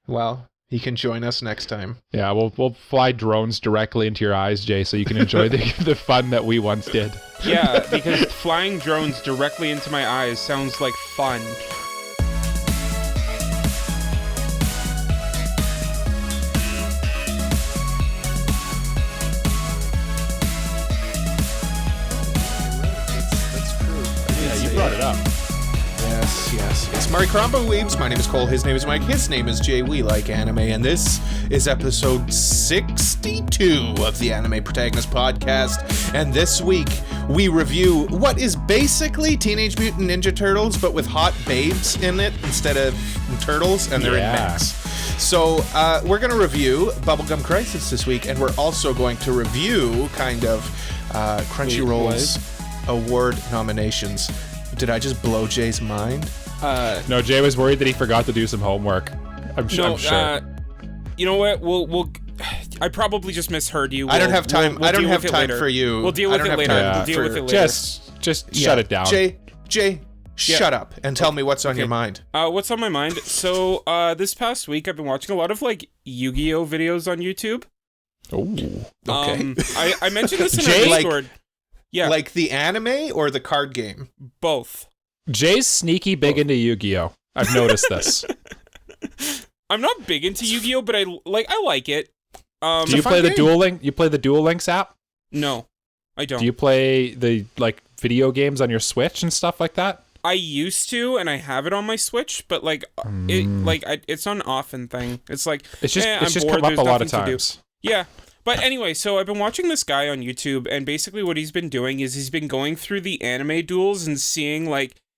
Well, he can join us next time. Yeah, we'll fly drones directly into your eyes, Jay, so you can enjoy the fun that we once did. Yeah, because flying drones directly into my eyes sounds like fun. That's true. Yeah, you brought it up. Yes. It's Mari Karamba who weebs. My name is Cole. His name is Mike. His name is Jay. We like anime. And this is episode 62 of the Anime Protagonist Podcast. And this week, we review what is basically Teenage Mutant Ninja Turtles, but with hot babes in it instead of turtles, and they're in mix. So we're going to review Bubblegum Crisis this week, and we're also going to review Crunchyroll's award nominations. Did I just blow Jay's mind? No, Jay was worried that he forgot to do some homework. I'm sure. You know what? We'll. I probably just misheard you. I don't have time. We'll I don't have time later. for you. We'll deal with it later. We'll deal with it later. Just shut it down. Jay, shut up and tell me what's on your mind. What's on my mind? So, this past week, I've been watching a lot of Yu-Gi-Oh videos on YouTube. Oh, okay. I mentioned this in our Discord. Yeah. Like the anime or the card game? Both. Jay's sneaky big into Yu-Gi-Oh. I've noticed this. I'm not big into Yu-Gi-Oh, but I like it. Do you play the Duel Link? You play the Duel Links app? No, I don't. Do you play the video games on your Switch and stuff like that? I used to, and I have it on my Switch, but it's not an often thing. It's just come up a lot of times. Yeah. But anyway, so I've been watching this guy on YouTube, and basically what he's been doing is he's been going through the anime duels and seeing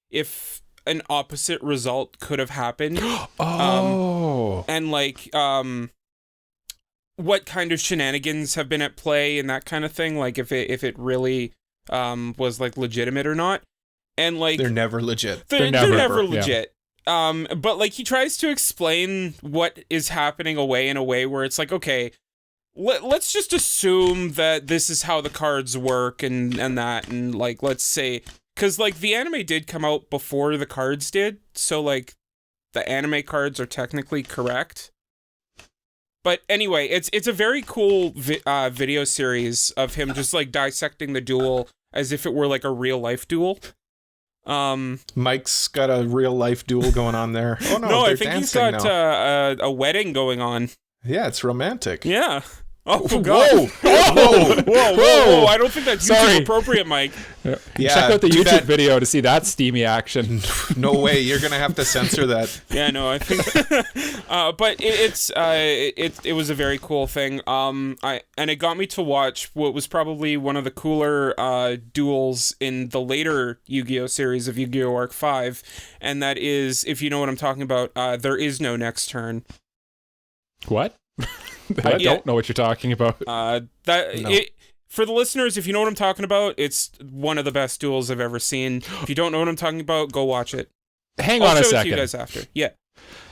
if an opposite result could have happened. And what kind of shenanigans have been at play and that kind of thing, if it really was legitimate or not. And they're never legit. They're never legit. Yeah. But he tries to explain what is happening in a way where it's okay, let's just assume that this is how the cards work and that, and let's say, because the anime did come out before the cards did, so the anime cards are technically correct. But anyway, it's a very cool video series of him just dissecting the duel as if it were a real life duel. Mike's got a real life duel going on there. Oh no, I think he's got a wedding going on. Yeah, it's romantic. Yeah. Oh, God. Whoa. I don't think that's YouTube appropriate, Mike. Yeah, check out the YouTube video to see that steamy action. No way. You're going to have to censor that. Yeah, no, I think... but it was a very cool thing. And it got me to watch what was probably one of the cooler duels in the later Yu-Gi-Oh! Series of Yu-Gi-Oh! Arc 5. And that is, if you know what I'm talking about, there is no next turn. What? I don't know what you're talking about. For the listeners, if you know what I'm talking about, it's one of the best duels I've ever seen. If you don't know what I'm talking about, go watch it. Hang on a second. I'll show it to you guys after. Yeah.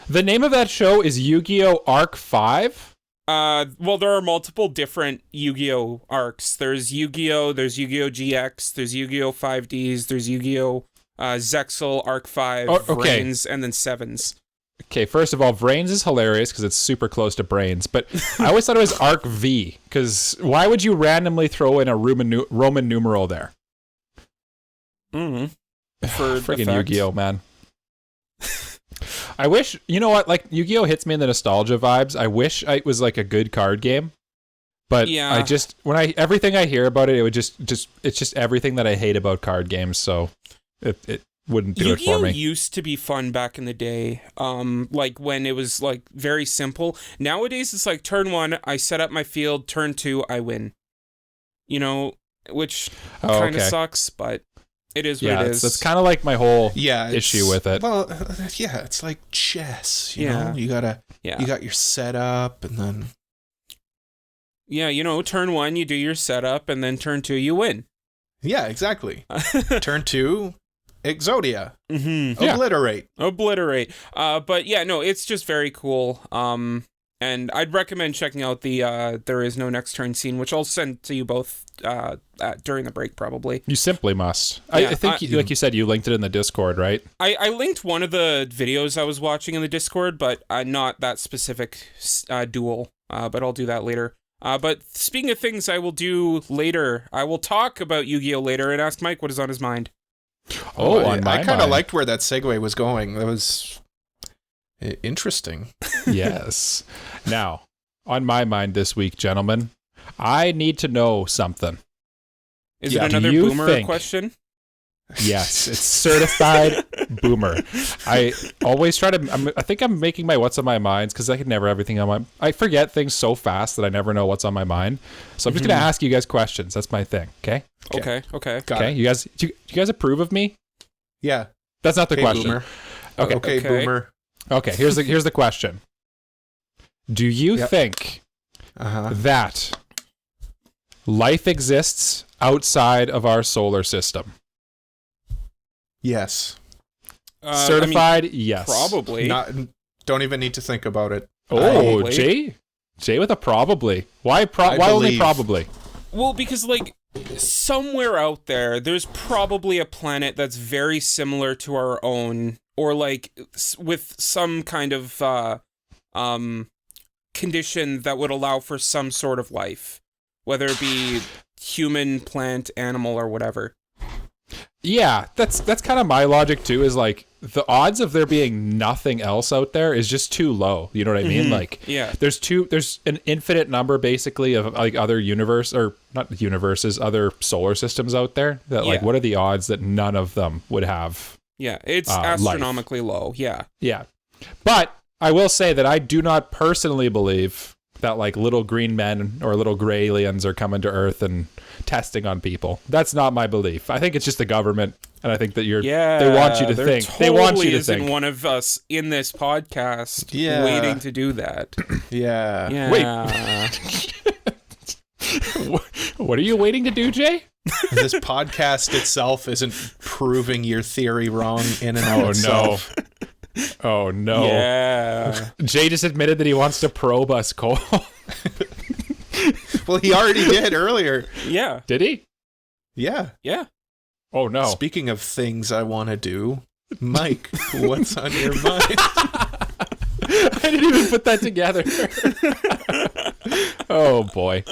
The name of that show is Yu-Gi-Oh! Arc 5? Well, there are multiple different Yu-Gi-Oh! Arcs. There's Yu-Gi-Oh!, there's Yu-Gi-Oh! GX, there's Yu-Gi-Oh! 5Ds, there's Yu-Gi-Oh! Zexal, Arc 5, Brains, and then Sevens. Okay, first of all, Brains is hilarious because it's super close to Brains, but I always thought it was Arc V, because why would you randomly throw in a Roman numeral there? Mm-hmm. For friggin' Yu-Gi-Oh, man. I wish, you know what, Yu-Gi-Oh hits me in the nostalgia vibes. I wish it was a good card game, but yeah. I just, everything I hear about it, it would it's just everything that I hate about card games, so it wouldn't do it for me. Yu-Gi-Oh used to be fun back in the day, when it was very simple. Nowadays it's turn 1, I set up my field, turn 2, I win. Which kind of sucks, but it is what it is. That's kind of my whole issue with it. Well, it's like chess. You know, you got your setup, and then turn 1 you do your setup, and then turn 2 you win. Yeah, exactly. Turn 2. Exodia. Mm-hmm. Obliterate. But yeah, no, it's just very cool. And I'd recommend checking out the There Is No Next Turn scene, which I'll send to you both during the break, probably. You simply must. Yeah, I think, like you said, you linked it in the Discord, right? I linked one of the videos I was watching in the Discord, but not that specific duel. But I'll do that later. But speaking of things I will do later, I will talk about Yu-Gi-Oh! Later and ask Mike what is on his mind. I kind of liked where that segue was going. That was interesting. Yes. Now, on my mind this week, gentlemen, I need to know something. Is it another boomer question? Yes, it's certified boomer. I always try to. I think I'm making my what's on my minds because I can never have everything on my. I forget things so fast that I never know what's on my mind. So I'm just gonna ask you guys questions. That's my thing. Okay. Okay. You guys, do you guys approve of me? Yeah. That's not the question. Boomer. Okay, boomer. Okay. Here's the question. Do you think that life exists outside of our solar system? Yes. Certified, yes. Probably. Don't even need to think about it. Oh, Jay with a probably. Why only probably? Well, because like somewhere out there's probably a planet that's very similar to our own, or like with some kind of condition that would allow for some sort of life, whether it be human, plant, animal, or whatever. Yeah, that's kind of my logic too, is like the odds of there being nothing else out there is just too low. You know what I mean? Like, yeah, there's an infinite number basically of like other other solar systems out there that like, what are the odds that none of them would have? Yeah, it's astronomically low. Yeah. Yeah. But I will say that I do not personally believe that like little green men or little gray aliens are coming to Earth and testing on people. That's not my belief. I think it's just the government, and I think that they want you to think. Totally they want you to isn't think. One of us in this podcast waiting to do that. Yeah. Wait. What are you waiting to do, Jay? This podcast itself isn't proving your theory wrong in and of itself. Oh no. Yeah. Jay just admitted that he wants to probe us, Cole. Well, he already did earlier. Yeah. Did he? Yeah. Yeah. Oh no. Speaking of things I want to do, Mike, what's on your mind? I didn't even put that together. Oh boy.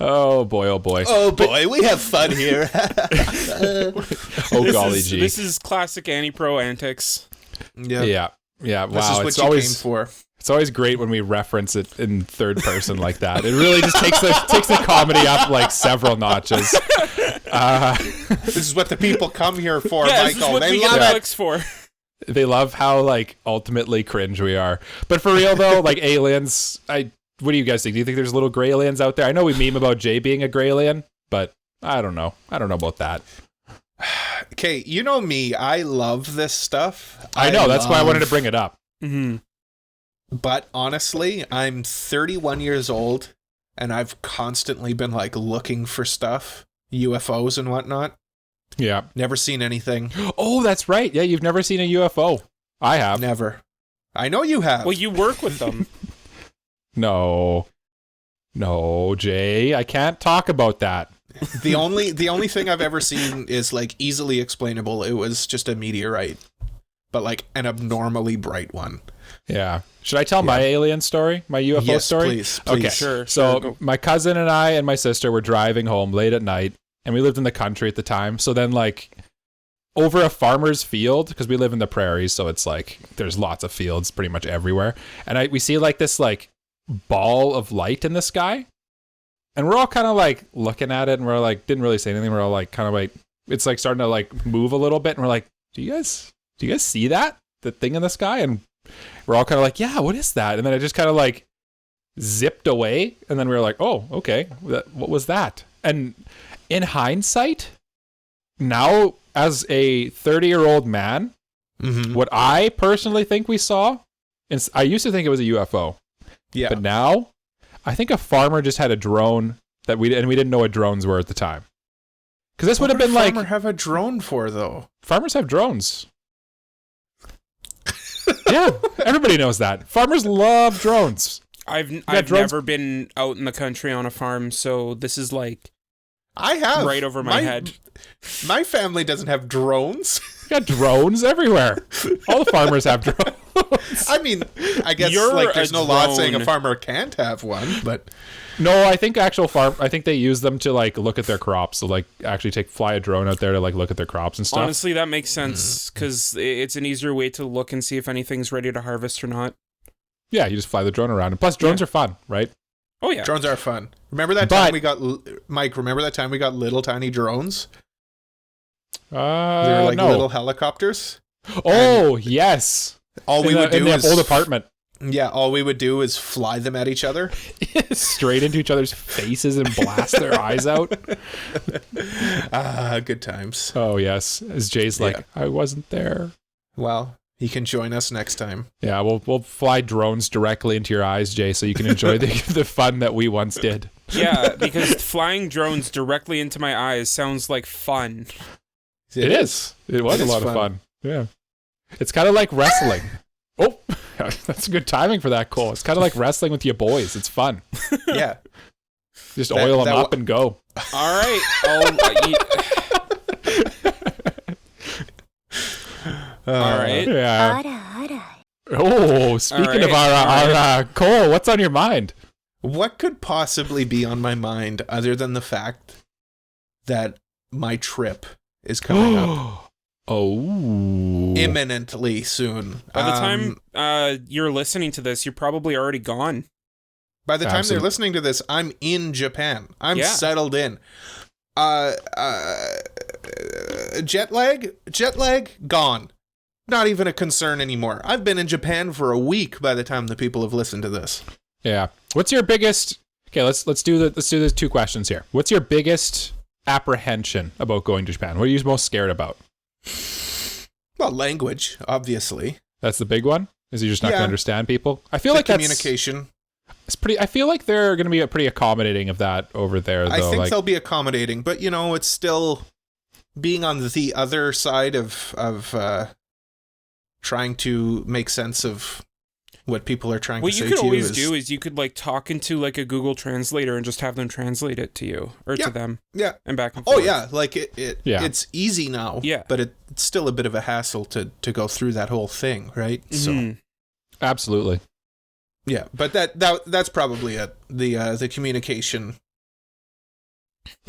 Oh boy, oh boy. Oh boy, we have fun here. Gee. This is classic AniPro antics. Yeah. Wow. This is what you came for. It's always great when we reference it in third person like that. It really just takes the comedy up like several notches. This is what the people come here for, Michael. This is what they love it for. They love how like ultimately cringe we are. But for real though, like aliens, what do you guys think? Do you think there's little gray aliens out there? I know we meme about Jay being a gray alien, but I don't know. I don't know about that. Okay, you know me. I love this stuff. I know. That's why I wanted to bring it up. Mm-hmm. But honestly, I'm 31 years old, and I've constantly been like looking for stuff, UFOs and whatnot. Yeah. Never seen anything. Oh, that's right. Yeah, you've never seen a UFO. I have. Never. I know you have. Well, you work with them. No, Jay, I can't talk about that. The only thing I've ever seen is like easily explainable. It was just a meteorite, but like an abnormally bright one. Yeah. Should I tell my alien story? My UFO story? Yes, please. Okay. Sure. So my cousin and I and my sister were driving home late at night, and we lived in the country at the time. So then like over a farmer's field, because we live in the prairies, so it's like there's lots of fields pretty much everywhere. And we see like this like ball of light in the sky. And we're all kind of like looking at it, and we're like, didn't really say anything. We're all like kind of like, it's like starting to like move a little bit, and we're like, do you guys see that? The thing in the sky? And we're all kind of like, yeah, what is that? And then it just kind of like zipped away. And then we were like, oh, okay, what was that? And in hindsight, now as a 30-year-old man, what I personally think we saw, and I used to think it was a UFO. Yeah. But now I think a farmer just had a drone that we didn't know what drones were at the time. Because this would have been like. What would a farmer have a drone for, though? Farmers have drones. Yeah, everybody knows that. Farmers love drones. I've drones? never been out in the country on a farm, so this is like I have right over my head. My family doesn't have drones. You got drones everywhere. All the farmers have drones. I mean, I guess You're like there's a no law saying a drone. farmer can't have one, but No, I think I think they use them to like look at their crops. So like actually fly a drone out there to like look at their crops and stuff. Honestly, that makes sense because it's an easier way to look and see if anything's ready to harvest or not. Yeah, you just fly the drone around. And plus, drones are fun, right? Oh yeah, drones are fun. Remember that time we got Mike? Remember that time we got little tiny drones? They were like no. little helicopters. Oh yes. All we would do in the is old apartment. Yeah, all we would do is fly them at each other. Straight into each other's faces and blast their eyes out. Good times. Oh, yes. As Jay's like, I wasn't there. Well, he can join us next time. Yeah, we'll fly drones directly into your eyes, Jay, so you can enjoy the fun that we once did. Yeah, because flying drones directly into my eyes sounds like fun. It is. It was a lot of fun. Yeah. It's kind of like wrestling. Oh, that's good timing for that, Cole. It's kind of like wrestling with your boys. It's fun. Yeah. Just oil them up and go. All right. All right. Yeah. Oh, speaking of our Cole, what's on your mind? What could possibly be on my mind other than the fact that my trip is coming up? Oh. Imminently soon. By the time you're listening to this, you're probably already gone. By the time they're listening to this, I'm in Japan. I'm settled in. Jet lag, gone. Not even a concern anymore. I've been in Japan for a week by the time the people have listened to this. Yeah. What's your biggest? Okay, let's do the 2 questions here. What's your biggest apprehension about going to Japan? What are you most scared about? Well, language, obviously. That's the big one. Is you just not going to understand people? I feel like communication. It's pretty. I feel like they're going to be pretty accommodating of that over there. Though. I think they'll be accommodating, but it's still being on the other side of trying to make sense of what people are trying to say to you. What you could always do is you could like talk into like a Google Translator and just have them translate it to you or to them. Yeah. And back and forth. Oh yeah, like it's easy now. Yeah. But it's still a bit of a hassle to go through that whole thing, right? Mm-hmm. So absolutely. Yeah, but that's probably it. The communication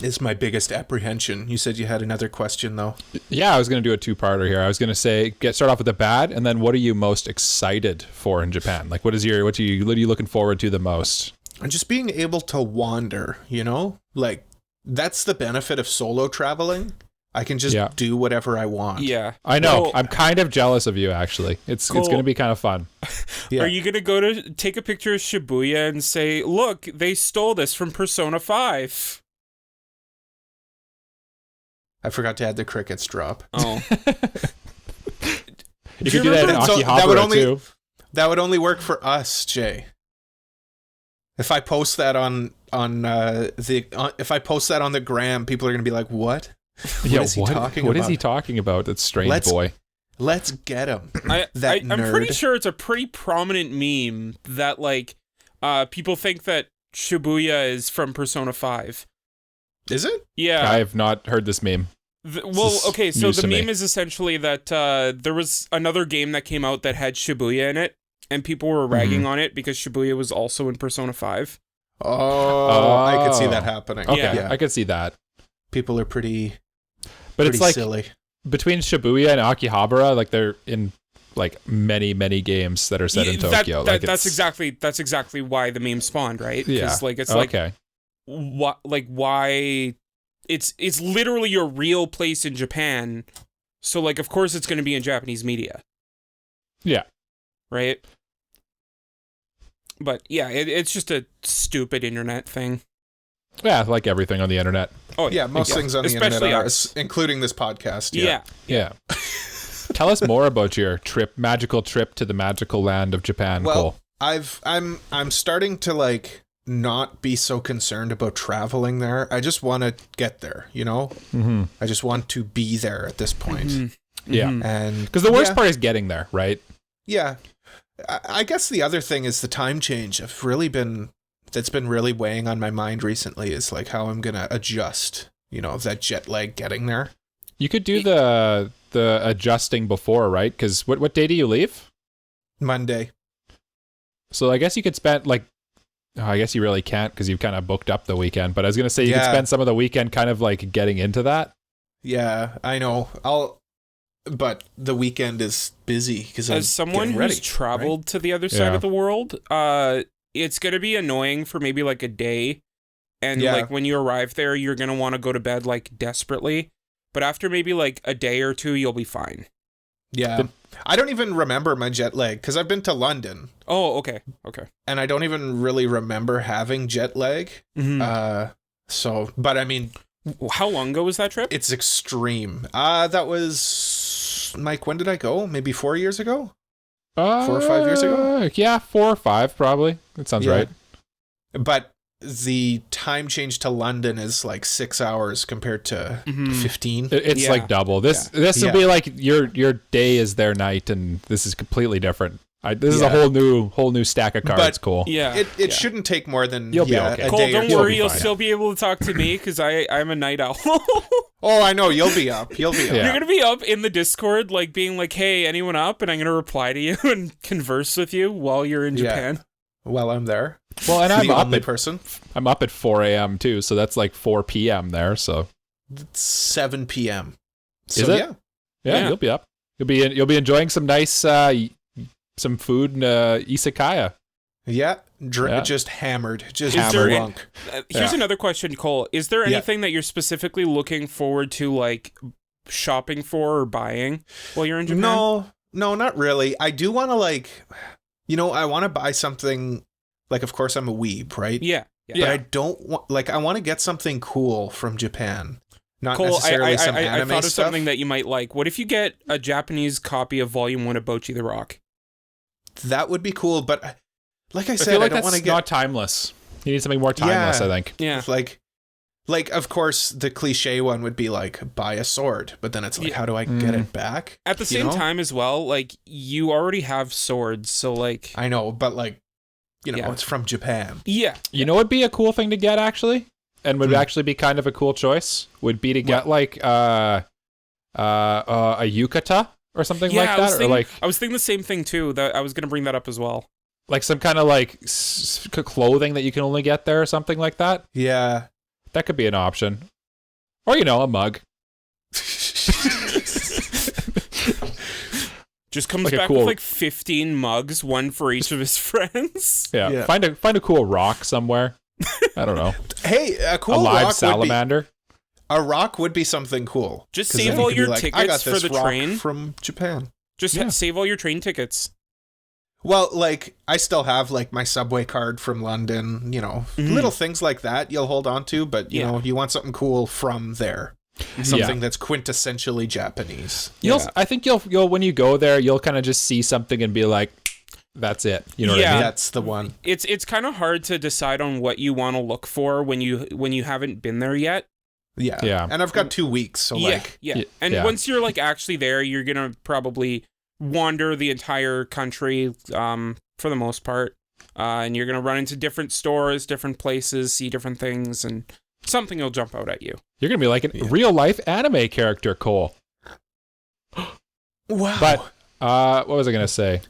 is my biggest apprehension. You said you had another question though. Yeah, I was going to do a 2-parter here. I was going to say start off with the bad, and then what are you most excited for in Japan? Like, what are you looking forward to the most? And just being able to wander, like that's the benefit of solo traveling. I can just do whatever I want. Yeah, I know. Well, I'm kind of jealous of you. Actually, it's going to be kind of fun. Yeah. Are you going to go to take a picture of Shibuya and say, "Look, they stole this from Persona 5"? I forgot to add the crickets drop. Oh. You could do that in Akihabara too. That would only work for us, Jay. If I post that on the gram, people are going to be like, "What? What is he talking about? What is he talking about? That strange boy." Let's get him. I'm pretty sure it's a pretty prominent meme that like people think that Shibuya is from Persona 5. Is it? Yeah. I have not heard this meme. So the meme is essentially that there was another game that came out that had Shibuya in it, and people were ragging on it because Shibuya was also in Persona 5. Oh, I could see that happening. Okay, yeah. I could see that. People are pretty it's like silly. Between Shibuya and Akihabara, like they're in like many games that are set in Tokyo. That's exactly why the meme spawned, right? Yeah. Like it's why it's literally your real place in Japan. So like of course it's going to be in Japanese media. Yeah. Right? But yeah, it's just a stupid internet thing. Yeah, like everything on the internet. Oh yeah, most things on the internet are, including this podcast. Yeah. Tell us more about your magical trip to the magical land of Japan, Cole. I'm starting to like not be so concerned about traveling there. I just want to get there, Mm-hmm. I just want to be there at this point. Mm-hmm. Yeah. And because the worst part is getting there, right? Yeah. I guess the other thing is the time change. That's been really weighing on my mind recently is like how I'm going to adjust, that jet lag getting there. You could do the adjusting before, right? Because what day do you leave? Monday. So I guess you could spend I guess you really can't because you've kind of booked up the weekend. But I was going to say you could spend some of the weekend kind of like getting into that. Yeah, I know. But the weekend is busy because as someone who's traveled to the other side of the world, it's going to be annoying for maybe like a day. And like when you arrive there, you're going to want to go to bed like desperately. But after maybe like a day or two, you'll be fine. Yeah. I don't even remember my jet lag because I've been to London. Oh, okay. Okay. And I don't even really remember having jet lag. Mm-hmm. But I mean, how long ago was that trip? It's extreme. That was, Mike, when did I go? Maybe 4 years ago? 4 or 5 years ago? Yeah, 4 or 5 probably. That sounds right. But the time change to London is like 6 hours compared to 15. It's like double. This will be like your day is their night, and this is completely different. This is a whole new stack of cards. But cool. Yeah, it shouldn't take more than you'll be okay. Cole, don't worry, you'll still be able to talk to me because I'm a night owl. Oh, I know, you'll be up. You're gonna be up in the Discord, like being like, "Hey, anyone up?" And I'm gonna reply to you and converse with you while you're in Japan. While I'm there. Well, and I'm up person. I'm up at 4 a.m. too, so that's like 4 p.m. there. So it's 7 p.m. Is it? Yeah, you'll be up. You'll be enjoying some nice some food in Izakaya. Yeah, just hammered. Just drunk. Here's another question, Cole. Is there anything that you're specifically looking forward to, like shopping for or buying while you're in Japan? No, not really. I do want to I want to buy something. Like, of course, I'm a weeb, right? Yeah. But I don't want. I want to get something cool from Japan. Not Cole, necessarily some anime I thought of stuff. something that you might like. What if you get a Japanese copy of Volume 1 of Bocchi the Rock? That would be cool, but like I said, feel like I don't want to get not timeless. You need something more timeless, I think. Yeah. Like, of course, the cliche one would be like buy a sword, but then it's like, how do I get it back? At the same time as well, like you already have swords, so like I know, but like it's from Japan. Yeah. You know, what'd be a cool thing to get actually, and would actually be kind of a cool choice. Would be to get like a yukata or something like that, I was thinking the same thing too. That I was gonna bring that up as well. Like some kind of like clothing that you can only get there or something like that. Yeah. That could be an option. Or, a mug. Just comes back with like 15 mugs, one for each of his friends. Yeah. Find a cool rock somewhere. I don't know. Hey, a cool live rock salamander. A rock would be something cool. Just save all your tickets for the train from Japan. Just save all your train tickets. Well, like, I still have, like, my subway card from London, little things like that you'll hold on to, but, you want something cool from there. Something that's quintessentially Japanese. I think you'll when you go there, you'll kind of just see something and be like, that's it. You know what I mean? That's the one. It's kind of hard to decide on what you want to look for when you haven't been there yet. Yeah. And I've got 2 weeks, so And once you're, like, actually there, you're going to probably wander the entire country for the most part, and you're gonna run into different stores, different places, see different things, and something will jump out at you. You're gonna be like a real life anime character, Cole. Wow. But what was I gonna say?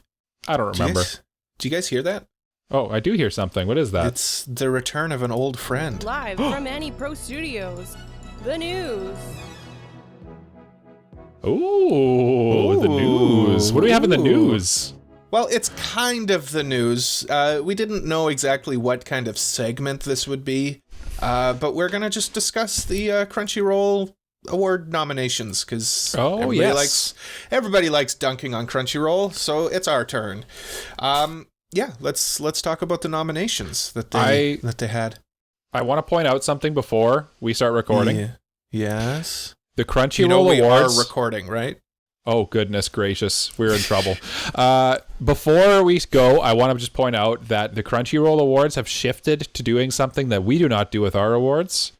I don't remember. Do you guys hear that? Oh, I do hear something. What is that? It's the return of an old friend. Live from AniPro Studios, the news. Ooh, the news. What do we have in the news? Well, it's kind of the news. We didn't know exactly what kind of segment this would be, but we're going to just discuss the Crunchyroll Award nominations, because everybody likes dunking on Crunchyroll, so it's our turn. Let's talk about the nominations that they had. I want to point out something before we start recording. Yeah. Yes. The Crunchyroll Awards. We are recording, right? Oh, goodness gracious. We're in trouble. Before we go, I want to just point out that the Crunchyroll Awards have shifted to doing something that we do not do with our awards.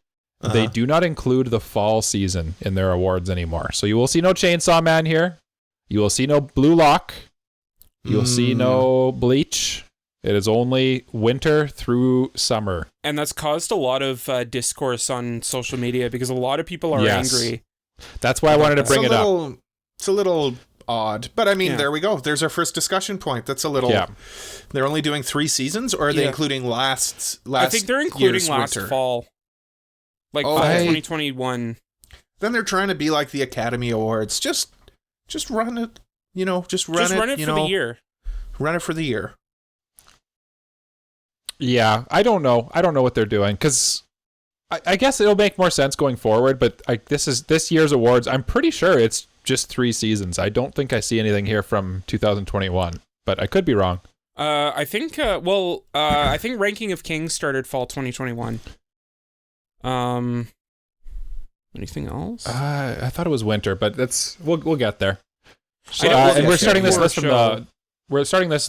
They do not include the fall season in their awards anymore. So you will see no Chainsaw Man here. You will see no Blue Lock. You'll see no Bleach. It is only winter through summer. And that's caused a lot of discourse on social media because a lot of people are angry. That's why I wanted to bring it up. It's a little odd, but I mean, there we go. There's our first discussion point. That's a little. Yeah. They're only doing 3 seasons, or are they including last? I think they're including last winter? Fall, like fall 2021. Then they're trying to be like the Academy Awards. Just run it. Just run it for the year. Run it for the year. Yeah, I don't know. I don't know what they're doing because I guess it'll make more sense going forward. But this year's awards. I'm pretty sure it's just 3 seasons. I don't think I see anything here from 2021, but I could be wrong. I think. I think Ranking of Kings started fall 2021. Anything else? I thought it was winter, but we'll get there. So, and we're starting this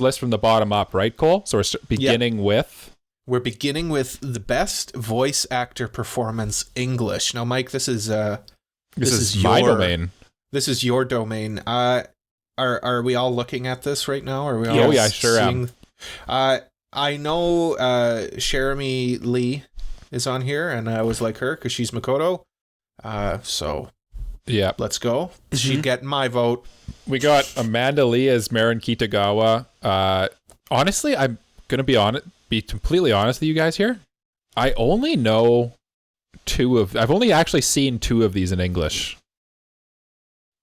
list from the bottom up, right, Cole? So we're beginning with. We're beginning with the best voice actor performance English. Now, Mike, this is my domain. This is your domain. Are we all looking at this right now? Are we all I sure am. I know Jeremy Lee is on here, and I always like her because she's Makoto. So yeah, let's go. Mm-hmm. She'd get my vote. We got Amanda Lee as Marin Kitagawa. Honestly, I'm gonna be completely honest with you guys here. I only know I've only actually seen 2 of these in English.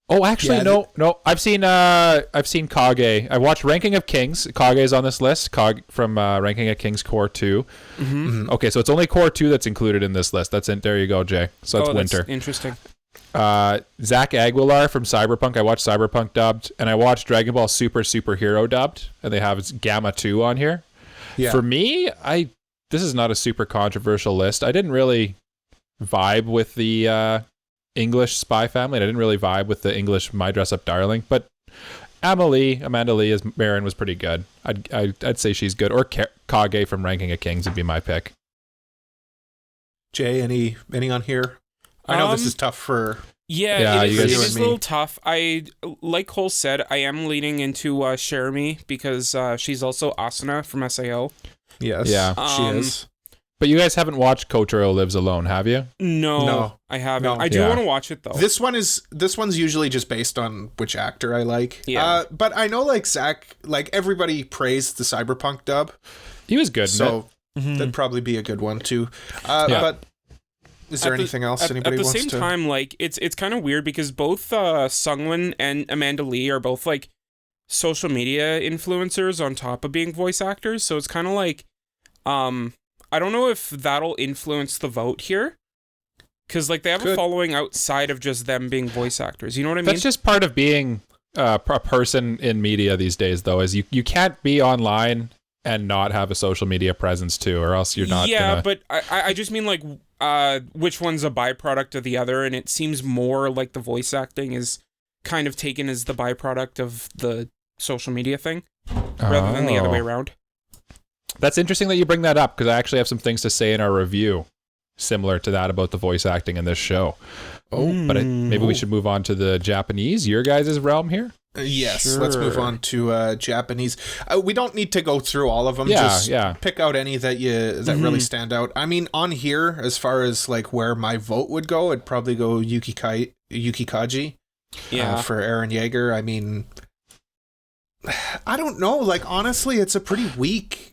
Oh, actually, no. I've seen Kage. I watched Ranking of Kings. Kage is on this list. Kage from Ranking of Kings Core 2. Mm-hmm. Mm-hmm. Okay, so it's only Core 2 that's included in this list. That's there you go, Jay. So that's winter. That's interesting. Zach Aguilar from Cyberpunk. I watched Cyberpunk dubbed, and I watched Dragon Ball Superhero dubbed, and they have Gamma 2 on here. Yeah. For me, this is not a super controversial list. I didn't really vibe with the English Spy Family, and I didn't really vibe with the English My Dress Up Darling, but Amanda Lee as Marin was pretty good. I'd say she's good, or Kage from Ranking of Kings would be my pick. Jay, any on here? I know this is tough for... Yeah, it is a little tough. Like Cole said, I am leaning into Jeremy because she's also Asuna from SAO. Yes, she is. But you guys haven't watched Kotaro Lives Alone, have you? No, I haven't. No. I do want to watch it though. This one's usually just based on which actor I like. Yeah. But I know like Zach, like everybody praised the Cyberpunk dub. He was good. So that'd probably be a good one too. But is there anything else anybody wants to? At the same time, like it's kind of weird because both Sungwon and Amanda Lee are both like social media influencers on top of being voice actors. So it's kind of like, I don't know if that'll influence the vote here, because like they have a following outside of just them being voice actors. You know what I mean? That's just part of being a person in media these days, though. Is you can't be online and not have a social media presence too, or else you're not. Yeah, but I just mean like which one's a byproduct of the other, and it seems more like the voice acting is kind of taken as the byproduct of the social media thing, rather than the other way around. That's interesting that you bring that up, because I actually have some things to say in our review similar to that about the voice acting in this show. But maybe we should move on to the Japanese, your guys' realm here. Yes, sure. Let's move on to Japanese. We don't need to go through all of them. Just pick out any that really stand out. I mean, on here, as far as like where my vote would go, it'd probably go Yuki Kaji. For Eren Yeager. I mean, I don't know. Like honestly, it's a pretty weak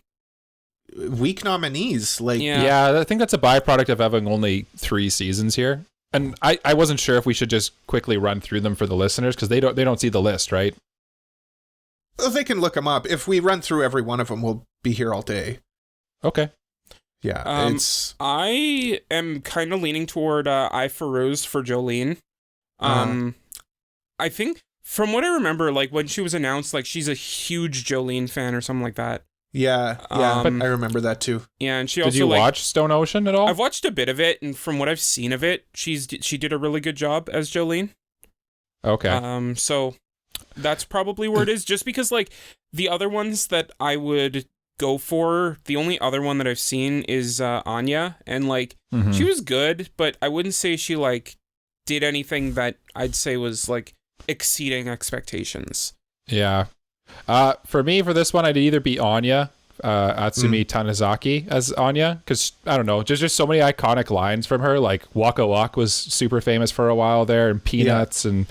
nominees. Like I think that's a byproduct of having only 3 seasons here. And I wasn't sure if we should just quickly run through them for the listeners, because they don't see the list, right? Well, they can look them up. If we run through every one of them, we'll be here all day. Okay. Yeah, I am kind of leaning toward I Feroz for Jolene. I think from what I remember, like when she was announced, like she's a huge Jolene fan or something like that. Yeah, but I remember that too. Yeah, and she also... Did you watch Stone Ocean at all? I've watched a bit of it, and from what I've seen of it, she did a really good job as Jolene. Okay. So that's probably where it is, just because like the other ones that I would go for, the only other one that I've seen is Anya, and like she was good, but I wouldn't say she like did anything that I'd say was like exceeding expectations. Yeah. For me, for this one, I'd either be Anya, Atsumi Tanizaki as Anya, because I don't know, just so many iconic lines from her. Like Waka Wak was super famous for a while there, and Peanuts, and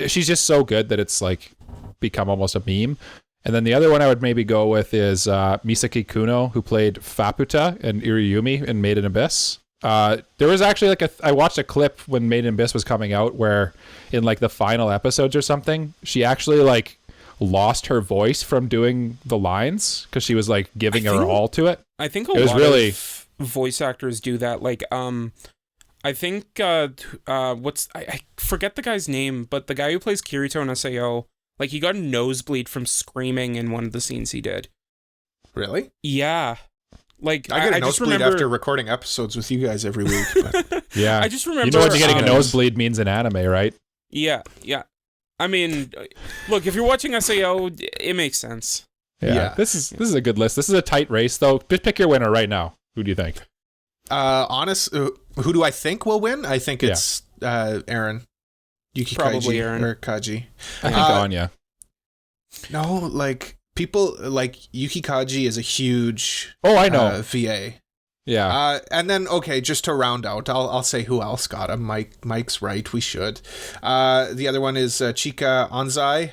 she's just so good that it's like become almost a meme. And then the other one I would maybe go with is Misaki Kuno, who played Faputa and Iriyumi in Made in Abyss. There was actually like I watched a clip when Made in Abyss was coming out where in like the final episodes or something, she actually like lost her voice from doing the lines because she was like giving her all to it. I think a lot of voice actors do that. Like, I think I forget the guy's name, but the guy who plays Kirito in SAO, like he got a nosebleed from screaming in one of the scenes he did. Really? Yeah. Like I get a just nosebleed remember after recording episodes with you guys every week. But. Yeah. I just remember. You know what getting a nosebleed means in anime, right? Yeah. I mean, look, if you're watching SAO, it makes sense. Yeah. This is a good list. This is a tight race, though. Just pick your winner right now. Who do you think? Who do I think will win? I think it's Aaron. Yuki Probably Kaiji Aaron. or Kaji. I think Anya. No, like people like Yuki Kaji is a huge I know. VA. Yeah. And then just to round out, I'll say who else got him. Mike's right. We should. The other one is Chika Anzai,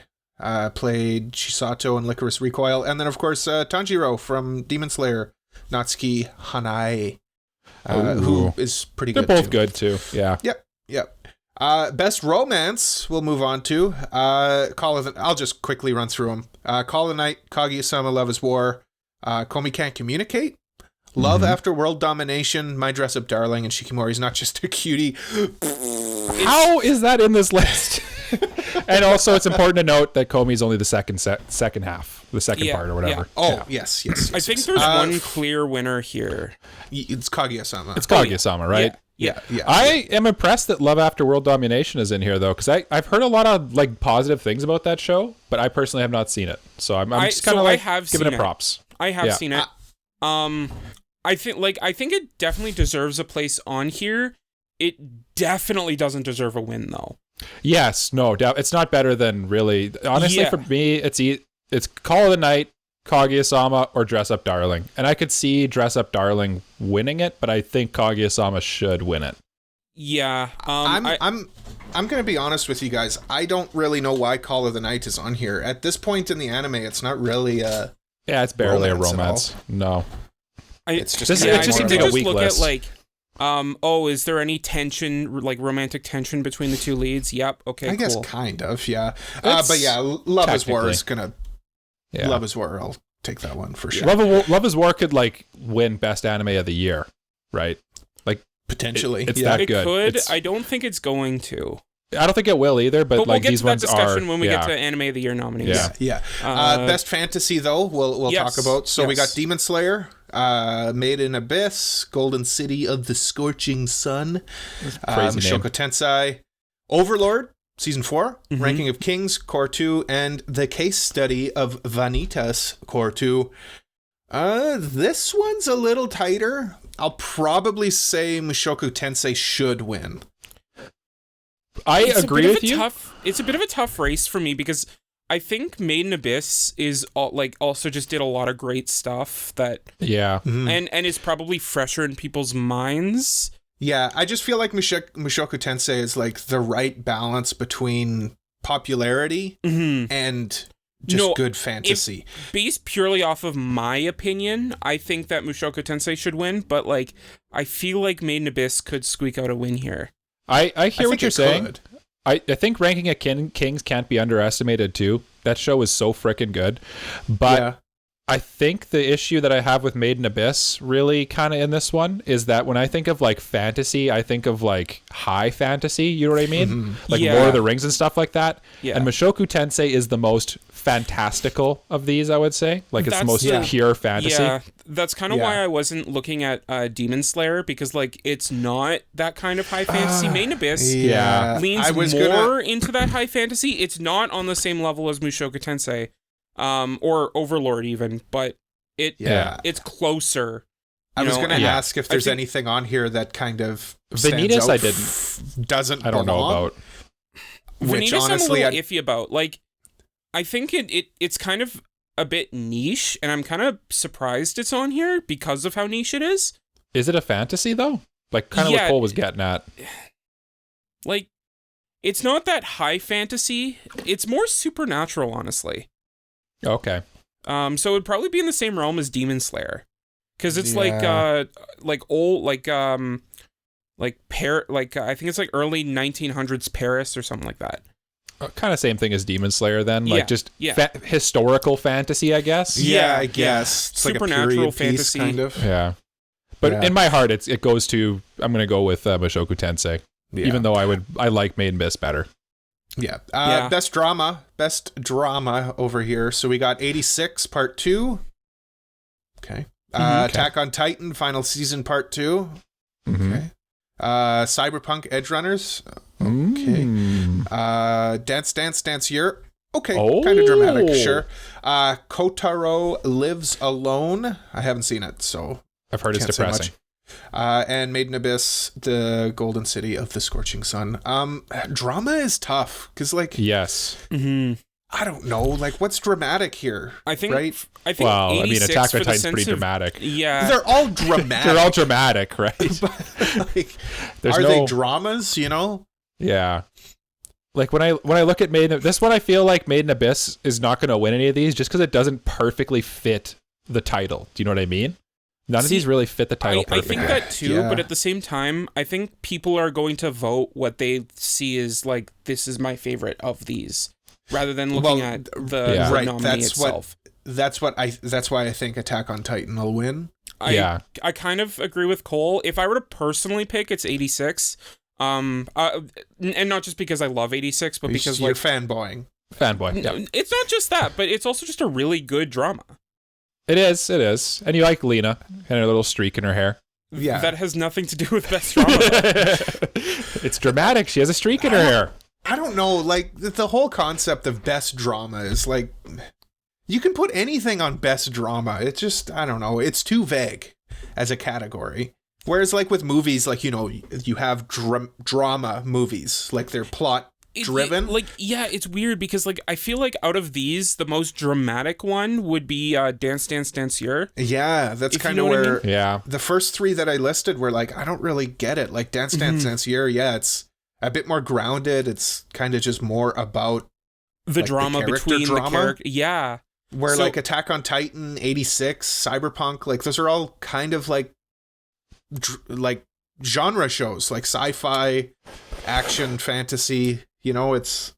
played Chisato in Licorice Recoil, and then of course Tanjiro from Demon Slayer, Natsuki Hanae, who is pretty good. They're both good too. Yeah. Yep. Best romance we'll move on to. I'll just quickly run through them. Call of the Night, Kaguya-sama, Love is War, Komi Can't Communicate, Love After World Domination, My Dress Up Darling, and Shikimori's Not Just a Cutie. How is that in this list? And also, it's important to note that Komi's only the second half, the second part or whatever. Yeah. Oh, yes. I think there's one clear winner here. It's Kaguya-sama. It's Kaguya-sama, right? Yeah. I am impressed that Love After World Domination is in here, though, because I've heard a lot of like positive things about that show, but I personally have not seen it, so I'm just kind of like giving it props. I have seen it. I think it definitely deserves a place on here. It definitely doesn't deserve a win, though. Yes, no doubt. It's not better than really. Honestly, for me, it's Call of the Night, Kaguya-sama, or Dress Up Darling. And I could see Dress Up Darling winning it, but I think Kaguya-sama should win it. Yeah. I'm going to be honest with you guys. I don't really know why Call of the Night is on here. At this point in the anime, it's not really a it's barely a romance. No. It's just it just seems like a weak look list. At like is there any tension, like romantic tension between the two leads? Yep. Okay, I guess kind of, yeah. But yeah, Love is War is going to... Love is War, I'll take that one for sure. Love is War could like win Best Anime of the Year, right? Like potentially. It's that good. It could. I don't think it's going to. I don't think it will either, but like we'll get these to that ones discussion are when we get to Anime of the Year nominees. Yeah. Best Fantasy though, we'll talk about. So we got Demon Slayer, Made in Abyss, Golden City of the Scorching Sun, Mushoku Tensei, Overlord, Season 4, Ranking of Kings, Core 2, and The Case Study of Vanitas, Core 2. This one's a little tighter. I'll probably say Mushoku Tensei should win. I agree with you. It's a bit of a tough race for me because I think Made in Abyss is also just did a lot of great stuff that and is probably fresher in people's minds. Yeah, I just feel like Mushoku Tensei is like the right balance between popularity and just good fantasy. Based purely off of my opinion, I think that Mushoku Tensei should win, but like I feel like Made in Abyss could squeak out a win here. I hear what you're saying. I think Ranking of Kings can't be underestimated too. That show is so freaking good. But I think the issue that I have with Made in Abyss really kind of in this one is that when I think of like fantasy, I think of like high fantasy, you know what I mean? Like Lord of the Rings and stuff like that. Yeah. And Mushoku Tensei is the most fantastical of these, I would say. Like it's the most pure fantasy. Yeah, that's kind of why I wasn't looking at Demon Slayer, because like it's not that kind of high fantasy. Made in Abyss leans more into that high fantasy. It's not on the same level as Mushoku Tensei. Or Overlord even, but it's closer. I was going to ask if there's anything on here that kind of Vanitas out, I didn't. Doesn't I don't know about. Vanitas honestly, I'm a little iffy about. Like, I think it's kind of a bit niche, and I'm kind of surprised it's on here because of how niche it is. Is it a fantasy though? Like kind of what Cole was getting at. Like, it's not that high fantasy. It's more supernatural, honestly. Okay. So it'd probably be in the same realm as Demon Slayer, because it's like old, I think it's like early 1900s Paris or something like that. Kind of same thing as Demon Slayer then, Yeah, like just yeah. Historical fantasy, I guess. Yeah, I guess. It's Supernatural like a period fantasy. piece, kind of. Yeah. But Yeah. in my heart, it goes to, I'm going to go with Mushoku Tensei, Yeah. even though I like Made in Abyss better. Yeah. Yeah. Best drama over here. So we got 86 part 2. Okay. Okay. Attack on Titan final season part 2. Mhm. Okay. Cyberpunk Edge Runners. Okay. Dance Year. Okay. Oh. Kind of dramatic, sure. Kotaro Lives Alone. I haven't seen it, so I've heard it's can't say much. depressing. And Made in Abyss, the Golden City of the Scorching Sun. Drama is tough because, like, Yes. Mm-hmm. I don't know, like, what's dramatic here? I think. Right? I think. Well, I mean, 86 Attack for on the Titan's sense pretty of- dramatic. Yeah. They're all dramatic. They're all dramatic, right? But, like, There's are no they dramas? You know? Yeah. Like when I look at this one, I feel like Made in Abyss is not going to win any of these just because it doesn't perfectly fit the title. Do you know what I mean? None of these really fit the title I perfectly. think that too, Yeah. but at the same time, I think people are going to vote what they see as like, this is my favorite of these, rather than looking at the Yeah. Right, nominee that's itself. That's why I think Attack on Titan will win. Yeah. I kind of agree with Cole. If I were to personally pick, it's 86. And not just because I love 86, but because you're like fanboying. Fanboy. Yeah. it's not just that, but it's also just a really good drama. It is. And you like Lena and her little streak in her hair. Yeah. That has nothing to do with best drama. It's dramatic. She has a streak in her hair. I don't know, like, the whole concept of best drama is like, you can put anything on best drama. It's just, I don't know, it's too vague as a category. Whereas, like, with movies, like, you know, you have drama movies, like, they're plot driven. It's weird because like I feel like out of these, the most dramatic one would be Dance Year. Yeah, that's If you kind know of what I where Yeah. the first 3 that I listed were like, I don't really get it. Like, Dance Year, yeah, it's a bit more grounded. It's kind of just more about The like, drama the character between drama. the character. Yeah. where So- like Attack on Titan, 86, Cyberpunk, like those are all kind of like like genre shows, like sci-fi, action, fantasy. You know, it's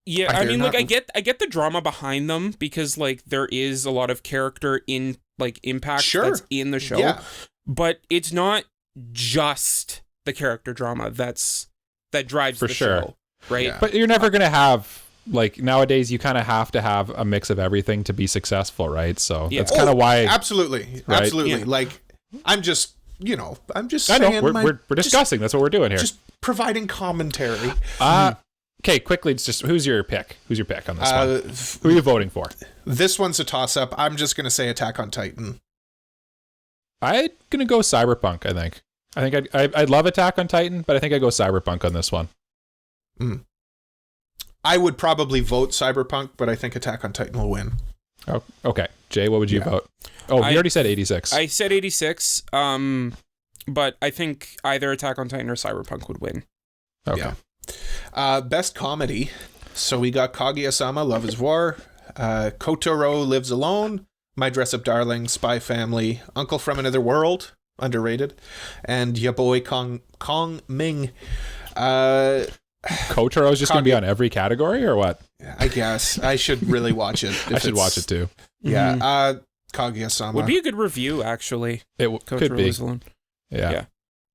Yeah, Like, I mean, they're like not- I get the drama behind them because like there is a lot of character in like impact Sure. that's in the show, yeah, but it's not just the character drama that drives For the sure. show, right? Yeah. But you're never going to have, like, nowadays you kind of have to have a mix of everything to be successful, right? So Yeah. that's kind of why. absolutely, Right? absolutely. Yeah. Like, I'm just I know, saying we're discussing. That's what we're doing here. just providing commentary. Okay, quickly, it's just who's your pick? Who's your pick on this one? Uh, Who are you voting for? this one's a toss-up. I'm just gonna say Attack on Titan. I'm gonna go Cyberpunk. I think I'd love Attack on Titan, but I think I'd go Cyberpunk on this one. I would probably vote Cyberpunk, but I think Attack on Titan will win. Oh, okay. Jay, what would you Yeah. vote? Oh, I- you already said 86. I said 86, but I think either Attack on Titan or Cyberpunk would win. Okay. Yeah. Best comedy. So we got Kaguya-sama, Love is War, Kotaro Lives Alone, My Dress Up Darling, Spy Family, Uncle from Another World, underrated, and Ya Boy Kong Ming. Kotaro's just going to be on every category or what? I guess I should really watch it. I should watch it too. Yeah. Kaguya-sama. Would be a good review, actually. It could Kotaro be. Lives Alone. Yeah.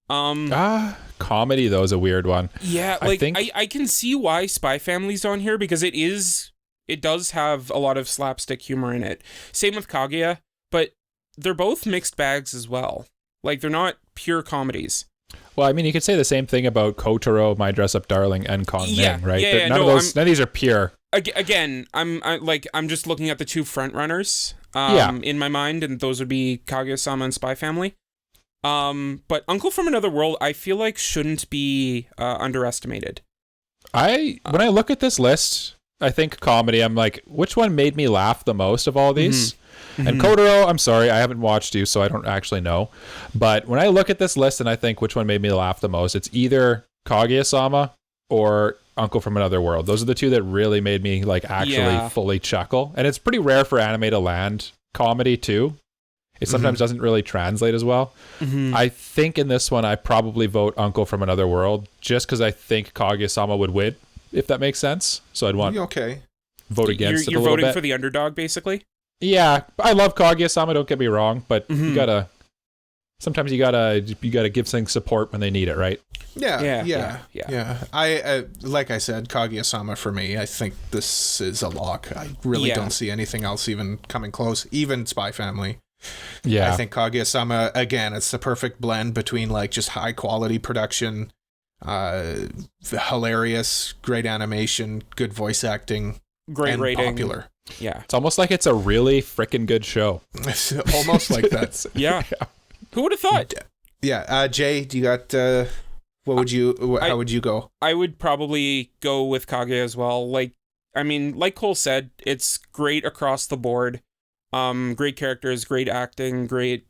Yeah. Comedy though is a weird one. Yeah, I like think- I can see why Spy Family's on here because it does have a lot of slapstick humor in it. Same with Kaguya, but they're both mixed bags as well. Like they're not pure comedies. Well, I mean, you could say the same thing about Kotaro, My Dress Up Darling, and Kong Yeah, Ming, right? yeah, yeah, None no, of these are pure. Again, I'm just looking at the two front runners Yeah. in my mind, and those would be Kaguya-sama and Spy Family. But Uncle from Another World, I feel like shouldn't be underestimated. When I look at this list, I think comedy, I'm like, which one made me laugh the most of all these? And Kotaro, I'm sorry, I haven't watched you, so I don't actually know. But when I look at this list and I think which one made me laugh the most, it's either Kaguya-sama or Uncle from Another World. Those are the two that really made me like actually fully chuckle. And it's pretty rare for anime to land comedy too. It sometimes doesn't really translate as well. I think in this one, I probably vote Uncle from Another World just because I think Kaguya-sama would win, if that makes sense. So I'd want vote against it a little bit. You're voting for the underdog, basically? Yeah, I love Kaguya-sama, don't get me wrong, but you gotta give things support when they need it, right? Yeah. I like I said, Kaguya-sama for me. I think this is a lock. I really don't see anything else even coming close. Even Spy Family. Yeah, I think Kaguya-sama, again, it's the perfect blend between like just high quality production, hilarious, great animation, good voice acting, great and rating, popular. Yeah, it's almost like it's a really freaking good show. It's almost like that. Yeah. Who would have thought? Yeah, Jay, do you got? What would you? How would you go? I would probably go with Kaguya as well. Like Cole said, it's great across the board. Great characters, great acting, great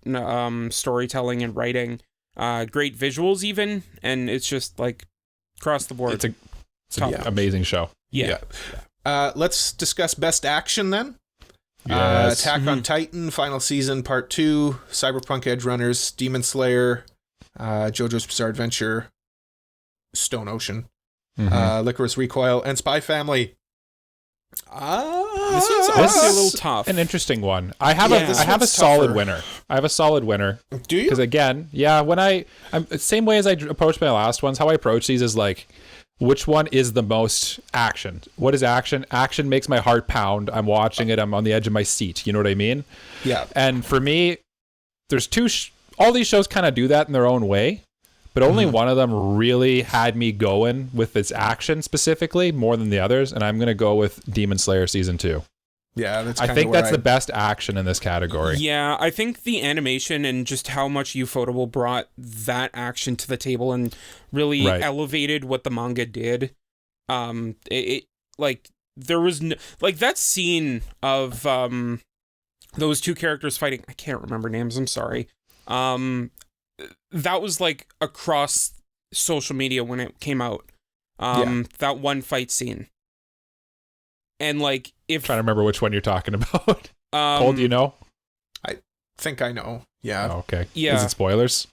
storytelling and writing, great visuals even, and it's just like across the board. It's an amazing show. Yeah. Let's discuss Best Action then. Yes. Attack on Titan, Final Season, Part 2, Cyberpunk Edge Runners, Demon Slayer, JoJo's Bizarre Adventure, Stone Ocean, Licorice Recoil, and Spy Family. This one's honestly a little tough. An interesting one. I have a solid winner. I have a solid winner. Do you? Because again, when I'm same way as I approached my last ones, how I approach these is like, which one is the most action? What is action? Action makes my heart pound. I'm watching it. I'm on the edge of my seat. You know what I mean? Yeah. And for me, there's all these shows kind of do that in their own way, but only one of them really had me going with its action specifically more than the others. And I'm going to go with Demon Slayer Season 2. Yeah, I think that's the best action in this category. Yeah, I think the animation and just how much Ufotable brought that action to the table and really elevated what the manga did. It like there was like that scene of those two characters fighting. I can't remember names. I'm sorry. That was like across social media when it came out. That one fight scene. And like, if trying to remember which one you're talking about. Cole, do you know? I think I know. Yeah. Oh, okay. Yeah. Is it spoilers?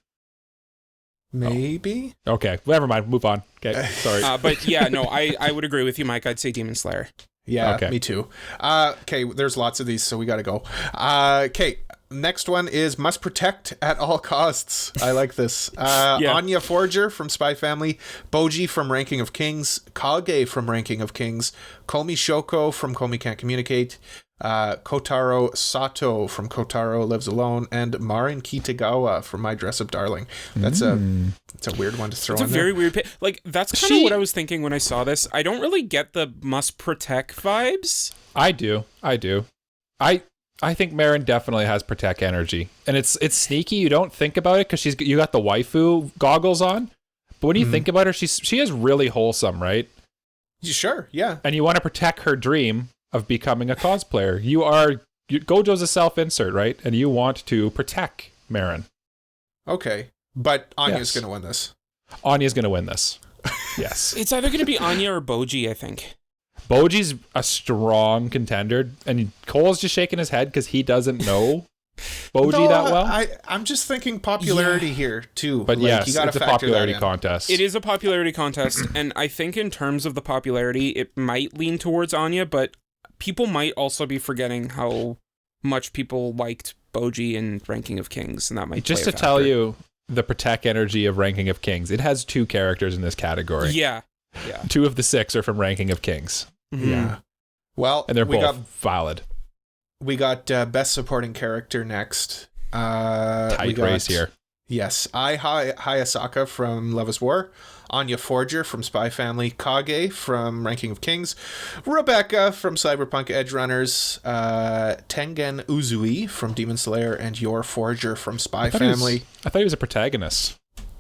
Maybe. Oh. Okay. Never mind. Move on. Okay. Sorry. But yeah, no, I would agree with you, Mike. I'd say Demon Slayer. Yeah. Okay. Me too. Okay. There's lots of these, so we got to go. Okay. Next one is Must Protect at All Costs. I like this. Anya Forger from Spy Family, Boji from Ranking of Kings, Kage from Ranking of Kings, Komi Shoko from Komi Can't Communicate, Kotaro Sato from Kotaro Lives Alone, and Marin Kitagawa from My Dress Up Darling. That's a weird one to throw in there. It's a very weird like, that's kind of what I was thinking when I saw this. I don't really get the Must Protect vibes. I do. I think Marin definitely has protect energy, and it's sneaky. You don't think about it because you got the waifu goggles on, but when you think about her, she is really wholesome, right? Sure, yeah. And you want to protect her dream of becoming a cosplayer. Gojo's a self-insert, right? And you want to protect Marin. Okay, but Anya's going to win this. Anya's going to win this. Yes. It's either going to be Anya or Boji, I think. Boji's a strong contender, and Cole's just shaking his head because he doesn't know Boji that well. I'm just thinking popularity here too. But like, yes, you gotta it's a popularity contest. It is a popularity contest, and I think in terms of the popularity, it might lean towards Anya, but people might also be forgetting how much people liked Boji in Ranking of Kings, and that might just to tell you the protect energy of Ranking of Kings. It has 2 characters in this category. Yeah. 2 of the 6 are from Ranking of Kings. Yeah. Well, and they're both valid. We got Best Supporting Character next. Tight race here. Yes. Hayasaka from Love is War, Anya Forger from Spy Family, Kage from Ranking of Kings, Rebecca from Cyberpunk Edge Runners, Tengen Uzui from Demon Slayer, and Yor Forger from Spy Family. I thought he was a protagonist.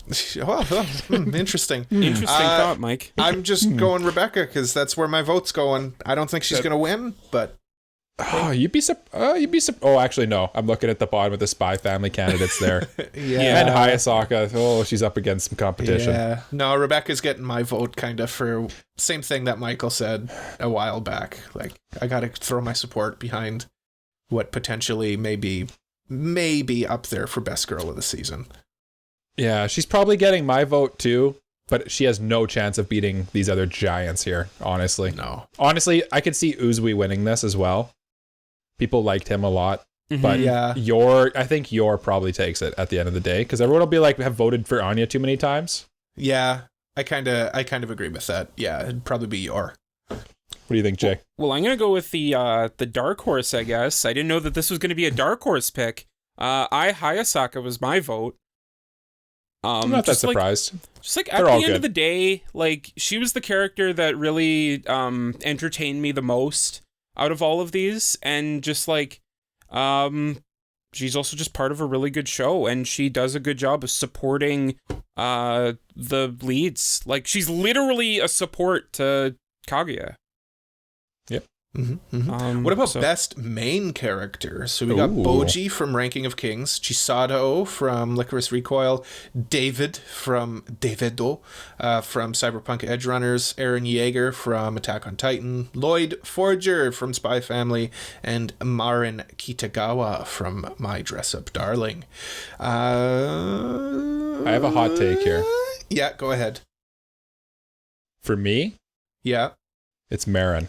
Interesting. Interesting thought, Mike. I'm just going Rebecca because that's where my vote's going. I don't think she's going to win, but... Oh, oh, actually, no. I'm looking at the bottom of the Spy Family candidates there. Yeah. And Hayasaka. Oh, she's up against some competition. Yeah. No, Rebecca's getting my vote kind of for same thing that Michael said a while back. Like, I got to throw my support behind what potentially maybe up there for best girl of the season. Yeah, she's probably getting my vote too, but she has no chance of beating these other giants here, honestly. No. Honestly, I could see Uzui winning this as well. People liked him a lot, but Yeah. I think Yor probably takes it at the end of the day because everyone will be like, have voted for Anya too many times. Yeah, I kind of agree with that. Yeah, it'd probably be Yor. What do you think, Jay? Well, I'm gonna go with the dark horse, I guess. I didn't know that this was gonna be a dark horse pick. Hayasaka was my vote. I'm not that surprised. Just like at the end of the day, like she was the character that really entertained me the most out of all of these, and just like she's also just part of a really good show, and she does a good job of supporting the leads. Like she's literally a support to Kaguya. Yep. What about best main character? So we got Boji from Ranking of Kings, Chisato from Licorice Recoil, Davido from Cyberpunk Edgerunners, Eren Yeager from Attack on Titan, Lloyd Forger from Spy Family, and Marin Kitagawa from My Dress Up Darling. I have a hot take here. Yeah, go ahead. For me, yeah, it's Marin.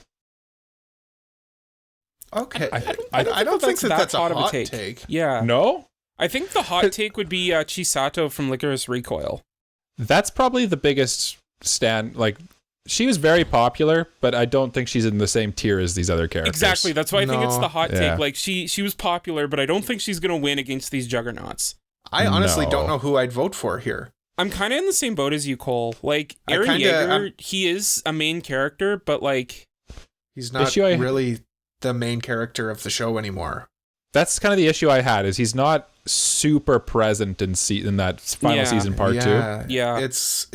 Okay. I don't think that's a hot hot of a take. Yeah. No? I think the hot take would be Chisato from Licorice Recoil. That's probably the biggest stand. Like, she was very popular, but I don't think she's in the same tier as these other characters. Exactly. That's why I think it's the hot Yeah. take. Like, she was popular, but I don't think she's going to win against these juggernauts. I honestly don't know who I'd vote for here. I'm kind of in the same boat as you, Cole. Like, Eren Yeager, he is a main character, but, like... He's not really the main character of the show anymore. That's kind of the issue I had, is he's not super present in that final season part 2. Yeah. It's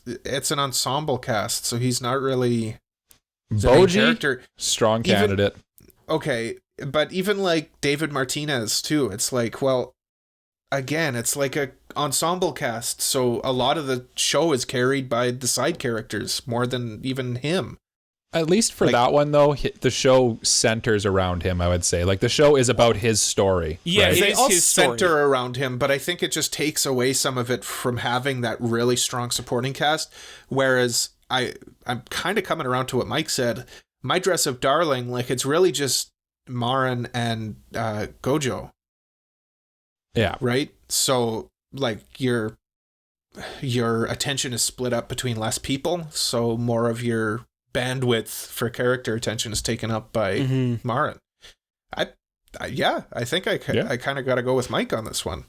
an ensemble cast, so he's not really the main Boji, character. strong candidate. Okay, but even like David Martinez too, it's like, well, again, it's like a ensemble cast, so a lot of the show is carried by the side characters more than even him. At least for that one, though, the show centers around him, I would say. Like, the show is about his story. Yeah, right? They all his center story around him, but I think it just takes away some of it from having that really strong supporting cast. Whereas I'm kind of coming around to what Mike said. My Dress Up Darling, like, it's really just Marin and Gojo. Yeah. Right? So, like, your attention is split up between less people, so more of your bandwidth for character attention is taken up by Marin. I think I kind of got to go with Mike on this one.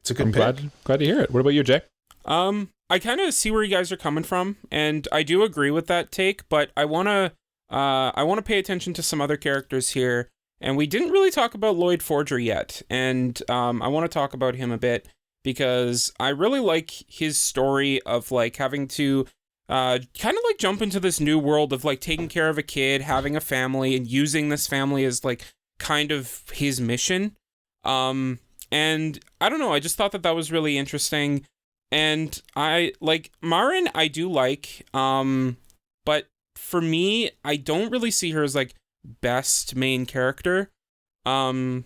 It's a good pick. Glad to hear it. What about you, Jay? I kind of see where you guys are coming from, and I do agree with that take, but I want to pay attention to some other characters here, and we didn't really talk about Lloyd Forger yet, and I want to talk about him a bit because I really like his story of like having to kind of like jump into this new world of like taking care of a kid, having a family, and using this family as like kind of his mission. And I don't know, I just thought that was really interesting. And I like Marin, I do like, but for me, I don't really see her as like best main character. So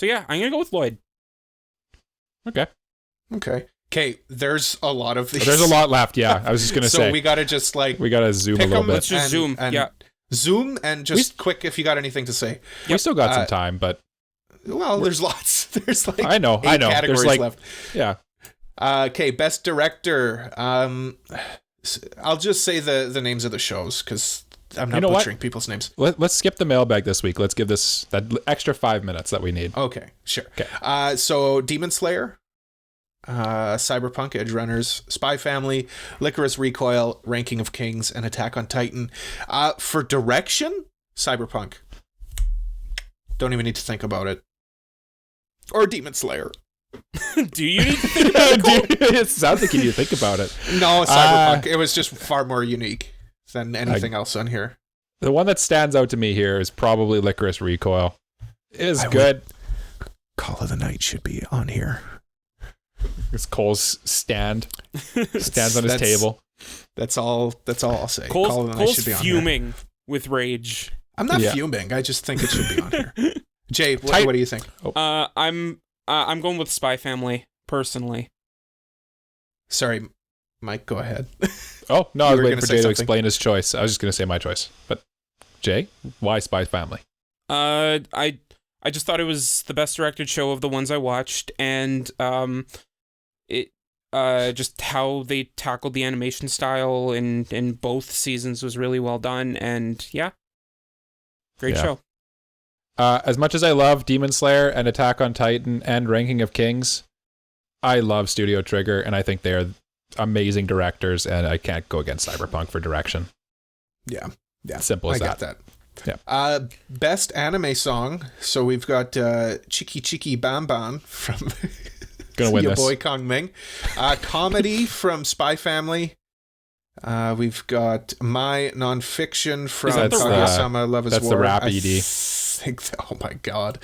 yeah, I'm gonna go with Lloyd. Okay, there's a lot of these. There's a lot left, yeah. I was just going to say. So we got to just like... We got to zoom a little bit. Let's just zoom, yeah. Zoom and just quick if you got anything to say. We still got some time, but... Well, there's lots. There's like I know. categories there's like, left. Yeah. Okay, best director. I'll just say the names of the shows because I'm not butchering people's names. Let's skip the mailbag this week. Let's give this that extra 5 minutes that we need. Okay, sure. Okay. So Demon Slayer, Cyberpunk Edgerunners, Spy Family, Licorice Recoil, Ranking of Kings, and Attack on Titan. For direction, Cyberpunk. Don't even need to think about it. Or Demon Slayer. Do you need to think about it, Cole? It sounds like you need to think about it. No, Cyberpunk. It was just far more unique than anything else on here. The one that stands out to me here is probably Licorice Recoil. It is good. Call of the Night should be on here. It's Cole's stands on his table. That's all I'll say. Call of the Night Cole's should be on fuming here. with rage. I'm not fuming. I just think it should be on here. Jay, what do you think? I'm going with Spy Family personally. Sorry, Mike, go ahead. Oh, no, I was were waiting gonna for say Jay to something. explain his choice. I was just going to say my choice. But Jay, why Spy Family? I just thought it was the best directed show of the ones I watched, and it just how they tackled the animation style in both seasons was really well done, and great show. As much as I love Demon Slayer and Attack on Titan and Ranking of Kings, I love Studio Trigger, and I think they're amazing directors, and I can't go against Cyberpunk for direction. Yeah. Simple as I got that. Yeah. Best anime song. So we've got Chiki Chiki Bam Bam from Gonna win your this. boy Kong Ming. Comedy from Spy Family. We've got My Nonfiction from Kaguya-sama Love is that's War. the rap ED. Oh my god.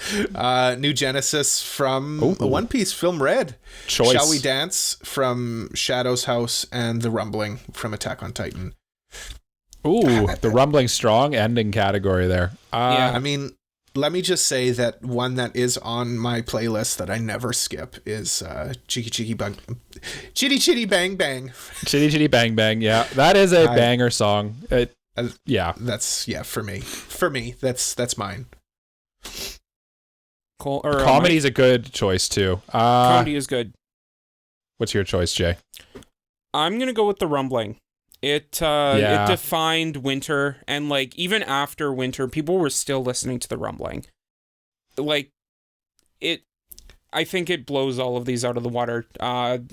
New Genesis from One Piece Film Red. Choice. Shall We Dance from Shadow's House, and The Rumbling from Attack on Titan. Ooh, the Rumbling Strong ending category there. I mean, let me just say that one that is on my playlist that I never skip is Chitty Chitty Bang Bang. Chitty Chitty Bang Bang, yeah. That is a banger song. That's for me. For me, that's mine. Comedy's a good choice too. Comedy is good. What's your choice, Jay? I'm gonna go with The Rumbling. It defined winter, and like even after winter, people were still listening to The Rumbling. Like it, I think it blows all of these out of the water.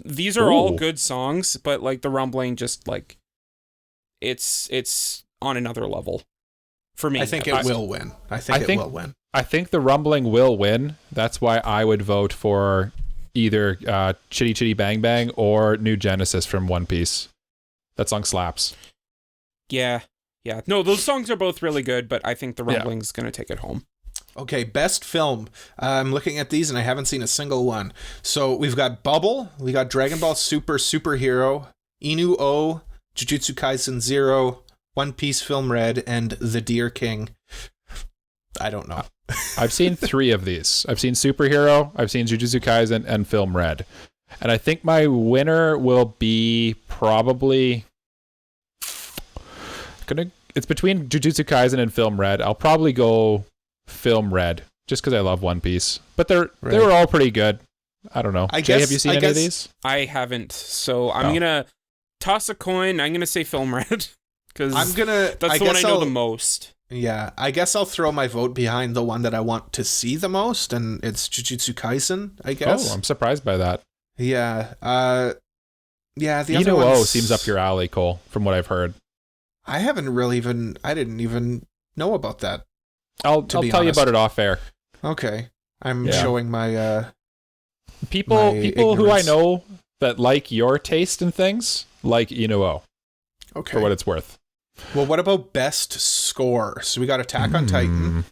These are all good songs, but like The Rumbling, just like it's on another level for me. I think it will win. I think it will win. I think The Rumbling will win. That's why I would vote for either Chitty Chitty Bang Bang or New Genesis from One Piece. That song slaps. Yeah. No, those songs are both really good, but I think The Rumbling's going to take it home. Okay, best film. I'm looking at these and I haven't seen a single one. So we've got Bubble, we got Dragon Ball Super Superhero, Inu O, Jujutsu Kaisen 0, One Piece Film Red, and The Deer King. I don't know. I've seen 3 of these. I've seen Superhero, I've seen Jujutsu Kaisen, and Film Red. And I think my winner will be probably... It's between Jujutsu Kaisen and Film Red. I'll probably go Film Red, just because I love One Piece. But they were all pretty good. I don't know. Jay, have you seen any of these? I haven't. So I'm going to toss a coin. I'm going to say Film Red. Because that's the one I know the most. Yeah, I guess I'll throw my vote behind the one that I want to see the most, and it's Jujutsu Kaisen, I guess. Oh, I'm surprised by that. Yeah. The other one seems up your alley, Cole, from what I've heard. I didn't even know about that. I'll tell you about it off air. Okay. I'm showing my people ignorance. who I know that like your taste in things like Inuo. Okay. For what it's worth. Well, what about best score? So we got Attack on Titan,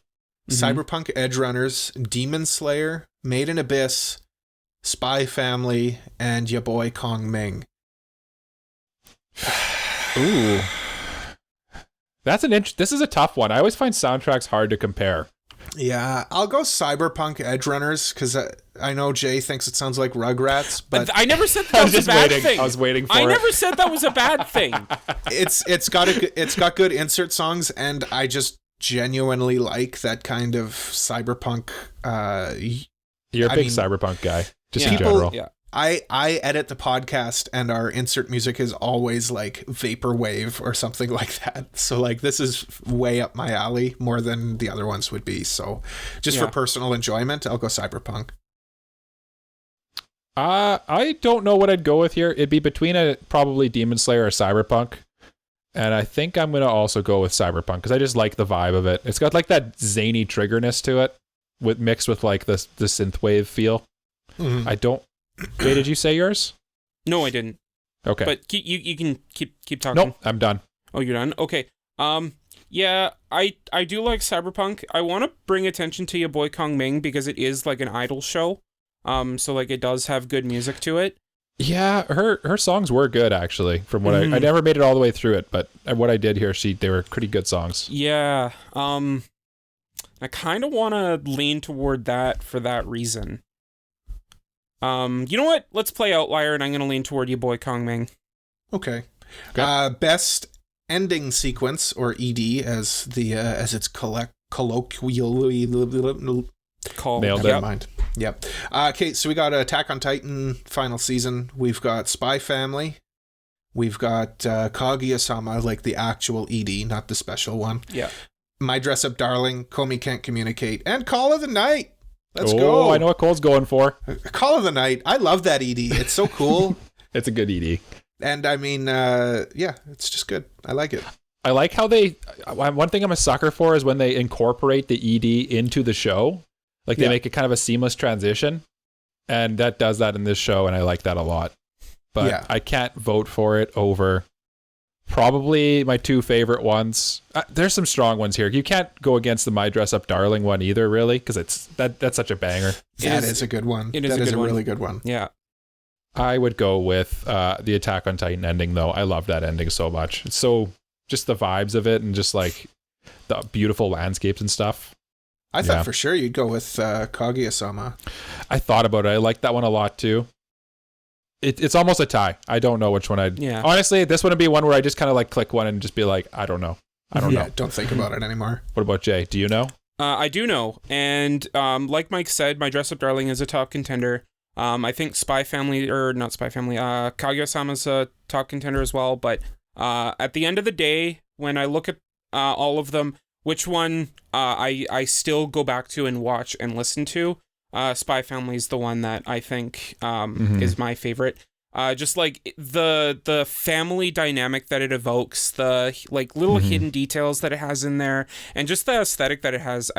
Cyberpunk Edgerunners, Demon Slayer, Made in Abyss, Spy Family, and your boy Kong Ming. Ooh. This is a tough one. I always find soundtracks hard to compare. Yeah, I'll go Cyberpunk Edgerunners because I know Jay thinks it sounds like Rugrats, but I never said that was a bad thing. I was waiting for it. I never said that was a bad thing. It's got good insert songs, and I just genuinely like that kind of cyberpunk. You're a big cyberpunk guy, just in general. Yeah. I edit the podcast, and our insert music is always like vaporwave or something like that. So like this is way up my alley more than the other ones would be. So just for personal enjoyment, I'll go cyberpunk. I don't know what I'd go with here. It'd be between probably Demon Slayer or Cyberpunk. And I think I'm going to also go with Cyberpunk because I just like the vibe of it. It's got like that zany triggerness to it mixed with like the synthwave feel. Mhm. I don't. Jay, did you say yours? No, I didn't. Okay. But you can keep talking. Nope, I'm done. Oh, you're done? Okay. Yeah, I do like cyberpunk. I want to bring attention to your boy Kong Ming because it is like an idol show. So like it does have good music to it. Yeah, her songs were good actually. From what I never made it all the way through it, but what I did hear, they were pretty good songs. Yeah. I kind of want to lean toward that for that reason. You know what? Let's play Outlier, and I'm gonna lean toward your boy Kong Ming. Okay. Okay. Best ending sequence, or ED, as it's colloquially Call. Nailed it. Never mind. Yep. Okay, so we got Attack on Titan final season. We've got Spy Family. We've got Kaguya-sama, like the actual ED, not the special one. Yeah. My Dress Up Darling, Komi Can't Communicate, and Call of the Night. Let's Oh, go. I know what Cole's going for. Call of the Night. I love that ED. It's so cool. It's a good ED. And I mean, yeah, it's just good. I like it. I like how one thing I'm a sucker for is when they incorporate the ED into the show. Like they make it kind of a seamless transition. And that does that in this show, and I like that a lot. But I can't vote for it over probably my two favorite ones. There's some strong ones here. You can't go against the My Dress Up Darling one either, really, because that's such a banger. That is a good one. It is a one. really good one. Yeah. I would go with the Attack on Titan ending, though. I love that ending so much. It's so just the vibes of it and just like the beautiful landscapes and stuff. I thought for sure you'd go with Kaguya-sama. I thought about it. I liked that one a lot too. It's almost a tie. I don't know which one I'd. Yeah. Honestly, this wouldn't be one where I just kind of like click one and just be like, I don't know. Don't think about it anymore. What about Jay? Do you know? I do know. And like Mike said, My Dress Up Darling is a top contender. I think Kaguya-sama's a top contender as well. But at the end of the day, when I look at all of them, which one I still go back to and watch and listen to, Spy Family is the one that I think is my favorite. Just like the family dynamic that it evokes, the like little hidden details that it has in there, and just the aesthetic that it has.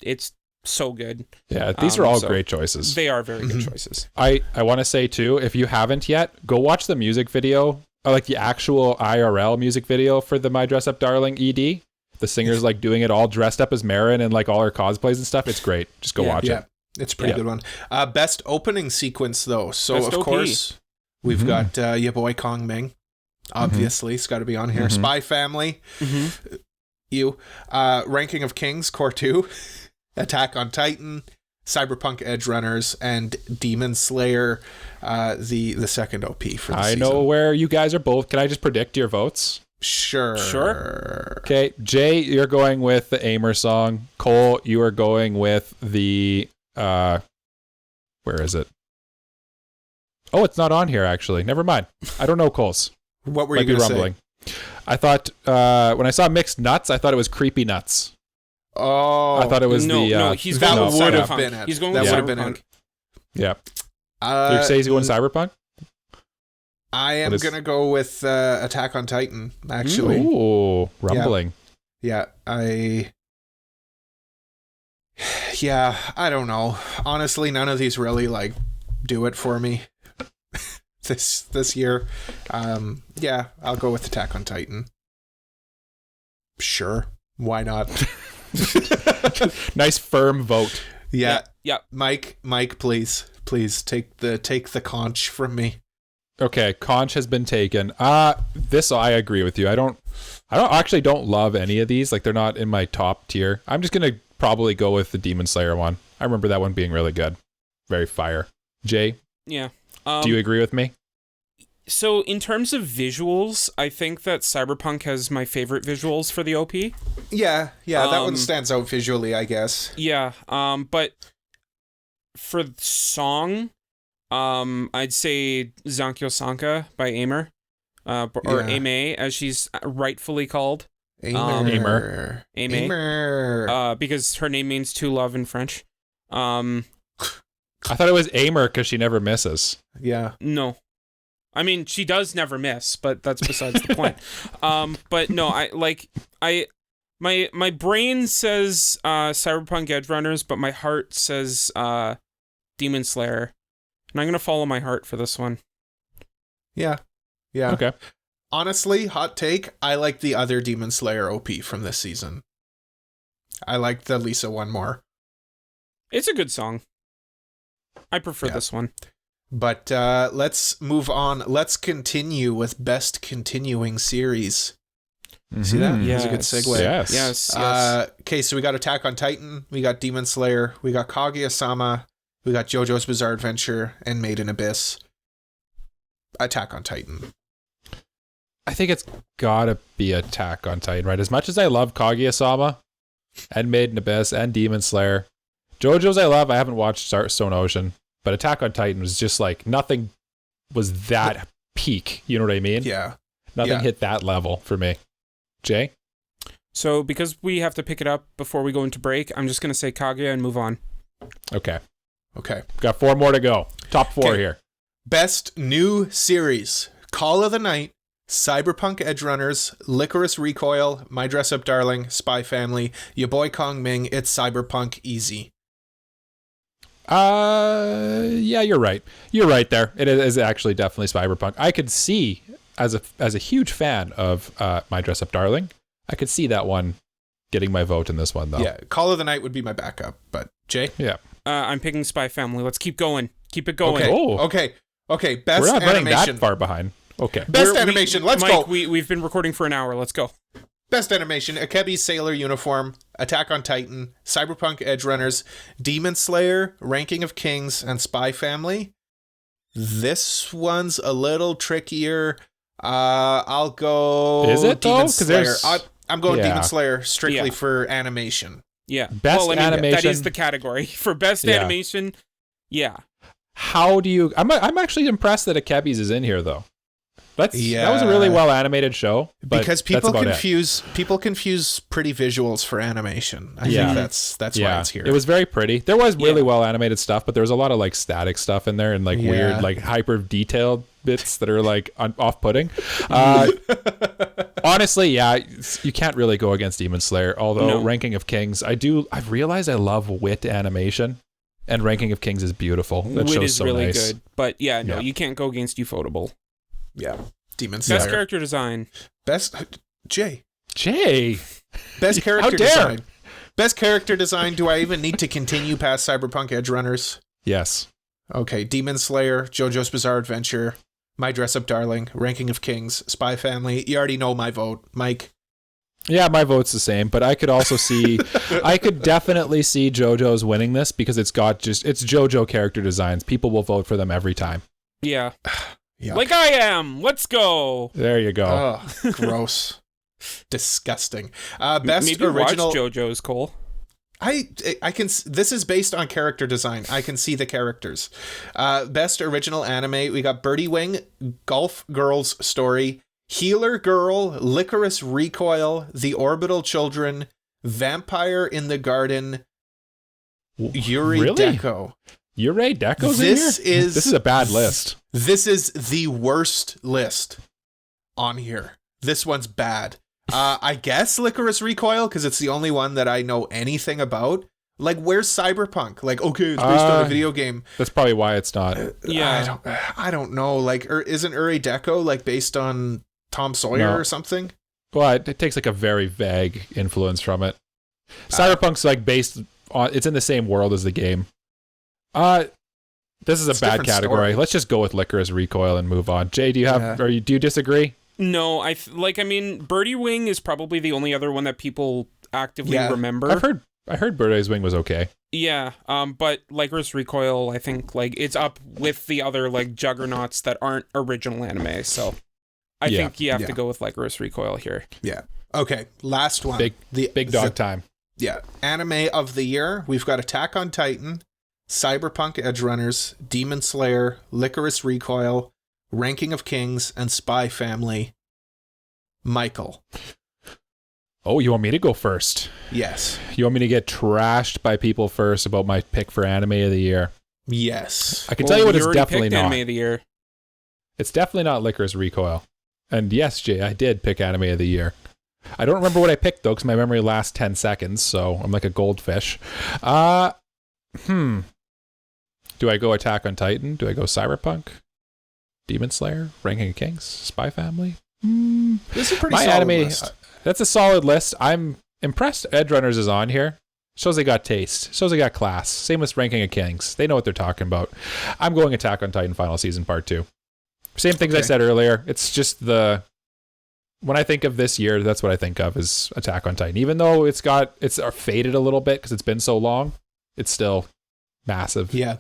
It's so good. Yeah, these are all great choices. They are very good choices. I want to say too, if you haven't yet, go watch the music video, or like the actual IRL music video for the My Dress Up Darling ED. The singer's like doing it all dressed up as Marin and like all her cosplays and stuff. It's great. Just go watch it. It's a pretty good one. Best opening sequence though. So Best of OP. course we've got your boy Kong Ming. Obviously, it's got to be on here. Spy Family. Ranking of Kings, Core 2. Attack on Titan. Cyberpunk Edge Runners, and Demon Slayer, the second OP for the season. I know where you guys are both. Can I just predict your votes? Sure. Okay, Jay, you're going with the Aimer song. Cole, you are going with the where is it? Oh, it's not on here actually. Never mind. I don't know Cole's. What were you going to say? I thought when I saw Mixed Nuts, I thought it was Creepy Nuts. Oh, I thought it was he's going with would have Cyberpunk. been it. He's going That with would have been Cyberpunk. it. Yeah. You say he's going Cyberpunk? I am going to go with Attack on Titan, actually. Ooh, rumbling. Yeah, I don't know. Honestly, none of these really like do it for me this year. I'll go with Attack on Titan. Sure, why not? Nice firm vote. Yeah. Yep. Mike, please take the conch from me. Okay, conch has been taken. This I agree with you. I don't love any of these. Like they're not in my top tier. I'm just gonna probably go with the Demon Slayer one. I remember that one being really good. Very fire. Jay? Yeah. Do you agree with me? So in terms of visuals, I think that Cyberpunk has my favorite visuals for the OP. Yeah, that one stands out visually, I guess. Yeah, but for the song, I'd say Zankyo Sanka by Aimer, or Aime as she's rightfully called. Aimer. Because her name means to love in French. I thought it was Aimer because she never misses. Yeah. No. I mean, she does never miss, but that's besides the point. But no, my brain says Cyberpunk Edge Runners, but my heart says Demon Slayer. And I'm going to follow my heart for this one. Yeah. Yeah. Okay. Honestly, hot take, I like the other Demon Slayer OP from this season. I like the Lisa one more. It's a good song. I prefer this one. But let's move on. Let's continue with Best Continuing Series. See that? Yes. That's a good segue. Yes. Yes. Okay, so we got Attack on Titan, we got Demon Slayer, we got Kaguya-sama, we got JoJo's Bizarre Adventure, and Made in Abyss. Attack on Titan. I think it's gotta be Attack on Titan, right? As much as I love Kaguya-sama and Made in Abyss and Demon Slayer, JoJo's I love. I haven't watched Stone Ocean, but Attack on Titan was just like nothing was that peak. You know what I mean? Yeah. Nothing hit that level for me. Jay? So because we have to pick it up before we go into break, I'm just going to say Kaguya and move on. Okay. Okay. Got 4 more to go. Top 4 Okay. here. Best New Series. Call of the Night, Cyberpunk Edgerunners, Licorice Recoil, My Dress Up Darling, Spy Family, Your Boy Kong Ming, It's Cyberpunk Easy. Yeah, you're right. You're right there. It is actually definitely Cyberpunk. I could see as a huge fan of My Dress Up Darling, I could see that one getting my vote in this one though. Yeah, Call of the Night would be my backup, but Jay? Yeah. I'm picking Spy Family. Let's keep going. Keep it going. Okay. Oh. Okay. Best We're not running animation. that far behind. Okay. Best animation. Let's Mike, go. We've been recording for an hour. Let's go. Best animation, Akebi's Sailor Uniform, Attack on Titan, Cyberpunk Edgerunners, Demon Slayer, Ranking of Kings, and Spy Family. This one's a little trickier. I'll go Is it, though? Demon 'Cause Slayer. there's- I'm going Yeah. Demon Slayer strictly Yeah. for animation. Yeah. Best That animation. is the category. For best Yeah. animation, yeah. How do you I'm actually impressed that Akebi's is in here though. That was a really Yeah. well animated show. But Because that's people about confuse pretty visuals for animation. I Yeah. think that's why it's here. It was very pretty. There was really well animated stuff, but there was a lot of like static stuff in there and like Yeah. weird, like hyper detailed bits that are like off putting. Honestly, yeah, you can't really go against Demon Slayer. Although No. Ranking of Kings, I've realized I love wit animation, and Ranking of Kings is beautiful. That Wit show's is so really nice. good. But yeah, no, Yeah. you can't go against Ufotable. Yeah. Demon Slayer. Best character design. Best Jay. Jay, Best character dare. design. Best character design. Do I even need to continue past Cyberpunk Edgerunners? yes, Okay, Demon Slayer, JoJo's Bizarre Adventure, My Dress Up Darling, Ranking of Kings, Spy Family. You already know my vote, Mike. yeah, my vote's the same. But I could also see, I could definitely see JoJo's winning this because it's JoJo character designs. People will vote for them every time. Yeah. Yeah. Like I am. Let's go. There you go. Oh, gross. Disgusting. Best Maybe original. watch JoJo's, Cole. I can. This is based on character design. I can see the characters. Best original anime. We got Birdie Wing, Golf Girls Story, Healer Girl, Licorice Recoil, The Orbital Children, Vampire in the Garden, Yuri Really? Deco. Yurei Deco's This in here? is- This is a bad list. This is the worst list on here. This one's bad. I guess Licorice Recoil, because it's the only one that I know anything about. Like, where's Cyberpunk? Like, okay, it's based on a video game. That's probably why it's not. Yeah. I don't know. Like, isn't Uri Deco like based on Tom Sawyer No. or something? Well, it takes like a very vague influence from it. Cyberpunk's like based on, it's in the same world as the game. This is a It's a bad different category. story. Let's just go with Licorice Recoil and move on. Jay, do you have, Yeah. do you disagree? No, I mean, Birdie Wing is probably the only other one that people actively Yeah. remember. I heard Birdie's Wing was okay. Yeah, but Licorice Recoil, I think, like, it's up with the other, like, juggernauts that aren't original anime, so I Yeah. think you have Yeah. to go with Licorice Recoil here. Yeah. Okay, last one. Big dog time. Yeah. Anime of the year. We've got Attack on Titan, Cyberpunk Edgerunners, Demon Slayer, Licorice Recoil, Ranking of Kings, and Spy Family. Michael. Oh, you want me to go first? Yes. You want me to get trashed by people first about my pick for anime of the year? Yes. I can tell you what you it's already definitely picked not. Anime of the year. It's definitely not Licorice Recoil. And yes, Jay, I did pick anime of the year. I don't remember what I picked though, because my memory lasts 10 seconds, so I'm like a goldfish. Do I go Attack on Titan? Do I go Cyberpunk? Demon Slayer? Ranking of Kings? Spy Family? This is a pretty solid list. That's a solid list. I'm impressed Edgerunners is on here. Shows they got taste. Shows they got class. Same with Ranking of Kings. They know what they're talking about. I'm going Attack on Titan Final Season Part 2. Same things I said earlier. It's just when I think of this year, that's what I think of is Attack on Titan. Even though it's faded a little bit because it's been so long, it's still massive. Yeah.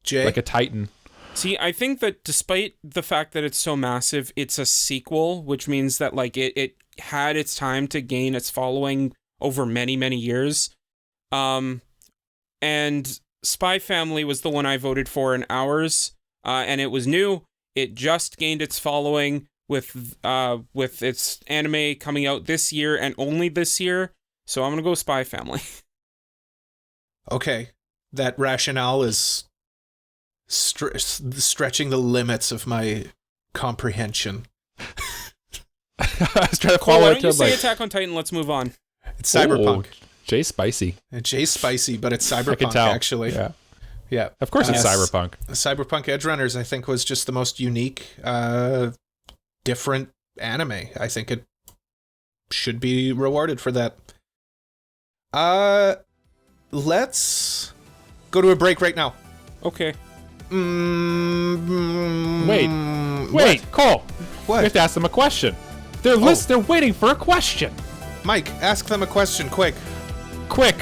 Jay? Like a Titan. See, I think that despite the fact that it's so massive, it's a sequel, which means that like it had its time to gain its following over many, many years. And Spy Family was the one I voted for in ours, and it was new. It just gained its following with its anime coming out this year and only this year. So I'm gonna go Spy Family. Okay, that rationale is stretching the limits of my comprehension. I was trying to Cole, follow why it don't to you say like Attack on Titan? Let's move on. It's cyberpunk. Jay Spicy. Jay's spicy, but it's I can cyberpunk tell. actually. Yeah. Of course it's cyberpunk. Cyberpunk Edgerunners, I think, was just the most unique, different anime. I think it should be rewarded for that. Let's go to a break right now. Okay. Wait, Cole. What? We have to ask them a question. They're waiting for a question. Mike, ask them a question, quick. Quick.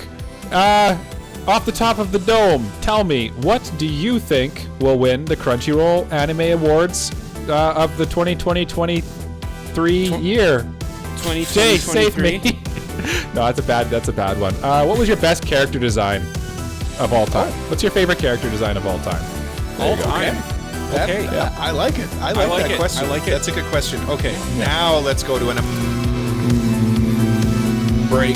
Off the top of the dome, tell me, what do you think will win the Crunchyroll Anime Awards of the 2020-23 year? 2020, Jay, save me. No, that's a bad one. What was your best character design of all time? What's your favorite character design of all time? All time. Okay. Yeah, I like it. I like that question. I like it. That's a good question. Okay, now let's go to an break.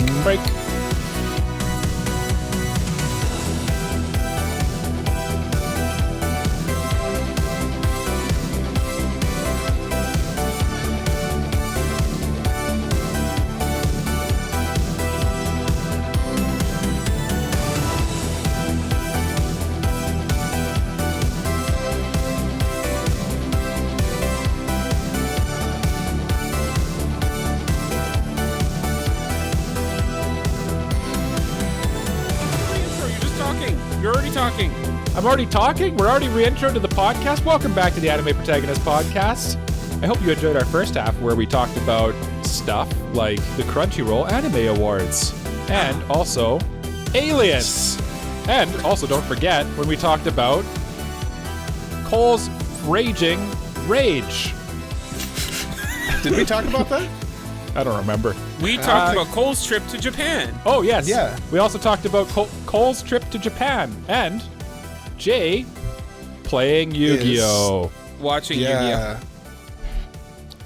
You're already talking. I'm already talking? We're already re-intro to the podcast? Welcome back to the Anime Protagonist Podcast. I hope you enjoyed our first half where we talked about stuff like the Crunchyroll Anime Awards and also aliens. And also don't forget when we talked about Cole's raging rage. Did we talk about that? I don't remember. We talked about Cole's trip to Japan. Oh, yes. Yeah. We also talked about Cole's trip to Japan and Jay playing Yu-Gi-Oh! Watching Yu-Gi-Oh!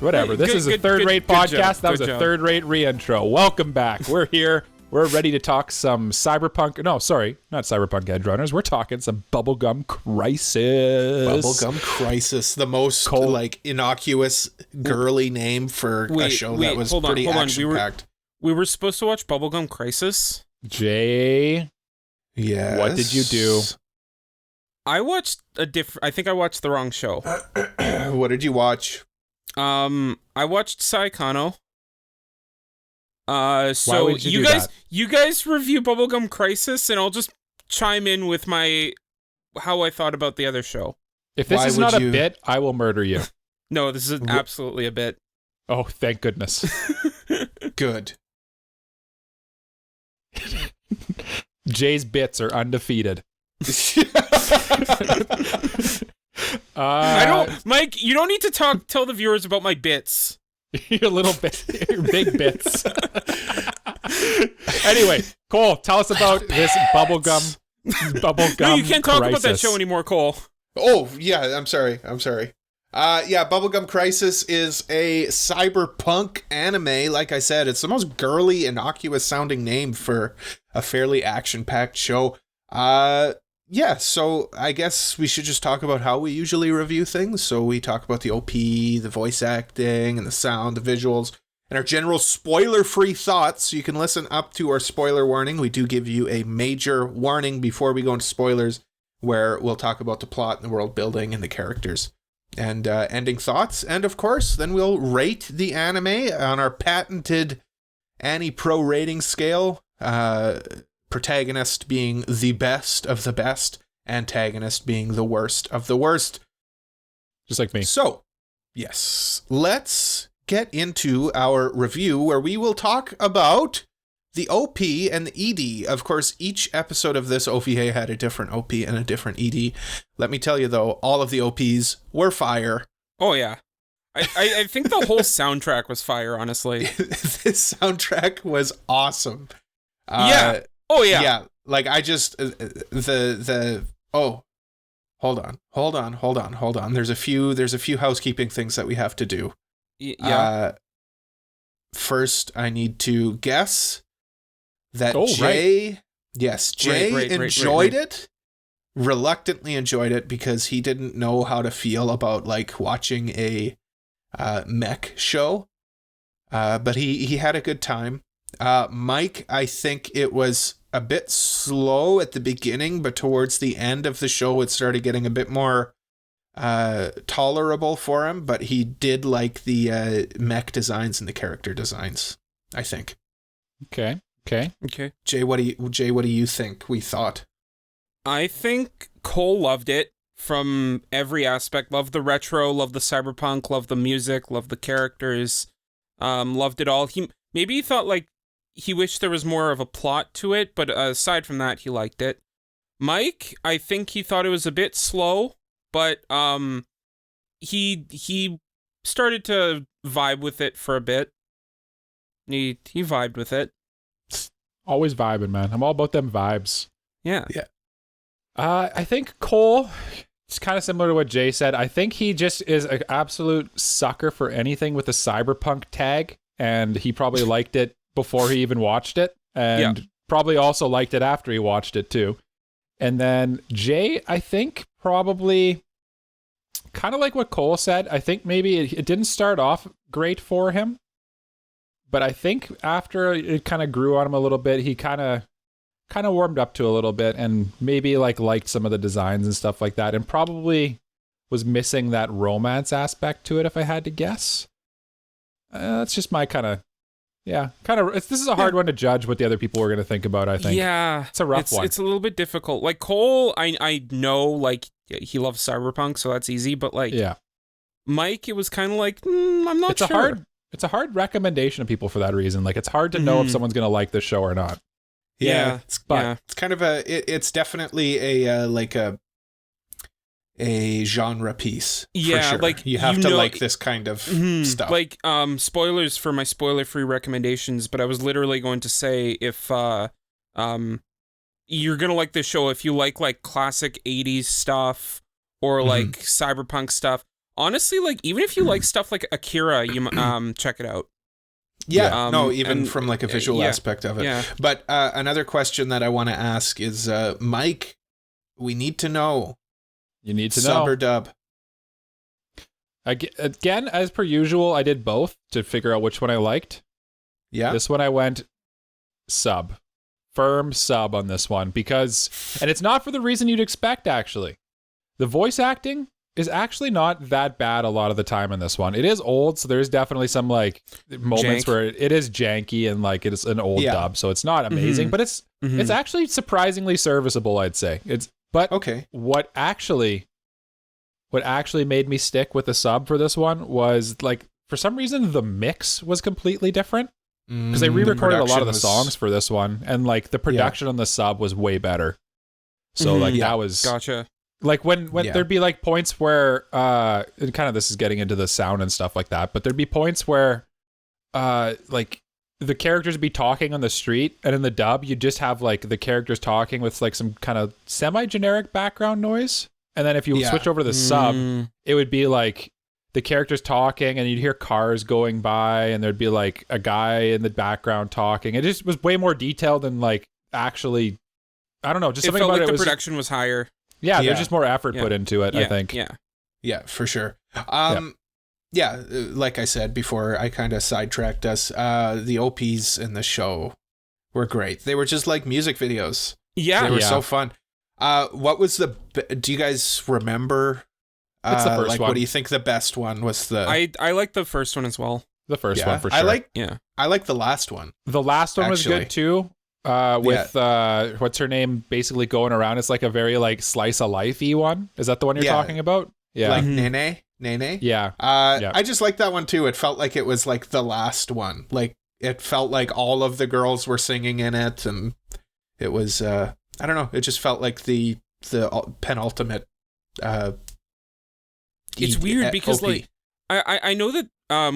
Whatever. This is a third-rate podcast. That was a third-rate re-intro. Welcome back. We're here. We're ready to talk some cyberpunk. No, sorry. Not cyberpunk Edgerunners. We're talking some Bubblegum Crisis. Bubblegum Crisis. The most, innocuous, girly name for a show that was pretty action-packed. We were supposed to watch Bubblegum Crisis? Jay. Yes. What did you do? I watched I think I watched the wrong show. What did you watch? I watched Saikano. Why would you do guys, that? you guys review Bubblegum Crisis, and I'll just chime in with how I thought about the other show. If this is not a bit, I will murder you. No, this is absolutely a bit. Oh, thank goodness. Good. Jay's bits are undefeated. Mike, you don't need to tell the viewers about my bits. Your big bits. Anyway, Cole, tell us about this bubblegum. No, you can't talk about that show anymore, Cole. Oh, yeah, I'm sorry. Bubblegum Crisis is a cyberpunk anime. Like I said, it's the most girly, innocuous sounding name for a fairly action-packed show. So I guess we should just talk about how we usually review things. So we talk about the OP, the voice acting, and the sound, the visuals, and our general spoiler-free thoughts. So you can listen up to our spoiler warning. We do give you a major warning before we go into spoilers. where we'll talk about the plot and the world building and the characters and ending thoughts. And of course, then we'll rate the anime on our patented AniPro rating scale. Protagonist being the best of the best, antagonist being the worst of the worst. Just like me. So, yes, let's get into our review where we will talk about the OP and the ED. Of course, each episode of this OVA had a different OP and a different ED. Let me tell you, though, all of the OPs were fire. Oh, yeah. I think the whole soundtrack was fire, honestly. This soundtrack was awesome. Yeah. Oh, yeah. Yeah. Like, I just... Oh, hold on. There's a few housekeeping things that we have to do. Yeah. First, I need to guess that Jay... Right. Yes, Jay enjoyed it. Reluctantly enjoyed it because he didn't know how to feel about, like, watching a mech show. But he had a good time. Mike, I think it was a bit slow at the beginning, but towards the end of the show, it started getting a bit more tolerable for him. But he did like the mech designs and the character designs, I think. Okay. Jay, what do you think we thought? I think Cole loved it from every aspect. Loved the retro, loved the cyberpunk, loved the music, loved the characters, loved it all. He thought like he wished there was more of a plot to it, but aside from that, he liked it. Mike, I think he thought it was a bit slow, but he started to vibe with it for a bit. He vibed with it. Always vibing, man. I'm all about them vibes. Yeah. I think Cole, it's kind of similar to what Jay said. I think he just is an absolute sucker for anything with a cyberpunk tag, and he probably liked it before he even watched it, and probably also liked it after he watched it too. And then Jay, I think probably kind of like what Cole said. I think maybe it didn't start off great for him, but I think after it kind of grew on him a little bit, he kind of warmed up to a little bit and maybe like liked some of the designs and stuff like that, and probably was missing that romance aspect to it, if I had to guess. That's just my this is a hard one to judge what the other people were going to think about, I think. Yeah. It's a rough one. It's a little bit difficult. Like Cole, I know like he loves cyberpunk, so that's easy, but like Mike, it was kind of like, I'm not sure. It's a hard recommendation to people for that reason. Like, it's hard to know if someone's going to like this show or not. Yeah, it's kind of it's definitely a genre piece. Yeah, for sure. like you have to like this kind of stuff. Like spoilers for my spoiler-free recommendations, but I was literally going to say if you're gonna like this show if you like classic 80s stuff or like cyberpunk stuff. Honestly, like even if you like stuff like Akira, you check it out. Yeah, even from like a visual aspect of it. Yeah. But another question that I want to ask is, Mike, we need to know. You need to know. Sub or dub? Again, as per usual, I did both to figure out which one I liked. Yeah. This one I went sub. Firm sub on this one because, and it's not for the reason you'd expect, actually. The voice acting is actually not that bad a lot of the time in this one. It is old, so there's definitely some like moments where it is janky and like it's an old dub, so it's not amazing, but it's actually surprisingly serviceable, I'd say. But okay. What actually made me stick with the sub for this one was like for some reason the mix was completely different because they re-recorded a lot of the songs for this one, and like the production on the sub was way better. So like that was gotcha. Like when there'd be like points where and kind of this is getting into the sound and stuff like that, but there'd be points where like the characters would be talking on the street, and in the dub you just have like the characters talking with like some kind of semi-generic background noise, and then if you switch over to the sub, it would be like the characters talking and you'd hear cars going by and there'd be like a guy in the background talking. It just was way more detailed than like actually, I don't know, just something felt about like it the production was higher. Yeah, there's just more effort put into it, I think. Yeah, for sure. Like I said before, I kind of sidetracked us. The OPs in the show were great. They were just like music videos. Yeah. They were so fun. What was do you guys remember? It's the first one. What do you think the best one was? I like the first one as well. The first one for sure. I like the last one. The last one was good too. With what's her name basically going around. It's like a very like slice of life-y one. Is that the one you're talking about? Yeah. Like Nene? Yeah. I just like that one too. It felt like it was like the last one. Like it felt like all of the girls were singing in it, and it was I don't know, it just felt like the penultimate it's weird because OP. like I know that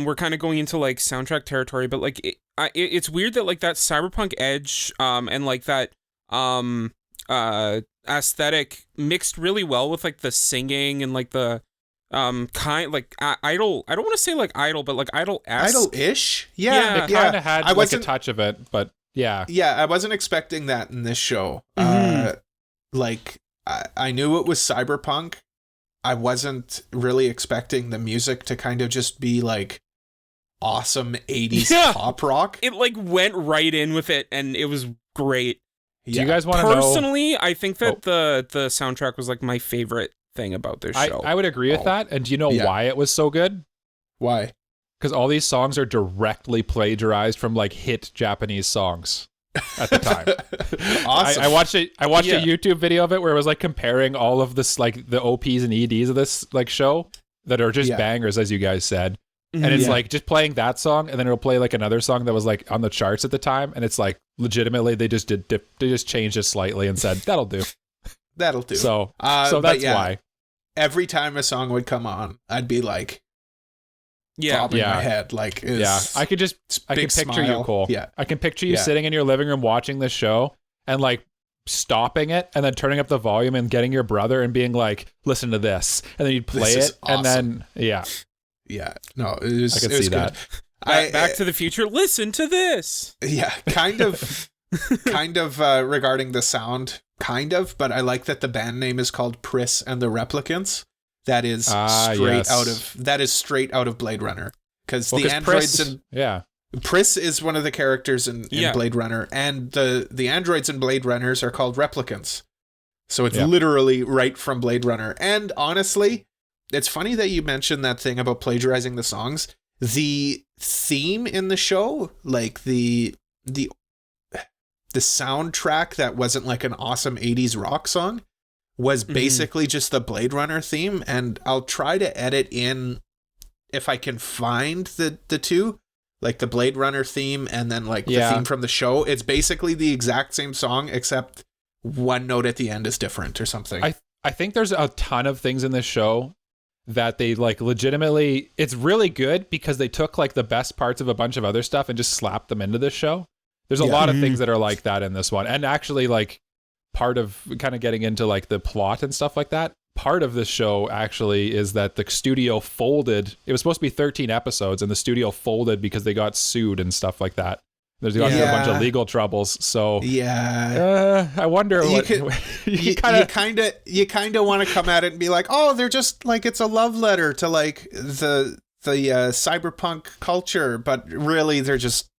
we're kind of going into like soundtrack territory, but like it's weird that like that cyberpunk edge and like that aesthetic mixed really well with like the singing and like the kind like idol. I don't want to say like idol, but like idol-ish. Yeah, it kind of had like a touch of it, but yeah. I wasn't expecting that in this show. Like I knew it was cyberpunk. I wasn't really expecting the music to kind of just be like awesome 80s pop rock. It like went right in with it, and it was great. Do you guys want to know? Personally, I think that the soundtrack was like my favorite thing about this show. I would agree with that. And do you know why it was so good? Why? Because all these songs are directly plagiarized from like hit Japanese songs at the time. Awesome. I watched a YouTube video of it where it was like comparing all of this, like the OPs and EDs of this like show that are just bangers, as you guys said. And it's like just playing that song, and then it'll play like another song that was like on the charts at the time, and it's like legitimately they just changed it slightly and said that'll do. That'll do. So that's why. Every time a song would come on, I'd be like, bobbing my head, like, I can picture you, Cole. Yeah, I can picture you sitting in your living room watching this show and like stopping it and then turning up the volume and getting your brother and being like, "Listen to this," and then you'd play it, awesome. And then no, it was. I can see good. That. Back to the Future. Listen to this. Yeah, kind of regarding the sound, but I like that the band name is called Priss and the Replicants. That is straight out of Blade Runner, because the androids Priss is one of the characters in Blade Runner, and the androids in Blade Runners are called replicants. So it's literally right from Blade Runner. And honestly, it's funny that you mentioned that thing about plagiarizing the songs. The theme in the show, like the soundtrack that wasn't like an awesome 80s rock song, was basically just the Blade Runner theme. And I'll try to edit in, if I can find the two, like the Blade Runner theme and then like the theme from the show. It's basically the exact same song, except one note at the end is different or something. I think there's a ton of things in this show that they like legitimately, it's really good because they took like the best parts of a bunch of other stuff and just slapped them into this show. There's a lot of things that are like that in this one. And actually, like, part of kind of getting into like the plot and stuff like that, part of this show actually is that the studio folded. It was supposed to be 13 episodes and the studio folded because they got sued and stuff like that. There's got a bunch of legal troubles. So I wonder what you kind of want to come at it and be like, oh, they're just like, it's a love letter to like the cyberpunk culture, but really they're just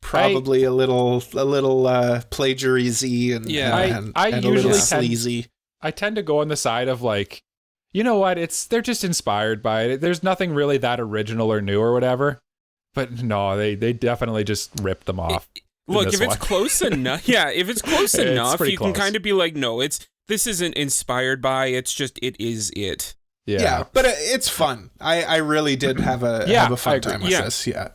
probably a little plagiarisy and a little sleazy. I tend to go on the side of like, you know what? They're just inspired by it. There's nothing really that original or new or whatever. But no, they definitely just ripped them off. Look, if it's close enough, if it's close enough, you can kind of be like, no, this isn't inspired by. It's just it is it. Yeah, but it's fun. I really did have a fun time with this. Yeah.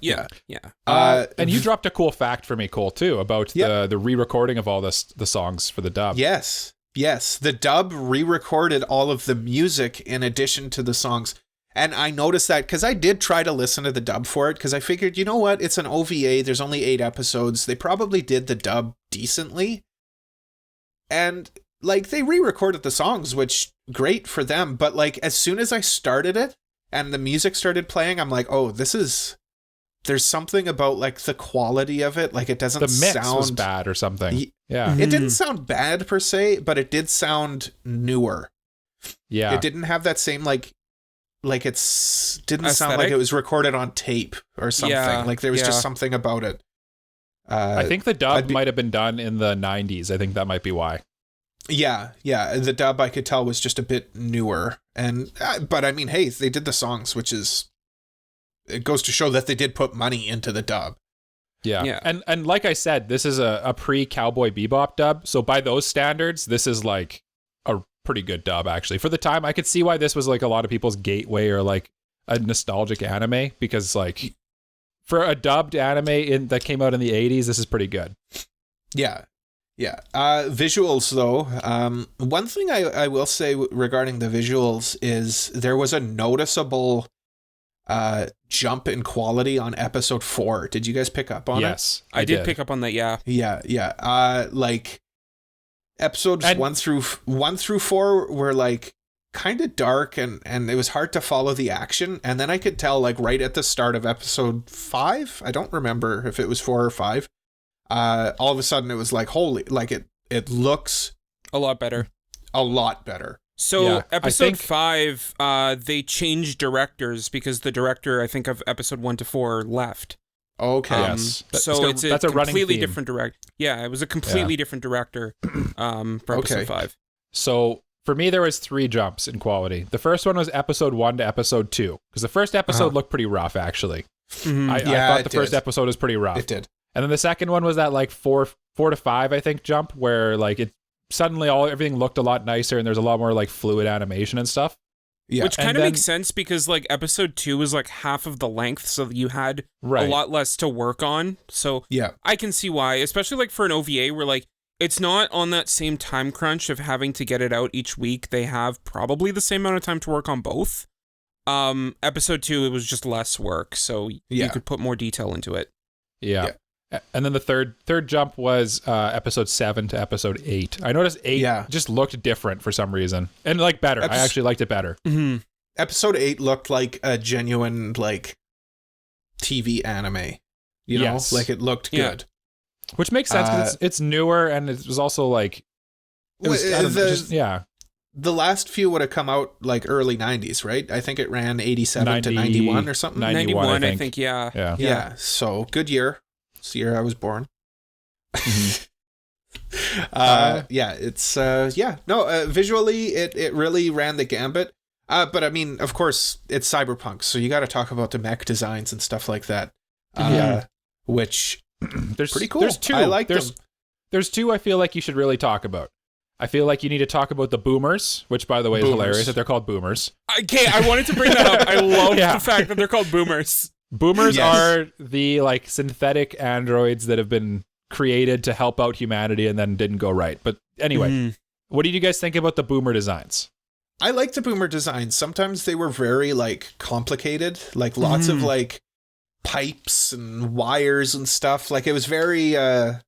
And you dropped a cool fact for me, Cole, too, about the re-recording of all the songs for the dub. Yes. The dub re-recorded all of the music in addition to the songs. And I noticed that because I did try to listen to the dub for it, because I figured, you know what? It's an OVA. There's only 8 episodes. They probably did the dub decently. And like they re-recorded the songs, which great for them. But like as soon as I started it and the music started playing, I'm like, oh, there's something about like the quality of it. Like it doesn't the mix was bad or something. It didn't sound bad per se, but it did sound newer. Yeah. It didn't have that same like didn't aesthetic? sound like it was recorded on tape or something. Like there was just something about it. I think the dub might have been done in the 90s. I think that might be why. Yeah, the dub I could tell was just a bit newer, and but I mean, hey, they did the songs, which is, it goes to show that they did put money into the dub. Yeah. And like I said, this is a pre-Cowboy Bebop dub, so by those standards, this is like a pretty good dub actually. For the time, I could see why this was like a lot of people's gateway or like a nostalgic anime, because like for a dubbed anime that came out in the 80s, this is pretty good. Yeah. Visuals, though, one thing I will say regarding the visuals is there was a noticeable jump in quality on episode 4. Did you guys pick up on it? Yes, I did pick up on that. Yeah. Like episodes 1 through 4 were like kind of dark, and it was hard to follow the action. And then I could tell, like, right at the start of episode 5, I don't remember if it was 4 or 5. All of a sudden it was like, holy, like it looks a lot better. So yeah, episode 5, they changed directors because the director, I think, of episode 1 to 4 left. Okay. Yes. So it's a completely different director. Yeah, it was a completely different director for episode 5. So for me, there was 3 jumps in quality. The first one was episode 1 to episode 2, because the first episode looked pretty rough, actually. Mm-hmm. I thought the first episode was pretty rough. It did. And then the second one was that like 4 to 5, I think, jump, where like it suddenly everything looked a lot nicer and there's a lot more like fluid animation and stuff. Yeah. Which kind of makes sense because like episode 2 was like half of the length, so you had a lot less to work on. So yeah, I can see why, especially like for an OVA where like it's not on that same time crunch of having to get it out each week. They have probably the same amount of time to work on both. Episode 2, it was just less work, so you could put more detail into it. Yeah. And then the third jump was episode 7 to episode 8. I noticed 8 just looked different for some reason, and like better. I actually liked it better. Mm-hmm. Episode 8 looked like a genuine like TV anime. You know, like it looked good, which makes sense because it's newer, and it was also like it was, The last few would have come out like early 90s, right? I think it ran 87 to 91 or something. 91, I think. Yeah. So good year. It's the year I was born. Visually it really ran the gambit. But I mean, of course, it's cyberpunk, so you got to talk about the mech designs and stuff like that. Which there's pretty cool. There's 2. I like them. There's 2 I feel like you should really talk about. I feel like you need to talk about the boomers, which, by the way, is hilarious that they're called boomers. Okay, I wanted to bring that up. I love the fact that they're called boomers. Boomers are the like synthetic androids that have been created to help out humanity and then didn't go right. But anyway, what did you guys think about the boomer designs? I like the boomer designs. Sometimes they were very like complicated, like lots of like pipes and wires and stuff. Like it was very it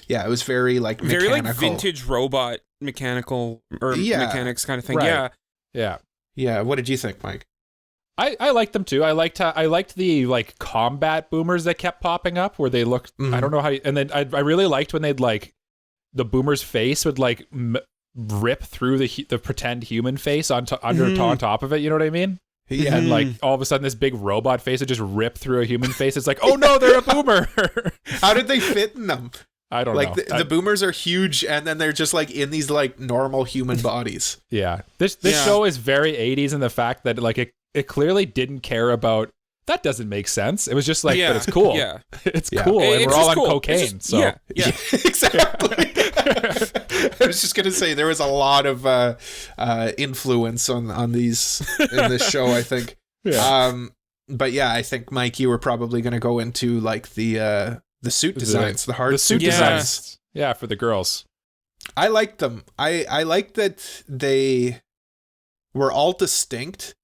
was very like mechanical. Very like vintage robot mechanical or mechanics kind of thing. Right. Yeah. What did you think, Mike? I liked them too. I liked the like combat boomers that kept popping up where they looked. I don't know how. And then I really liked when they'd like the boomer's face would like rip through the pretend human face on top of it. You know what I mean? Yeah. And like all of a sudden this big robot face would just rip through a human face. It's like, oh no, they're a boomer. How did they fit in them? I don't know. Like the boomers are huge, and then they're just like in these like normal human bodies. Yeah. This show is very 80s in the fact that like it clearly didn't care about. That doesn't make sense. It was just like, but it's cool. Yeah. It's cool. And we're all on cocaine. So exactly. I was just gonna say there was a lot of influence on these in this show, I think. Yeah. But yeah, I think Mike, you were probably gonna go into like the suit designs, the suit designs. Yeah, for the girls. I liked them. I liked that they were all distinct.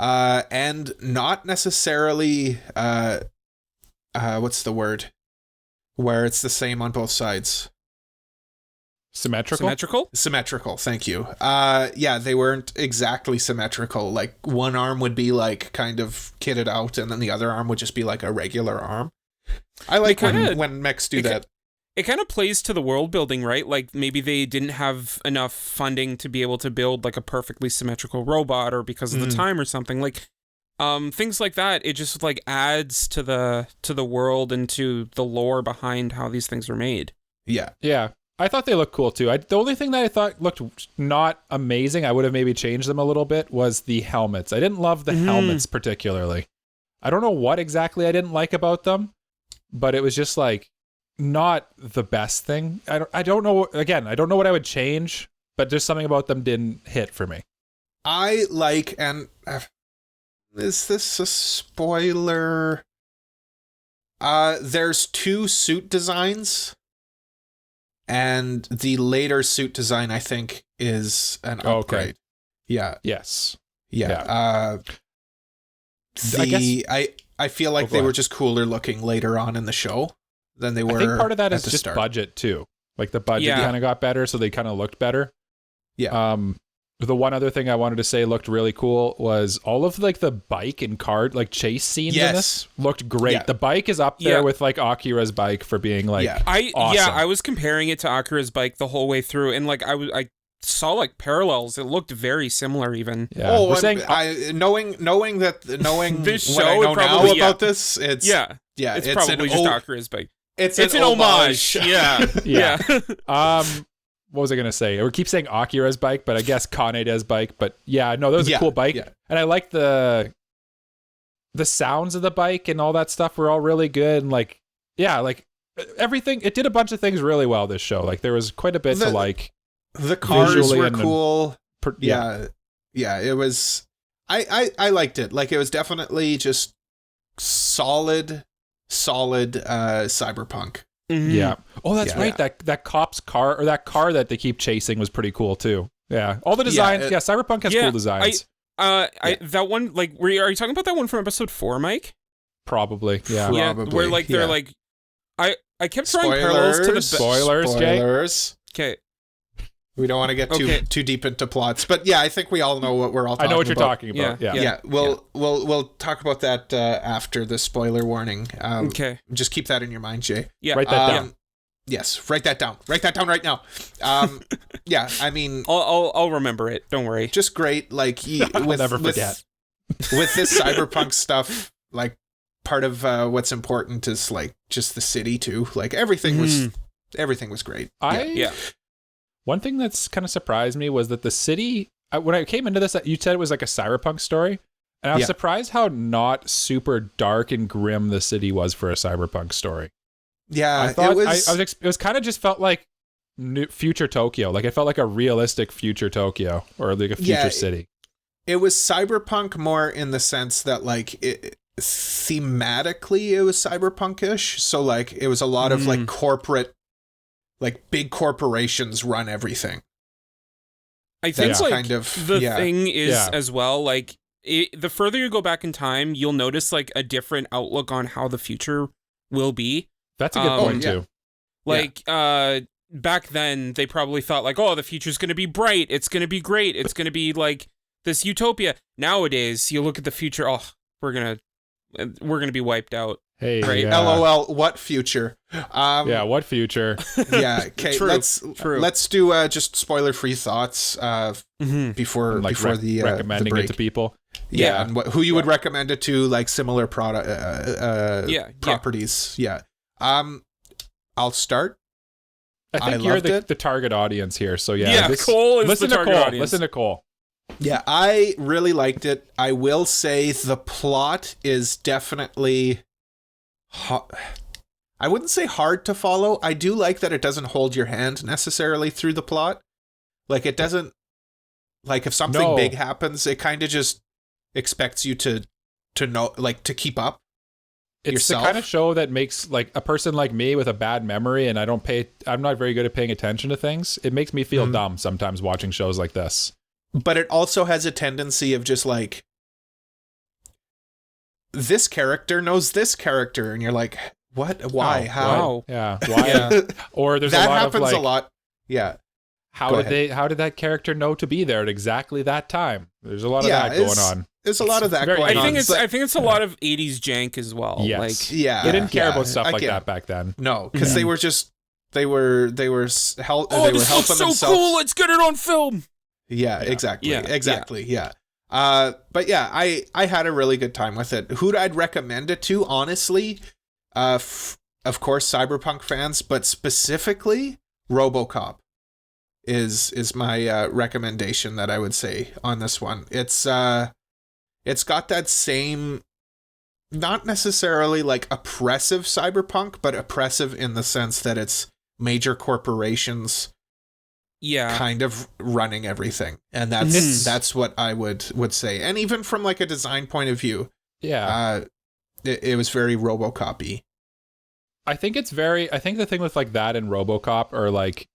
And not necessarily, what's the word? Where it's the same on both sides. Symmetrical? Symmetrical, thank you. They weren't exactly symmetrical. Like one arm would be like kind of kitted out, and then the other arm would just be like a regular arm. I like when mechs do that. It kind of plays to the world building, right? Like maybe they didn't have enough funding to be able to build like a perfectly symmetrical robot, or because of the time or something. Like things like that. It just like adds to the world and to the lore behind how these things are made. Yeah. Yeah. I thought they looked cool too. The only thing that I thought looked not amazing, I would have maybe changed them a little bit, was the helmets. I didn't love the helmets particularly. I don't know what exactly I didn't like about them, but it was just like not the best thing. I don't know. Again, I don't know what I would change, but just something about them didn't hit for me. I like, and is this a spoiler? There's 2 suit designs, and the later suit design, I think, is an upgrade. Okay. Yeah. Yes. Yeah. I feel like they were just cooler looking later on in the show than they were. I think part of that is the just start. budget too. Like the budget kind of got better, so they kind of looked better. Yeah. The one other thing I wanted to say looked really cool was all of like the bike and car like chase scenes in this looked great. Yeah. The bike is up there with like Akira's bike for being like awesome. I was comparing it to Akira's bike the whole way through, and like I saw like parallels. It looked very similar even. Yeah. Oh, We're saying knowing this what show I know now about this, it's it's probably just Akira's bike. It's an homage. Yeah. What was I gonna say? We keep saying Akira's bike, but I guess Kaneda's bike. But yeah, no, that was a cool bike, and I like the sounds of the bike and all that stuff were all really good. And like everything, it did a bunch of things really well. This show, like there was quite a bit to like. The cars visually were cool. Yeah, it was. I liked it. Like it was definitely just solid cyberpunk. Mm-hmm. Yeah. Oh, that's right. That cop's car, or that car that they keep chasing, was pretty cool too. Yeah. All the designs. Cyberpunk has cool designs. That one, like, are you talking about that one from episode 4, Mike? Probably. Yeah. Yeah. Where like they're like, I kept drawing parallels to the spoilers. Okay. We don't want to get too deep into plots, but yeah, I think we all know what we're all talking about. I know what you're talking about. Yeah. We'll talk about that after the spoiler warning. Okay. Just keep that in your mind, Jay. Yeah. Write that down. Yes, write that down. Write that down right now. Yeah, I mean, I'll remember it. Don't worry. Just great. Like I'll never forget. With this cyberpunk stuff, like part of what's important is like just the city too. Like everything was great. One thing that's kind of surprised me was that the city, when I came into this, you said it was like a cyberpunk story. And I was surprised how not super dark and grim the city was for a cyberpunk story. Yeah, I thought it was kind of just felt like future Tokyo. Like it felt like a realistic future Tokyo, or like a future city. It was cyberpunk more in the sense that like thematically it was cyberpunk-ish. So like it was a lot of like corporate, like big corporations run everything. I think like kind of the thing is as well, like the further you go back in time, you'll notice like a different outlook on how the future will be. That's a good point too. Like back then they probably thought like, oh, the future's going to be bright. It's going to be great. It's going to be like this utopia. Nowadays, you look at the future. Oh, we're going to be wiped out. Hey, right? LOL, what future? What future? Yeah, okay. Let's do just spoiler-free thoughts before the recommending the break. it to people. Yeah, and who you would recommend it to, like similar properties. Yeah. I'll start. I think you're the target audience here, so Cole is listen the target audience. Listen to Cole. Yeah, I really liked it. I will say the plot is definitely I wouldn't say hard to follow. I do like that it doesn't hold your hand necessarily through the plot. Like it doesn't, like if something big happens, it kind of just expects you to know, like to keep up. It's yourself. The kind of show that makes like a person like me with a bad memory, and I'm not very good at paying attention to things. It makes me feel dumb sometimes watching shows like this. But it also has a tendency of just like, this character knows this character, and you're like, what? Why? How? What? Yeah. Why? Or there's that a lot happens of like, a lot. Yeah. How did that character know to be there at exactly that time? There's a lot of that going on. There's a lot of that going on. I think it's a lot of 80s jank as well. Yes. Like, they didn't care about stuff like that back then. No, because they were helping themselves. So cool, let's get it on film. Yeah, exactly. Yeah. But yeah, I had a really good time with it. Who'd I'd recommend it to? Honestly, of course, cyberpunk fans, but specifically RoboCop is my recommendation that I would say on this one. It's got that same, not necessarily like oppressive cyberpunk, but oppressive in the sense that it's major corporations kind of running everything. And that's what I would say. And even from like a design point of view, it was very RoboCop-y. I think the thing with like that and RoboCop are like,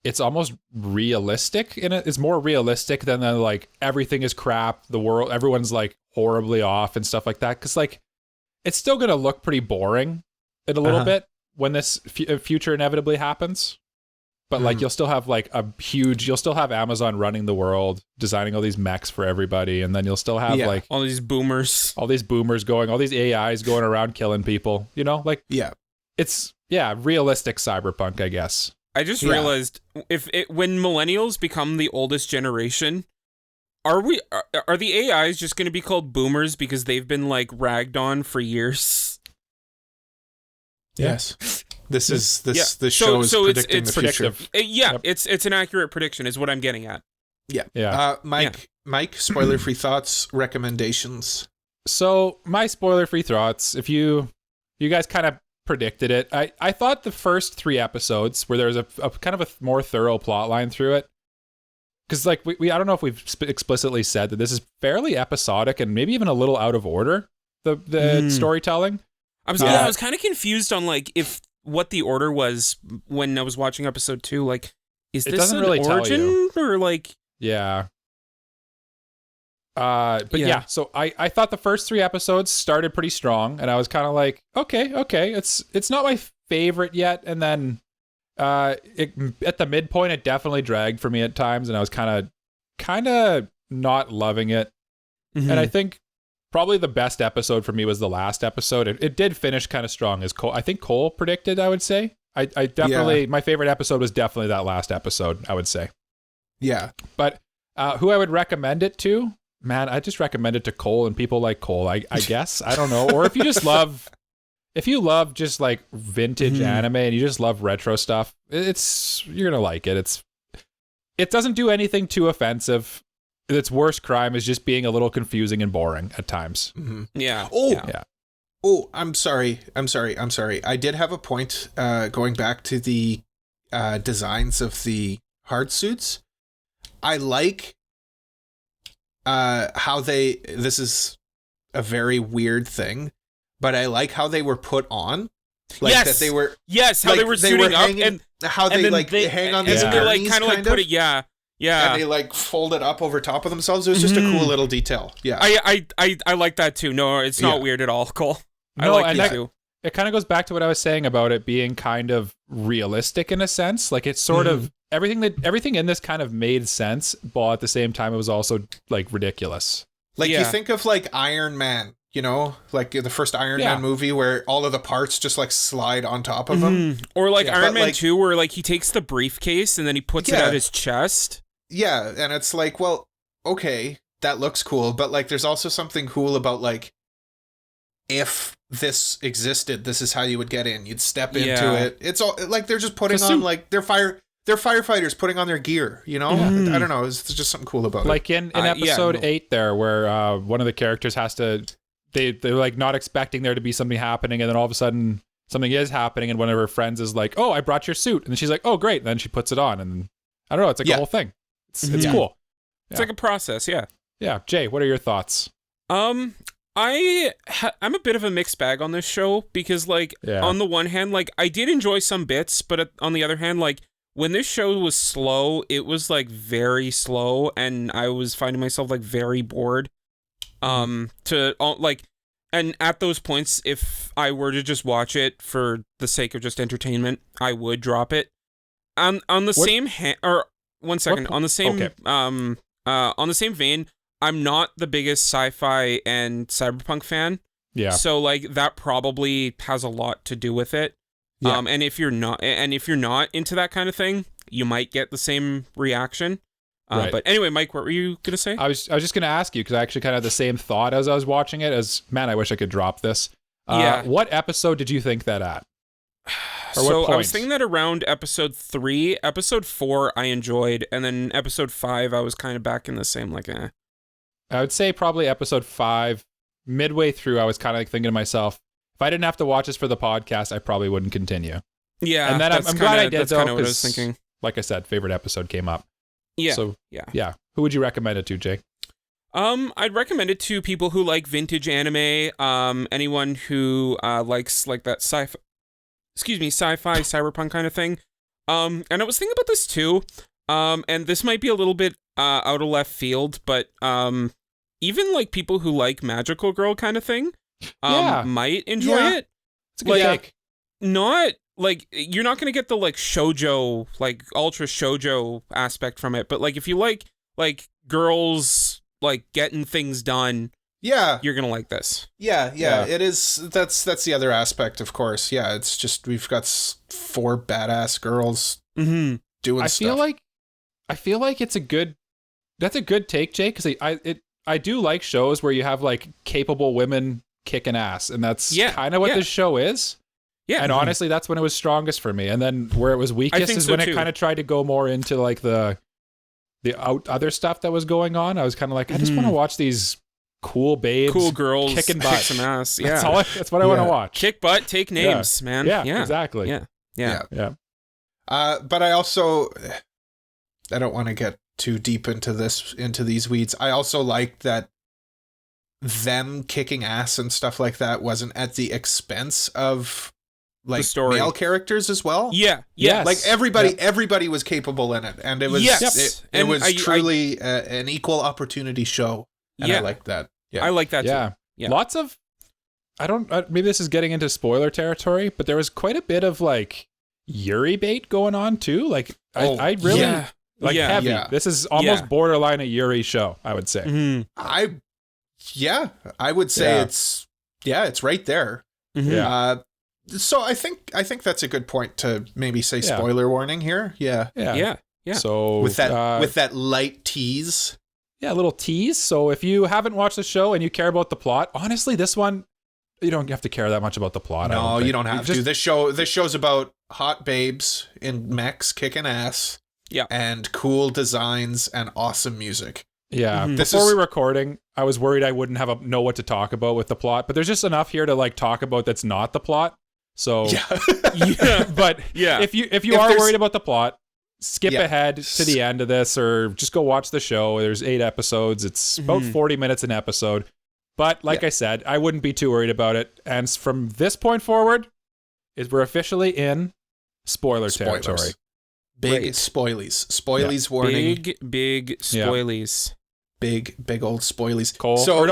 it's almost realistic in it. It's more realistic than the, like, everything is crap. The world, everyone's like horribly off and stuff like that. Cause like, it's still going to look pretty boring in a little bit when this future inevitably happens. But like, you'll still have Amazon running the world, designing all these mechs for everybody. And then you'll still have like all these boomers all these AIs going around killing people, you know, like, it's realistic cyberpunk, I guess. I just realized when millennials become the oldest generation, are the AIs just going to be called boomers because they've been like ragged on for years? Yes. This show is predicting the future. It's an accurate prediction is what I'm getting at. Yeah. Mike, spoiler-free thoughts, recommendations. So my spoiler-free thoughts, if you guys kind of predicted it, I thought the first 3 episodes where there was a kind of a more thorough plot line through it, because like we I don't know if we've explicitly said that this is fairly episodic and maybe even a little out of order, the storytelling. I was kind of confused on like if what the order was when I was watching episode 2. Like, is this an really origin or like? Yeah. So I thought the first 3 episodes started pretty strong, and I was kind of like, okay, it's not my favorite yet, and then at the midpoint it definitely dragged for me at times, and I was kind of not loving it. And I think probably the best episode for me was the last episode. It did finish kind of strong, as Cole, I think Cole predicted, I would say. I definitely my favorite episode was definitely that last episode, I would say. Yeah. But who I would recommend it to? Man, I just recommend it to Cole and people like Cole, I guess. I don't know. Or if you love just like vintage anime and you just love retro stuff, you're gonna like it. It doesn't do anything too offensive. Its worst crime is just being a little confusing and boring at times. Yeah. Oh, I'm sorry. I did have a point going back to the designs of the hard suits. I like how this is a very weird thing, but I like how they were put on. Like that they were how they were suiting up and how they hang on these and they like kind of like put it and they like fold it up over top of themselves. It was just a cool little detail. I like that too. No, it's not weird at all, Cole. I like that too. It kind of goes back to what I was saying about it being kind of realistic in a sense. Like it's sort of everything in this kind of made sense, but at the same time it was also like ridiculous. Like you think of like Iron Man, you know, like the first Iron Man movie where all of the parts just like slide on top of him. Or like Iron Man 2 where like he takes the briefcase and then he puts it at his chest. Yeah, and it's like, well, okay, that looks cool, but like there's also something cool about like if this existed, this is how you would get in. You'd step into it. It's all like they're just putting on like they're firefighters putting on their gear, you know? I don't know. It's just something cool about it. Like in episode 8 there, where one of the characters has to, they're like not expecting there to be something happening, and then all of a sudden something is happening, and one of her friends is like, "Oh, I brought your suit," and then she's like, "Oh, great!" And then she puts it on, and I don't know. It's like a whole thing. It's cool. It's like a process. Yeah. Jay, what are your thoughts? I'm a bit of a mixed bag on this show because, like, on the one hand, like I did enjoy some bits, but on the other hand, like when this show was slow, it was like very slow, and I was finding myself like very bored. And at those points, if I were to just watch it for the sake of just entertainment, I would drop it. On the same vein, I'm not the biggest sci-fi and cyberpunk fan. Yeah. So like that probably has a lot to do with it. Yeah. And if you're not into that kind of thing, you might get the same reaction. Right. But anyway, Mike, what were you gonna say? I was just gonna ask you because I actually kind of had the same thought as I was watching it. As man, I wish I could drop this. What episode did you think that at? Or what So I point? was thinking that around episode 3, episode 4 I enjoyed, and then episode 5 I was kind of back in the same like I would say probably episode 5. Midway through, I was kind of like thinking to myself, if I didn't have to watch this for the podcast, I probably wouldn't continue. Yeah, And then I'm glad I did, that's though, kind of what I was 'cause, thinking. like I said, favorite episode came up. Yeah, So, yeah. Who would you recommend it to, Jake? I'd recommend it to people who like vintage anime, anyone who likes like that sci-fi, cyberpunk kind of thing. And I was thinking about this too, and this might be a little bit out of left field, but even like people who like magical girl kind of thing, might enjoy it. It's a good take. Not like you're not gonna get the like shoujo, like ultra shoujo aspect from it, but like if you like girls like getting things done, you're gonna like this. Yeah. It is. That's the other aspect, of course. Yeah, it's just we've got 4 badass girls doing stuff. I feel like it's a good. That's a good take, Jake, because I do like shows where you have like capable women kicking ass, and that's kind of what this show is. Yeah, and honestly, that's when it was strongest for me. And then where it was weakest is when it kind of tried to go more into like the other stuff that was going on. I was kind of like, I just want to watch these cool babes, cool girls kicking butt, kick some ass. Yeah, that's what I want to watch. Kick butt, take names, man. Yeah, exactly. Yeah. But I also, I don't want to get too deep into these weeds. I also like that them kicking ass and stuff like that wasn't at the expense of like male characters as well. Yeah. Like everybody was capable in it, and it was it was truly an equal opportunity show. And I like that. Yeah, I like that too. Yeah. Lots of maybe this is getting into spoiler territory, but there was quite a bit of like Yuri bait going on too. Like I really heavy. Yeah. This is almost borderline a Yuri show, I would say. Mm-hmm. I would say it's right there. Mm-hmm. Yeah. So I think that's a good point to maybe say spoiler warning here. Yeah. So with that light tease. Yeah, a little tease. So if you haven't watched the show and you care about the plot, honestly, this one you don't have to care that much about the plot. No, you don't have to. This show's about hot babes in mechs kicking ass. Yeah. And cool designs and awesome music. Yeah. Mm-hmm. Before we were recording, I was worried I wouldn't know what to talk about with the plot, but there's just enough here to like talk about that's not the plot. So if you are worried about the plot, skip ahead to the end of this or just go watch the show. There's 8 episodes. It's about 40 minutes an episode. But like I said, I wouldn't be too worried about it. And from this point forward, we're officially in spoiler territory. Big spoilies warning. Big spoilies. Big old spoilies. Cole. So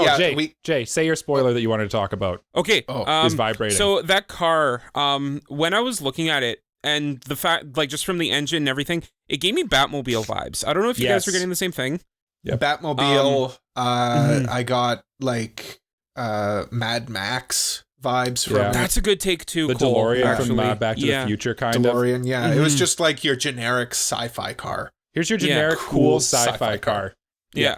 Jay, say your spoiler that you wanted to talk about. Okay. Is vibrating. So that car, when I was looking at it, and the fact, like, just from the engine and everything, it gave me Batmobile vibes. I don't know if you guys are getting the same thing. Yeah. Batmobile. I got like Mad Max vibes from. That's a good take too. The Cole, DeLorean from Back to the Future, kind of. DeLorean, yeah. It was just like your generic sci-fi car. Here's your generic cool sci-fi car. Yeah.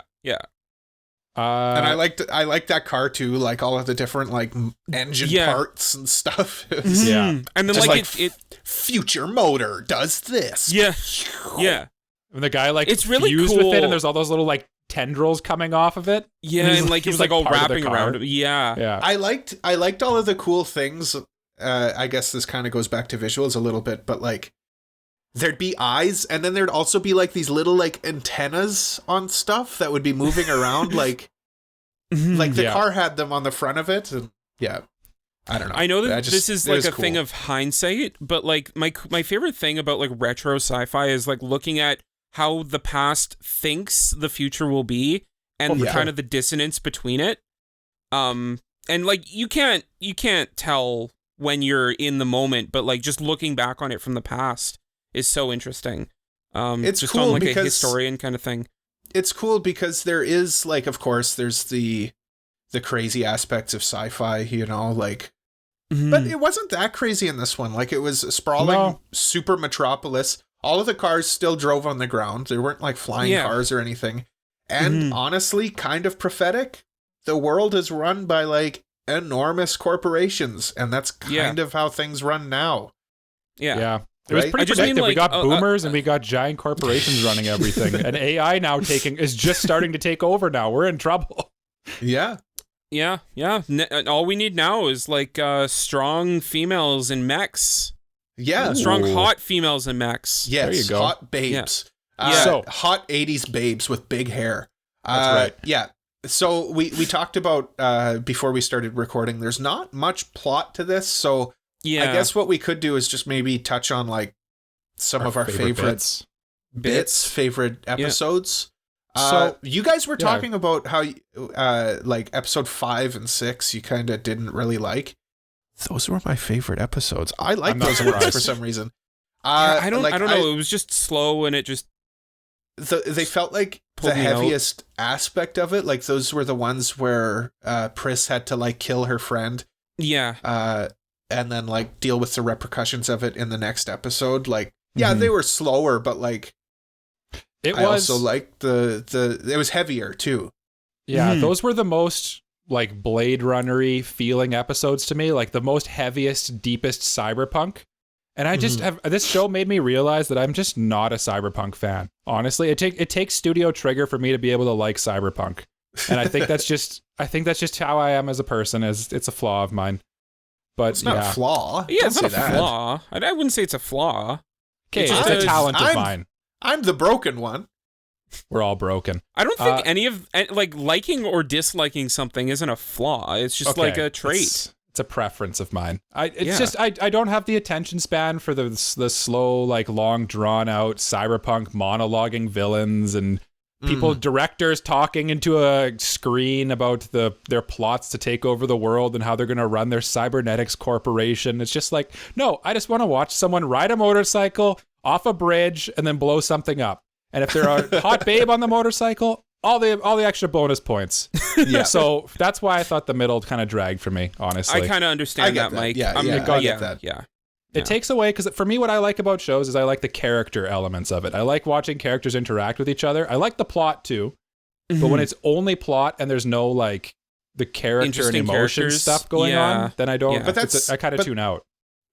And I liked that car too, like all of the different like engine parts and stuff. And then just like it future motor does this. Yeah. And the guy like it's really fused cool with it, and there's all those little like tendrils coming off of it. Yeah, and like he's like all wrapping around it. Yeah. I liked all of the cool things. I guess this kind of goes back to visuals a little bit, but like there'd be eyes, and then there'd also be like these little like antennas on stuff that would be moving around, like the car had them on the front of it, and I don't know. I know that this is like a thing of hindsight, but like my favorite thing about like retro sci-fi is like looking at how the past thinks the future will be, and kind of the dissonance between it. And like you can't tell when you're in the moment, but like just looking back on it from the past is so interesting. It's just cool on like because a historian kind of thing. It's cool because there is like, of course, there's the crazy aspects of sci-fi, you know, like, but it wasn't that crazy in this one. Like it was a sprawling super metropolis. All of the cars still drove on the ground. They weren't like flying cars or anything. And honestly, kind of prophetic. The world is run by like enormous corporations, and that's kind of how things run now. Yeah. It was Right? pretty I just mean, predictive. We like, got boomers and we got giant corporations running everything. And AI now is just starting to take over now. We're in trouble. Yeah. Yeah. All we need now is like strong females in mechs. Yeah. Strong, Ooh. hot females in mechs. Yes. There you go. Hot babes. Yeah. So- hot 80s babes with big hair. That's right. Yeah. So we talked about before we started recording, there's not much plot to this. So Yeah. I guess what we could do is just maybe touch on like some of our favorite bits, favorite episodes. So- you guys were yeah. talking about how like episode 5 and 6 you kind of didn't really like. Those were my favorite episodes. I like I'm not those ones surprised. for some reason. I don't know. It was just slow and it just They felt like Pulled the me out. heaviest aspect of it. Like those were the ones where Priss had to like kill her friend. yeah. And then like deal with the repercussions of it in the next episode. Like, yeah, Mhm. they were slower, but like It I was also liked the it was heavier too. Yeah, Mhm. those were the most like Blade Runner-y feeling episodes to me, like the most heaviest, deepest cyberpunk. And I just have this show made me realize that I'm just not a cyberpunk fan. Honestly, it takes Studio Trigger for me to be able to like cyberpunk. And I think that's just how I am as a person. It's a flaw of mine. But It's not a flaw. Yeah, Don't it's not a say that. flaw. I wouldn't say it's a flaw. Okay, It's it's just a a- talent of I'm- mine. I'm the broken one. We're all broken. I don't think any of like liking or disliking something isn't a flaw. It's just like a trait. It's a preference of mine. I Yeah. don't have the attention span for the slow, like long drawn out cyberpunk monologuing villains and people, directors talking into a screen about their plots to take over the world and how they're going to run their cybernetics corporation. It's just like, no, I just want to watch someone ride a motorcycle off a bridge and then blow something up. And if they're a hot babe on the motorcycle, all the extra bonus points. Yeah. So that's why I thought the middle kind of dragged for me, honestly. I kind of I understand get that, that. Mike. Yeah, I'm yeah, gonna go, I get that. Yeah. It takes away, because for me, what I like about shows is I like the character elements of it. I like watching characters interact with each other. I like the plot too, but when it's only plot and there's no like the character and Interesting emotion characters, stuff going yeah. on, then I don't. Yeah. But that's- I kind of but- tune out.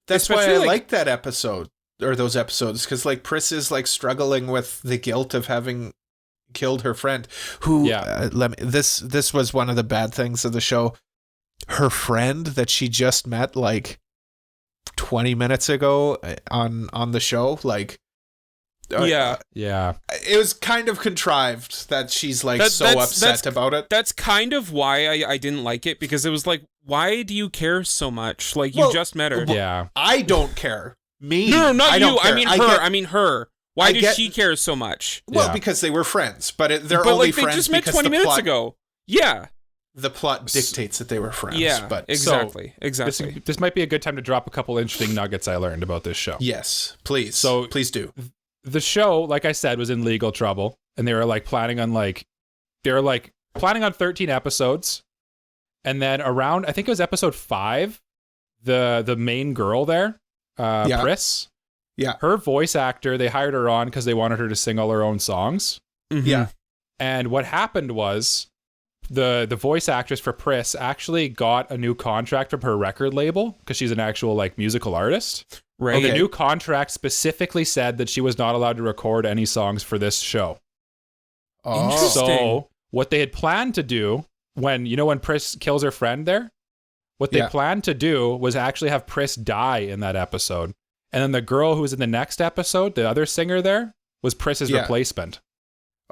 That's why Especially, I like- like that episode or those episodes, because like Priss is like struggling with the guilt of having killed her friend. Who? Yeah. This was one of the bad things of the show. Her friend that she just met like 20 minutes ago on the show, like. Yeah. Yeah, It was kind of contrived that she's like so upset about it. That's kind of why I didn't like it, because it was like, why do you care so much? Like, you Well, just met her. yeah. I don't care. Me. No, not I you. don't care. I mean her. get- I mean her. Why I does get- she care so much? Well, Yeah. because they were friends, but they're But only like they friends just met because 20 the minutes plot, ago. Yeah. The plot dictates that they were friends. Yeah. but Exactly. Exactly. This might be a good time to drop a couple interesting nuggets I learned about this show. yes, please. So- Please do. The show, like I said, was in legal trouble, and they were planning on 13 episodes, and then around, I think it was episode 5, the main girl there, Yeah. Priss, Yeah. her voice actor, they hired her on because they wanted her to sing all her own songs. Mhm. Yeah. And what happened was the voice actress for Priss actually got a new contract from her record label because she's an actual musical artist. Right. And the Okay. new contract specifically said that she was not allowed to record any songs for this show. Oh. Interesting. So what they had planned to do when Priss kills her friend there, what they Yeah. planned to do was actually have Priss die in that episode. And then the girl who was in the next episode, the other singer there, was Priss's Yeah. replacement.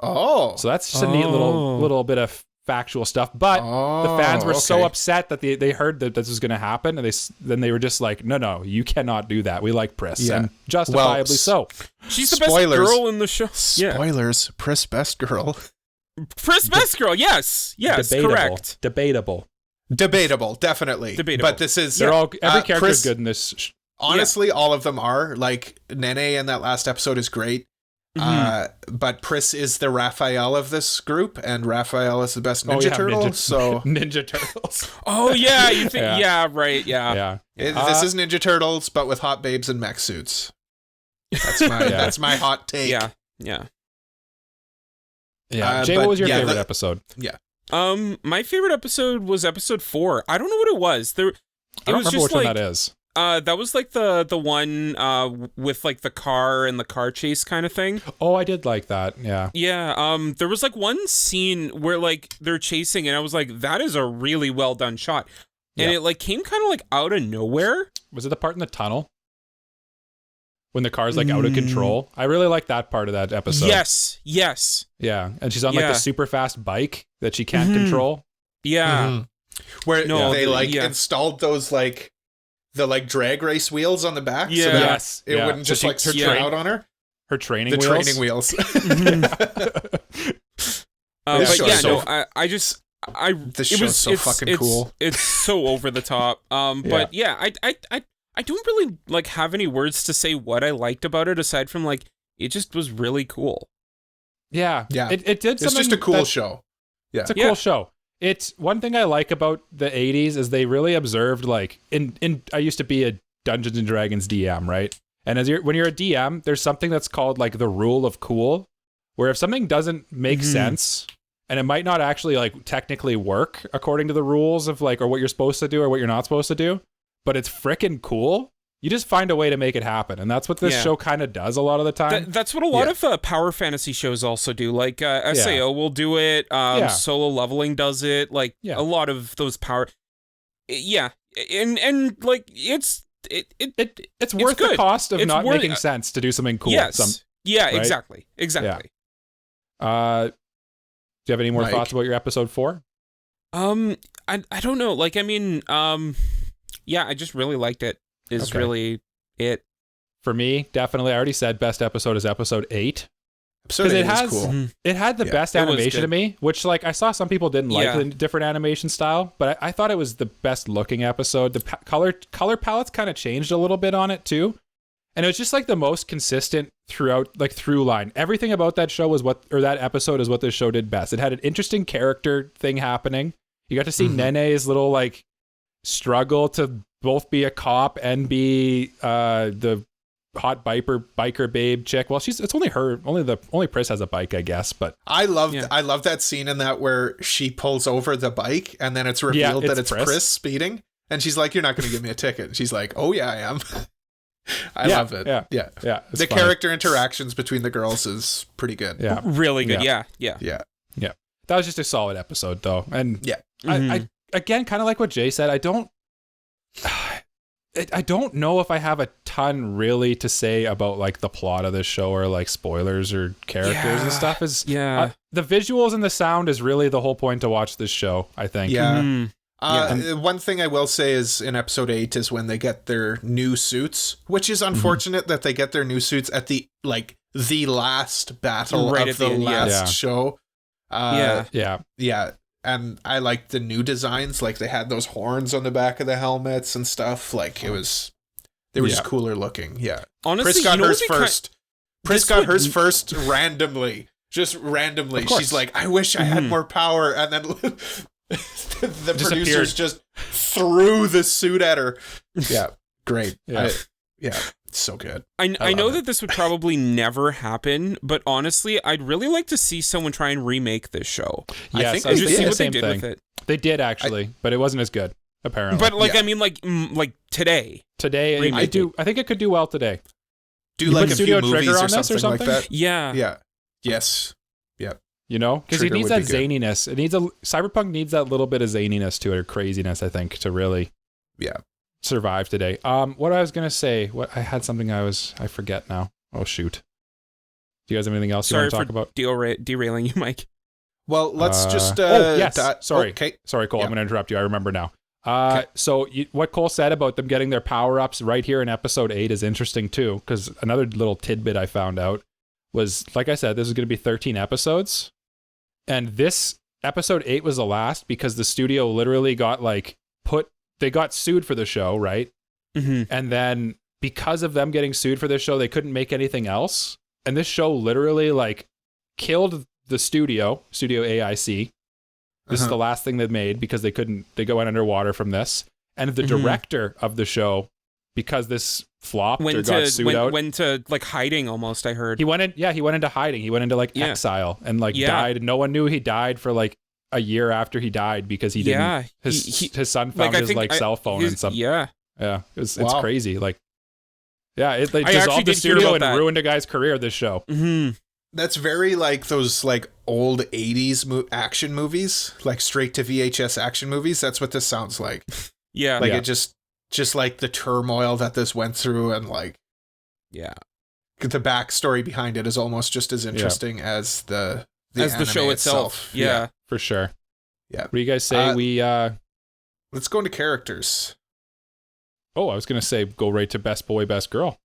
Oh. So that's just a neat little bit of factual stuff. But the fans were so okay. upset that they heard that this was going to happen, and then they were just like, no, you cannot do that. We like Priss, Yeah. and justifiably so. She's the Spoilers. best girl in the show. Yeah. Spoilers. Priss best girl. Priss best girl. Yes. Yes. Debatable. Correct. Debatable. Debatable, definitely. Debatable. But this is They're all every character Priss- is good in this. Honestly, all of them are. Like Nene in that last episode is great. But Priss is the Raphael of this group, and Raphael is the best Ninja Turtle. So Ninja Turtles. Oh yeah. You think? Yeah. Yeah. Right. Yeah. Yeah. this is Ninja Turtles, but with hot babes in mech suits. That's my Yeah. that's my hot take. Yeah. Yeah. Yeah. Jay, but what was your yeah, favorite episode? My favorite episode was episode 4. I don't know what it was. It I don't was remember just which like one that is. that was like the one with like the car and the car chase kind of thing. Oh, I did like that. Yeah. Yeah. There was like one scene where like they're chasing, and I was like, that is a really well done shot, and it like came kind of like out of nowhere. Was it the part in the tunnel when the car's like out of control? I really like that part of that episode. Yes. Yeah, and she's on like the super fast bike that she can't control. Yeah. Where they installed those like the like drag race wheels on the back, so that it wouldn't just like spin out on her. Her training wheels. Training wheels. But yeah, no, I this show's so fucking cool. It's so over the top. But yeah, I don't really like have any words to say what I liked about it aside from like it just was really cool. Yeah. It did something. It's just a cool show. Yeah, it's a cool show. It's one thing I like about the 80s is they really observed like in I used to be a Dungeons and Dragons DM, right? And when you're a DM, there's something that's called like the rule of cool, where if something doesn't make sense and it might not actually like technically work according to the rules of like or what you're supposed to do or what you're not supposed to do, but it's frickin' cool, you just find a way to make it happen. And that's what this show kind of does a lot of the time. That's what a lot of power fantasy shows also do. Like SAO will do it. Solo Leveling does it. Like a lot of those power. Yeah. And like it's worth the cost of not making sense to do something cool. Yes. Right? Exactly. Yeah. Do you have any more thoughts about your episode 4? I don't know. Like, I mean, I just really liked it. Is really it. For me, definitely. I already said best episode is episode 8. Episode 8 is cool. It had the best animation to me, which like I saw some people didn't like the different animation style, but I thought it was the best looking episode. The color palettes kind of changed a little bit on it too. And it was just like the most consistent throughout, like through line. Everything about that show was that episode is what this show did best. It had an interesting character thing happening. You got to see Nene's little like struggle to both be a cop and be the hot biker babe chick. Well, it's only her. Only Priss has a bike, I guess. But I love that scene in that where she pulls over the bike and then it's revealed that it's Priss speeding, and she's like, "You're not going to give me a ticket." And she's like, "Oh yeah, I am." I love it. Yeah. The funny character interactions between the girls is pretty good. Yeah, really good. Yeah. That was just a solid episode, though, and I again kind of like what Jay said. I don't know if I have a ton really to say about like the plot of this show or like spoilers or characters and stuff. The visuals and the sound is really the whole point to watch this show, I think. One thing I will say is in episode 8 is when they get their new suits, which is unfortunate that they get their new suits at the last battle of the last show. And I liked the new designs. Like they had those horns on the back of the helmets and stuff. Like they were just cooler looking. Yeah. Honestly, Priss got hers first. Priss got hers first randomly. Just randomly. She's like, I wish I had more power. And then the producers just threw the suit at her. Yeah. Great. So good. I know that this would probably never happen, but honestly, I'd really like to see someone try and remake this show. Yes, I think I just see what they did with it. They did actually, but it wasn't as good, apparently. But I mean, like today. Today, I think it could do well today. Do like a few movies or something like that. Yeah. Yes. Yeah. You know, because it needs that zaniness. Cyberpunk needs that little bit of zaniness to it, or craziness, I think, to really survive today. What I was gonna say, I had something I forget now. Oh shoot. Do you guys have anything else you want to talk about? Derailing you, Mike. Well, let's just sorry. Sorry, Cole, I'm gonna interrupt you. I remember now. So what Cole said about them getting their power-ups right here in episode 8 is interesting too, because another little tidbit I found out was, like I said, this is going to be 13 episodes, and this episode 8 was the last because the studio literally got they got sued for the show, right? And then because of them getting sued for this show, they couldn't make anything else, and this show literally killed the studio AIC. This is the last thing they made because they went underwater from this. And the director of the show, because this flopped or got sued out. Went to hiding almost, I heard. He went into hiding. He went into exile and died. No one knew he died for a year after he died because he didn't. His son found his cell phone and something. Yeah. Yeah, it's Wow. crazy. Like, yeah, they I actually dissolved the did hear studio about and that. ruined a guy's career. This show. Mm-hmm. That's very like those like old 80s action movies, like straight to VHS action movies. That's what this sounds like. Yeah. Like it just like the turmoil that this went through, and like Yeah. the backstory behind it is almost just as interesting as the As the show anime itself. Yeah. For sure. Yeah. What do you guys say we Let's go into characters. Oh, I was going to say go right to best boy, best girl.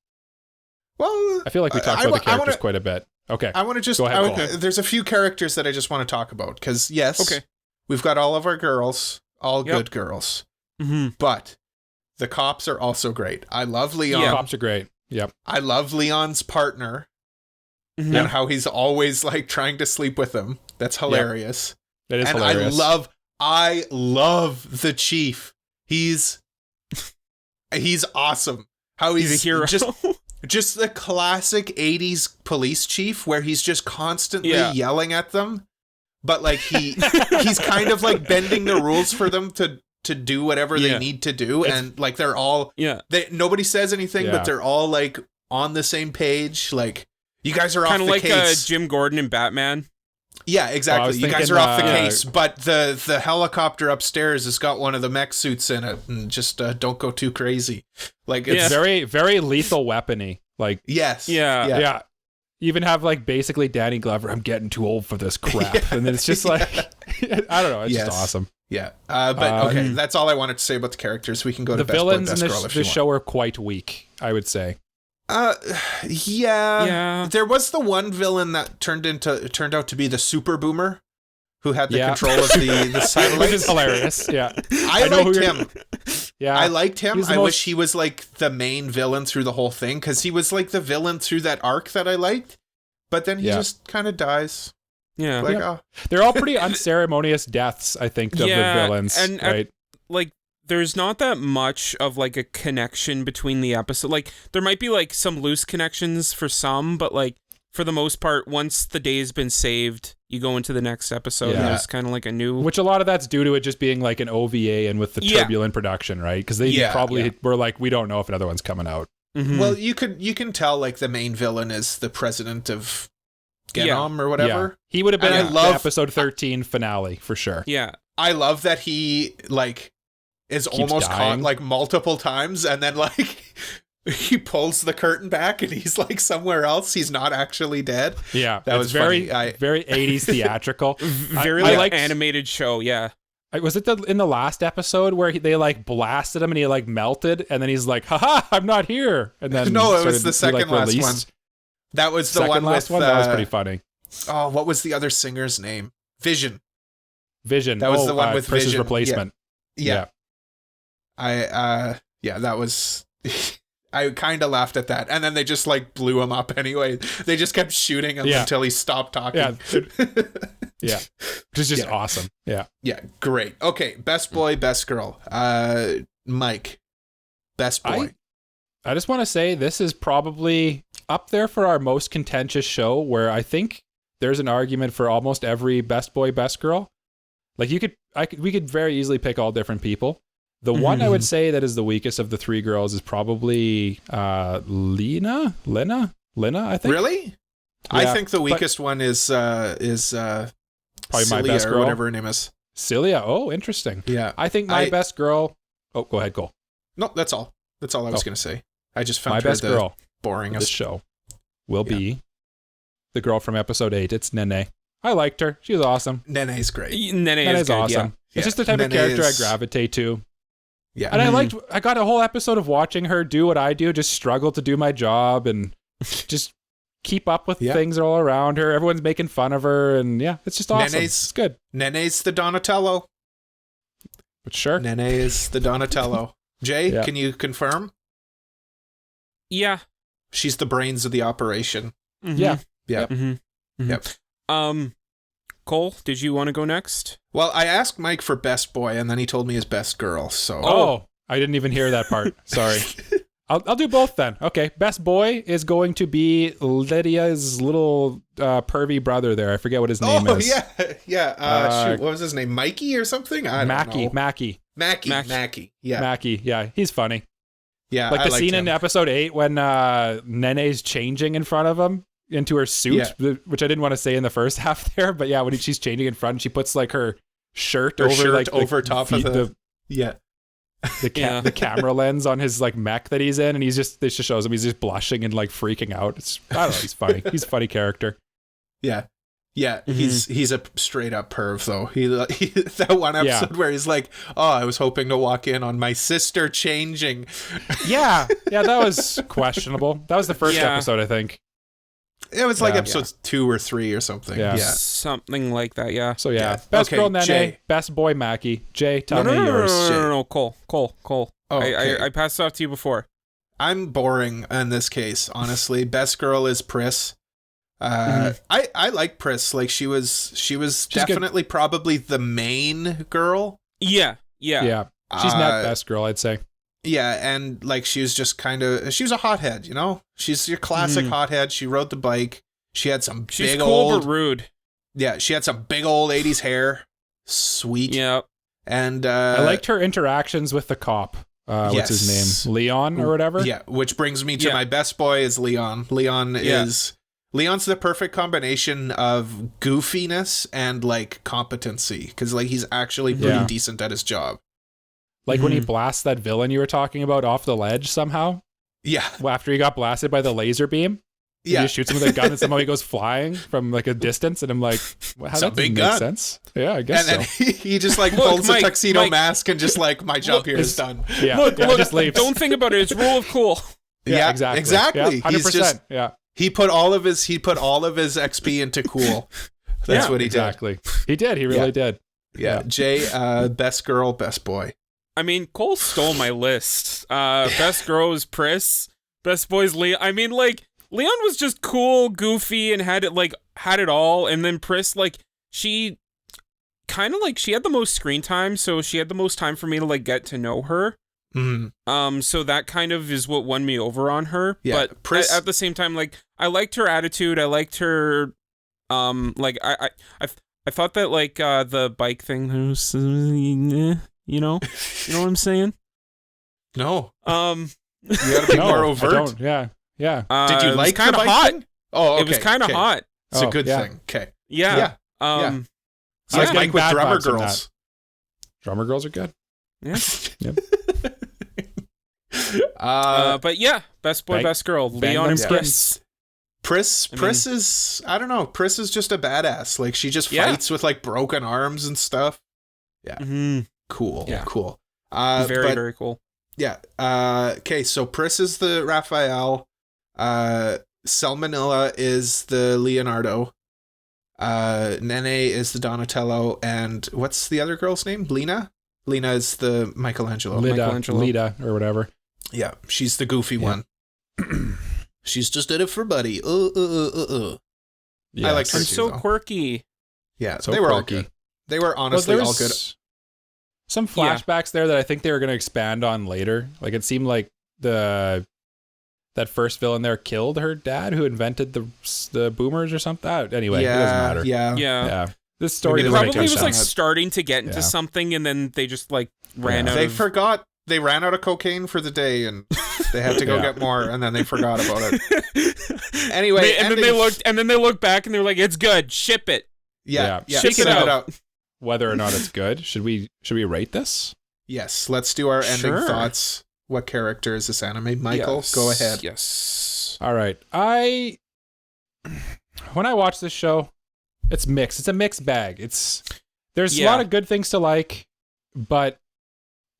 Well, I feel like we talked about the characters quite a bit. Okay. I want to just Go ahead, Cole. there's a few characters that I just want to talk about because yes, we've got all of our girls, all good girls. Mm-hmm. But the cops are also great. I love Leon. Yeah, cops are great. Yep. I love Leon's partner Mm-hmm. and how he's always like trying to sleep with him. That's hilarious. That is And hilarious. I love the chief. He's awesome. How He's a hero. just the classic 80s police chief where he's just constantly yelling at them, but like he's kind of like bending the rules for them to do whatever they need to do, and like they're all nobody says anything, but they're all like on the same page. Like, you guys are off the case. Kind of like Jim Gordon and Batman. Yeah, exactly. You guys are off the case, but the helicopter upstairs has got one of the mech suits in it, and just don't go too crazy. Like, it's very, very lethal weapony. Like, yes, yeah. Even have like basically Danny Glover. I'm getting too old for this crap, and then it's just like I don't know. It's just awesome. Yeah, but okay, that's all I wanted to say about the characters. We can go to the best villains boy, best in girl if you this want. show are quite weak, I would say. Yeah. There was the one villain that turned out to be the super boomer who had the control of the satellites. Which is hilarious. Yeah. I liked him. Yeah. I liked him. I wish he was like the main villain through the whole thing, because he was like the villain through that arc that I liked. But then he just kind of dies. Yeah. Like, they're all pretty unceremonious deaths, I think, of the villains. And right? Like, there's not that much of like a connection between the episode. Like, there might be like some loose connections for some, but like for the most part, once the day's been saved, you go into the next episode and it's kind of like a new... Which a lot of that's due to it just being like an OVA and with the turbulent production, right? Because they probably were like, we don't know if another one's coming out. Mm-hmm. Well, you can tell like the main villain is the president of Genom or whatever. Yeah. He would have been in the episode 13 finale for sure. Yeah. I love that he like is Keeps almost dying. caught like multiple times, and then like he pulls the curtain back and he's like somewhere else. He's not actually dead. Yeah, that was very funny. very 80s theatrical. Very I like animated show. Yeah. Was it in the last episode where they like blasted him and he like melted, and then he's like, haha, I'm not here, and then no, it was the second last released. one. That was the second one last with one. That was pretty funny. Oh, what was the other singer's name? Vision. That was the one with Priss's Vision. replacement. Yeah. That was I kind of laughed at that, and then they just like blew him up anyway. They just kept shooting him until he stopped talking. Yeah, which is just awesome. Yeah, great. Okay, best boy, best girl. Mike, best boy. I just want to say this is probably up there for our most contentious show, where I think there's an argument for almost every best boy, best girl. Like we could very easily pick all different people. The one I would say that is the weakest of the three girls is probably Lena, I think. Really? Yeah, I think the weakest one is probably my best girl, or whatever her name is. Celia. Oh, interesting. Yeah. I think my best girl. Oh, go ahead, Cole. No, that's all. That's all I was going to say. I just found my best girl boringest. This show will be the girl from episode 8. It's Nene. I liked her. She was awesome. Nene's great. Nene's good, awesome. It's just the type of character I gravitate to. Yeah. And I got a whole episode of watching her do what I do, just struggle to do my job and just keep up with things all around her. Everyone's making fun of her, and it's just awesome. It's good. Nene's the Donatello. But sure. Nene is the Donatello. Jay, can you confirm? Yeah. She's the brains of the operation. Mm-hmm. Yeah. Yeah. Mm-hmm. Yep. Cole, did you want to go next? Well, I asked Mike for best boy, and then he told me his best girl. So I didn't even hear that part. Sorry. I'll do both then. Okay, best boy is going to be Lydia's little pervy brother there. I forget what his name is. Oh yeah. Shoot, what was his name? Mikey or something? I don't know. Mackie. Mackie. Yeah. Mackie. Yeah, he's funny. Yeah, Like I the liked scene him. in episode 8 when Nene's changing in front of him into her suit, which I didn't want to say in the first half there, but yeah, when she's changing in front, she puts like her shirt over top of the the camera lens on his like mech that he's in, and this just shows him he's just blushing and like freaking out. I don't know, he's funny. He's a funny character. Yeah. Yeah, he's a straight up perv though. He that one episode where he's like, "Oh, I was hoping to walk in on my sister changing." Yeah, that was questionable. That was the first episode, I think. It was like episodes 2 or 3 or something. Yeah. Something like that. Yeah. So best girl Nene, Jay. best boy Mackie. Jay, tell me No, yours. no, Cole. Oh, okay. I passed it off to you before. I'm boring in this case, honestly. Best girl is Priss. I like Priss. Like she's definitely probably the main girl. Yeah. She's not best girl, I'd say. Yeah, and like she was a hothead, you know? She's your classic hothead. She rode the bike. She had some She's big cool old but rude. Yeah, she had some big old 80s hair. Sweet. Yeah. And I liked her interactions with the cop. What's his name? Leon or whatever? Yeah, which brings me to my best boy is Leon. Leon's the perfect combination of goofiness and like competency, because like he's actually pretty decent at his job. Like when he blasts that villain you were talking about off the ledge somehow. Yeah. After he got blasted by the laser beam. Yeah. He just shoots him with a gun and somehow he goes flying from like a distance, and I'm like, well, how that doesn't make sense? Yeah, I guess and then he just like pulls a tuxedo mask and just like, my job here is done. Yeah, look, just leaves. Don't think about it. It's rule of cool. Yeah, exactly. Yeah, 100%. He put all of his XP into cool. That's what he did. He did. He really did. Yeah. Jay, best girl, best boy. I mean, Cole stole my list. Best girl is Priss. Best boy is Leon. I mean, like, Leon was just cool, goofy, and had it all. And then Priss, like, she kind of like, she had the most screen time, so she had the most time for me to like get to know her. So that kind of is what won me over on her. Yeah, but Priss, at the same time, like, I liked her attitude. I liked her. Like I thought that like the bike thing was, you know what I'm saying? No. You gotta be more overt. Yeah. Did you like kind the of bike hot? thing? Oh, okay. It was kind of hot. It's a good thing. Okay. Yeah. It's like Mike with drummer girls. Drummer girls are good. Yeah. Yep. But yeah, best boy, best girl, Leon and Priss. Priss is, I don't know. Priss is just a badass. Like she just fights with like broken arms and stuff. Yeah. Cool. Yeah. Cool. Very cool. Yeah. Okay. So Priss is the Raphael. Salmonella is the Leonardo. Nene is the Donatello, and what's the other girl's name? Lena. Lena is the Michelangelo. Lida or whatever. Yeah, she's the goofy one. She's just in it for Buddy. Yes. I liked her I'm too, so though. quirky. Yeah, So they were all quirky. good. They were honestly all good. Some flashbacks there that I think they were going to expand on later. Like it seemed like that first villain there killed her dad, who invented the boomers or something. Anyway, it doesn't matter. Yeah. This story probably was like starting to get into something, and then they just like ran out. They forgot. They ran out of cocaine for the day, and they had to go get more, and then they forgot about it. Anyway, then they looked back, and they were like, "It's good. Ship it." Yeah. Ship it out. Whether or not it's good, should we rate this? Yes. Let's do our ending thoughts. What character is this anime? Michael, go ahead. Yes. All right. When I watch this show, it's mixed. It's a mixed bag. There's a lot of good things to like, but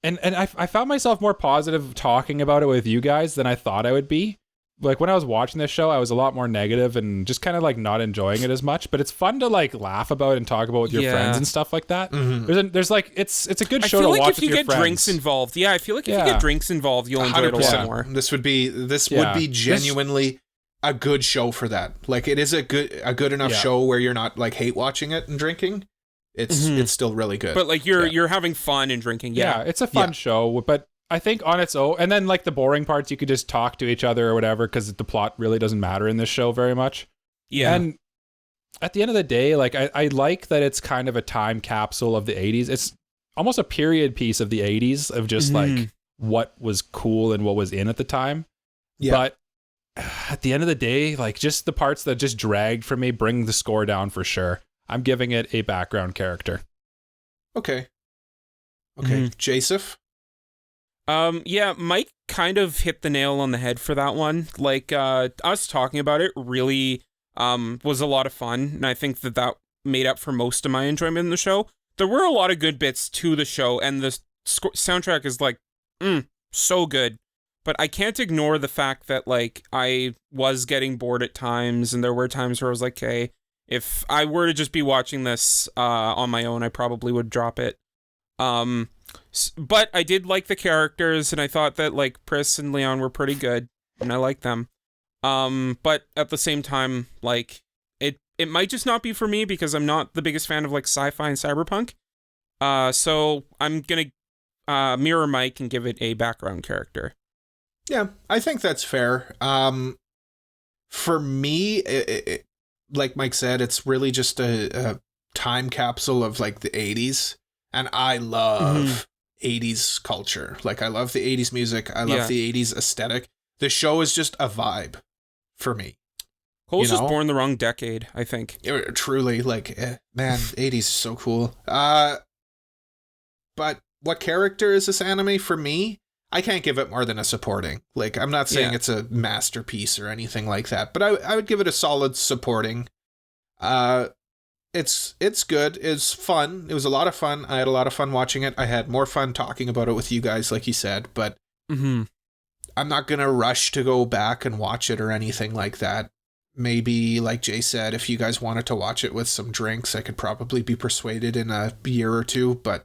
and I found myself more positive talking about it with you guys than I thought I would be. Like when I was watching this show, I was a lot more negative and just kind of like not enjoying it as much, but it's fun to like laugh about and talk about with your friends and stuff like that. There's like it's a good show to watch with your friends. I feel like if you get drinks involved, I feel like if you get drinks involved, you'll enjoy it a lot more. This would be genuinely a good show for that. Like it is a good enough show where you're not like hate watching it and drinking. It's still really good. But like you're having fun and drinking. Yeah, it's a fun show, but I think on its own, and then like the boring parts, you could just talk to each other or whatever, because the plot really doesn't matter in this show very much. Yeah. And at the end of the day, like I like that it's kind of a time capsule of the 80s. It's almost a period piece of the 80s of just like what was cool and what was in at the time. Yeah. But at the end of the day, like just the parts that just dragged for me bring the score down for sure. I'm giving it a background character. Okay. Jasif? Yeah, Mike kind of hit the nail on the head for that one. Like, us talking about it really was a lot of fun, and I think that made up for most of my enjoyment in the show. There were a lot of good bits to the show, and the soundtrack is like, so good. But I can't ignore the fact that, like, I was getting bored at times, and there were times where I was like, okay, if I were to just be watching this on my own, I probably would drop it. But I did like the characters, and I thought that, like, Priss and Leon were pretty good, and I liked them. But at the same time, like, it might just not be for me because I'm not the biggest fan of, like, sci-fi and cyberpunk. So I'm gonna mirror Mike and give it a background character. Yeah, I think that's fair. For me, it, like Mike said, it's really just a time capsule of like the 80s. And I love 80s culture. Like, I love the 80s music. I love the 80s aesthetic. The show is just a vibe for me. Cole's just born the wrong decade, I think. Truly, like, man, 80s is so cool. But what character is this anime for me? I can't give it more than a supporting. Like, I'm not saying it's a masterpiece or anything like that, but I would give it a solid supporting. It's good. It's fun. It was a lot of fun. I had a lot of fun watching it. I had more fun talking about it with you guys, like you said, but I'm not going to rush to go back and watch it or anything like that. Maybe, like Jay said, if you guys wanted to watch it with some drinks, I could probably be persuaded in a year or two, but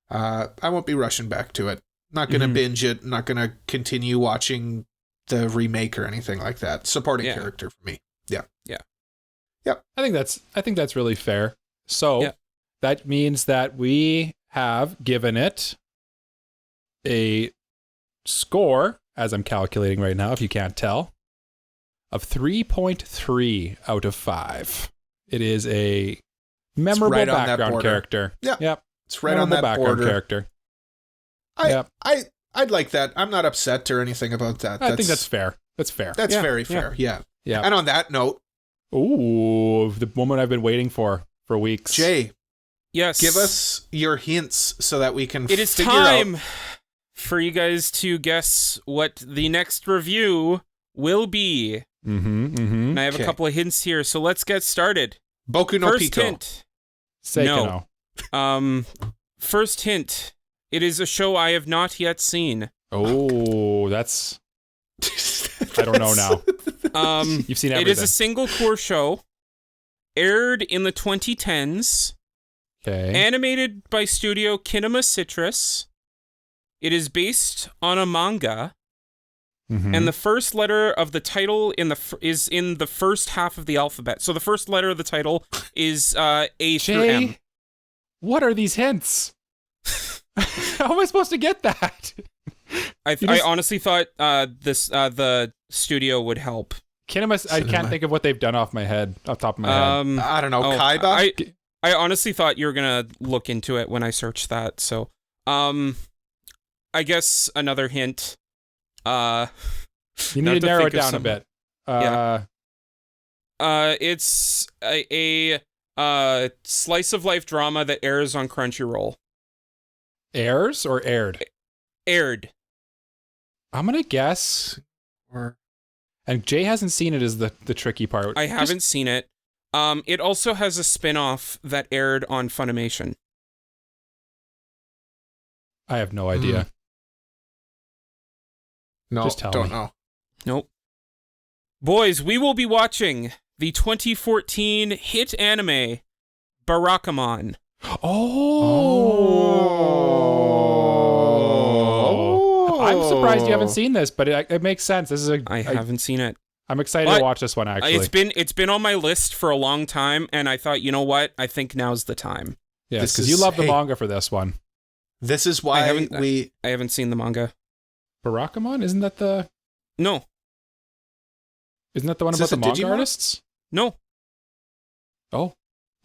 I won't be rushing back to it. Not going to binge it. Not going to continue watching the remake or anything like that. Supporting character for me. Yeah. I think that's really fair. So that means that we have given it a score, as I'm calculating right now, if you can't tell, of 3.3 out of 5. It is a memorable right on that background border. character. Yep. It's right on that background border. character. I'd like that. I'm not upset or anything about that. I think that's fair. That's fair. That's very fair. Yeah. And on that note, the moment I've been waiting for weeks. Jay, yes, give us your hints so that we can. It is time for you guys to guess what the next review will be. And I have a couple of hints here, so let's get started. Boku no First Pico. hint. No. First hint. It is a show I have not yet seen. Oh, that's... I don't know now. You've seen everything. It is a single core show, aired in the 2010s, animated by Studio Kinema Citrus. It is based on a manga, and the first letter of the title is in the first half of the alphabet. So the first letter of the title is A through M. What are these hints? How am I supposed to get that? I honestly thought the studio would help. Kinema, I can't think of what they've done off top of my head. I don't know, Kaiba? I honestly thought you were gonna look into it when I searched that. So, I guess another hint. You need to narrow it down a bit. It's a slice of life drama that airs on Crunchyroll. Airs or aired? Aired. I'm gonna guess. And Jay hasn't seen it is the tricky part. I haven't seen it. It also has a spin-off that aired on Funimation. I have no idea. No, just tell don't me. know. Nope. Boys, we will be watching the 2014 hit anime Barakamon. I'm surprised you haven't seen this, but it makes sense. I haven't seen it. I'm excited to watch this one, actually. It's been on my list for a long time, and I thought, you know what? I think now's the time. Yes, because you love the manga for this one. This is why I haven't seen the manga. Barakamon? Isn't that the... No. Isn't that the one about the manga artists? No. Oh,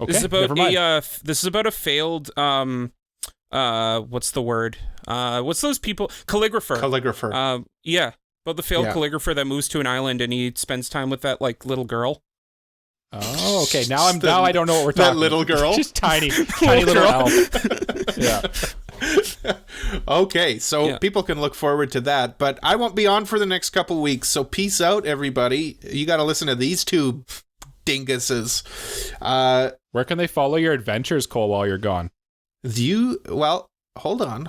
okay. This is about a failed what's the word? What's those people? Calligrapher. Yeah, about the failed calligrapher that moves to an island and he spends time with that like little girl. Oh, okay. Now I don't know what we're talking. That little girl, just tiny little elf. Yeah. Okay, so people can look forward to that, but I won't be on for the next couple weeks, so peace out, everybody. You got to listen to these two dinguses. Where can they follow your adventures, Cole, while you're gone? Hold on.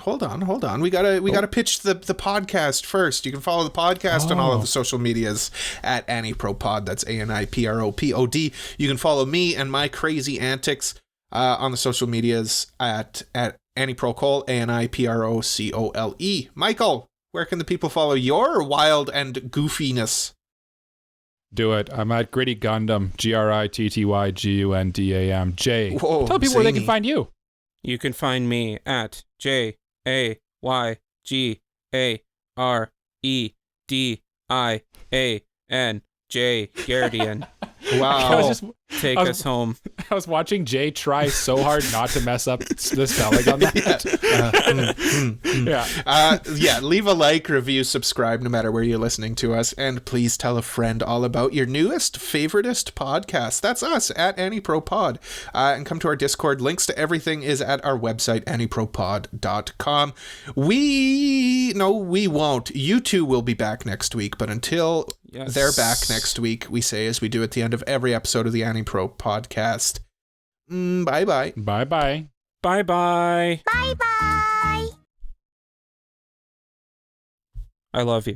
We gotta pitch the podcast first. You can follow the podcast on all of the social medias at AniProPod. That's ANIPROPOD. You can follow me and my crazy antics on the social medias at AniProCole, ANIPROCOLE. Michael, where can the people follow your wild and goofiness? Do it. I'm at Gritty Gundam, GRITTYGUNDAM. J. Whoa, tell people where they can find you. You can find me at JAYGAREDIAN. J. Gardian. Wow. Take us home. I was watching Jay try so hard not to mess up the spelling on that. Leave a like, review, subscribe, no matter where you're listening to us, and please tell a friend all about your newest, favoritist podcast. That's us at AniProPod. And come to our Discord. Links to everything is at our website, anipropod.com. We won't. You two will be back next week, but until they're back next week, we say, as we do at the end of every episode of the AniPro podcast, bye-bye. Bye-bye. Bye-bye. Bye bye. I love you.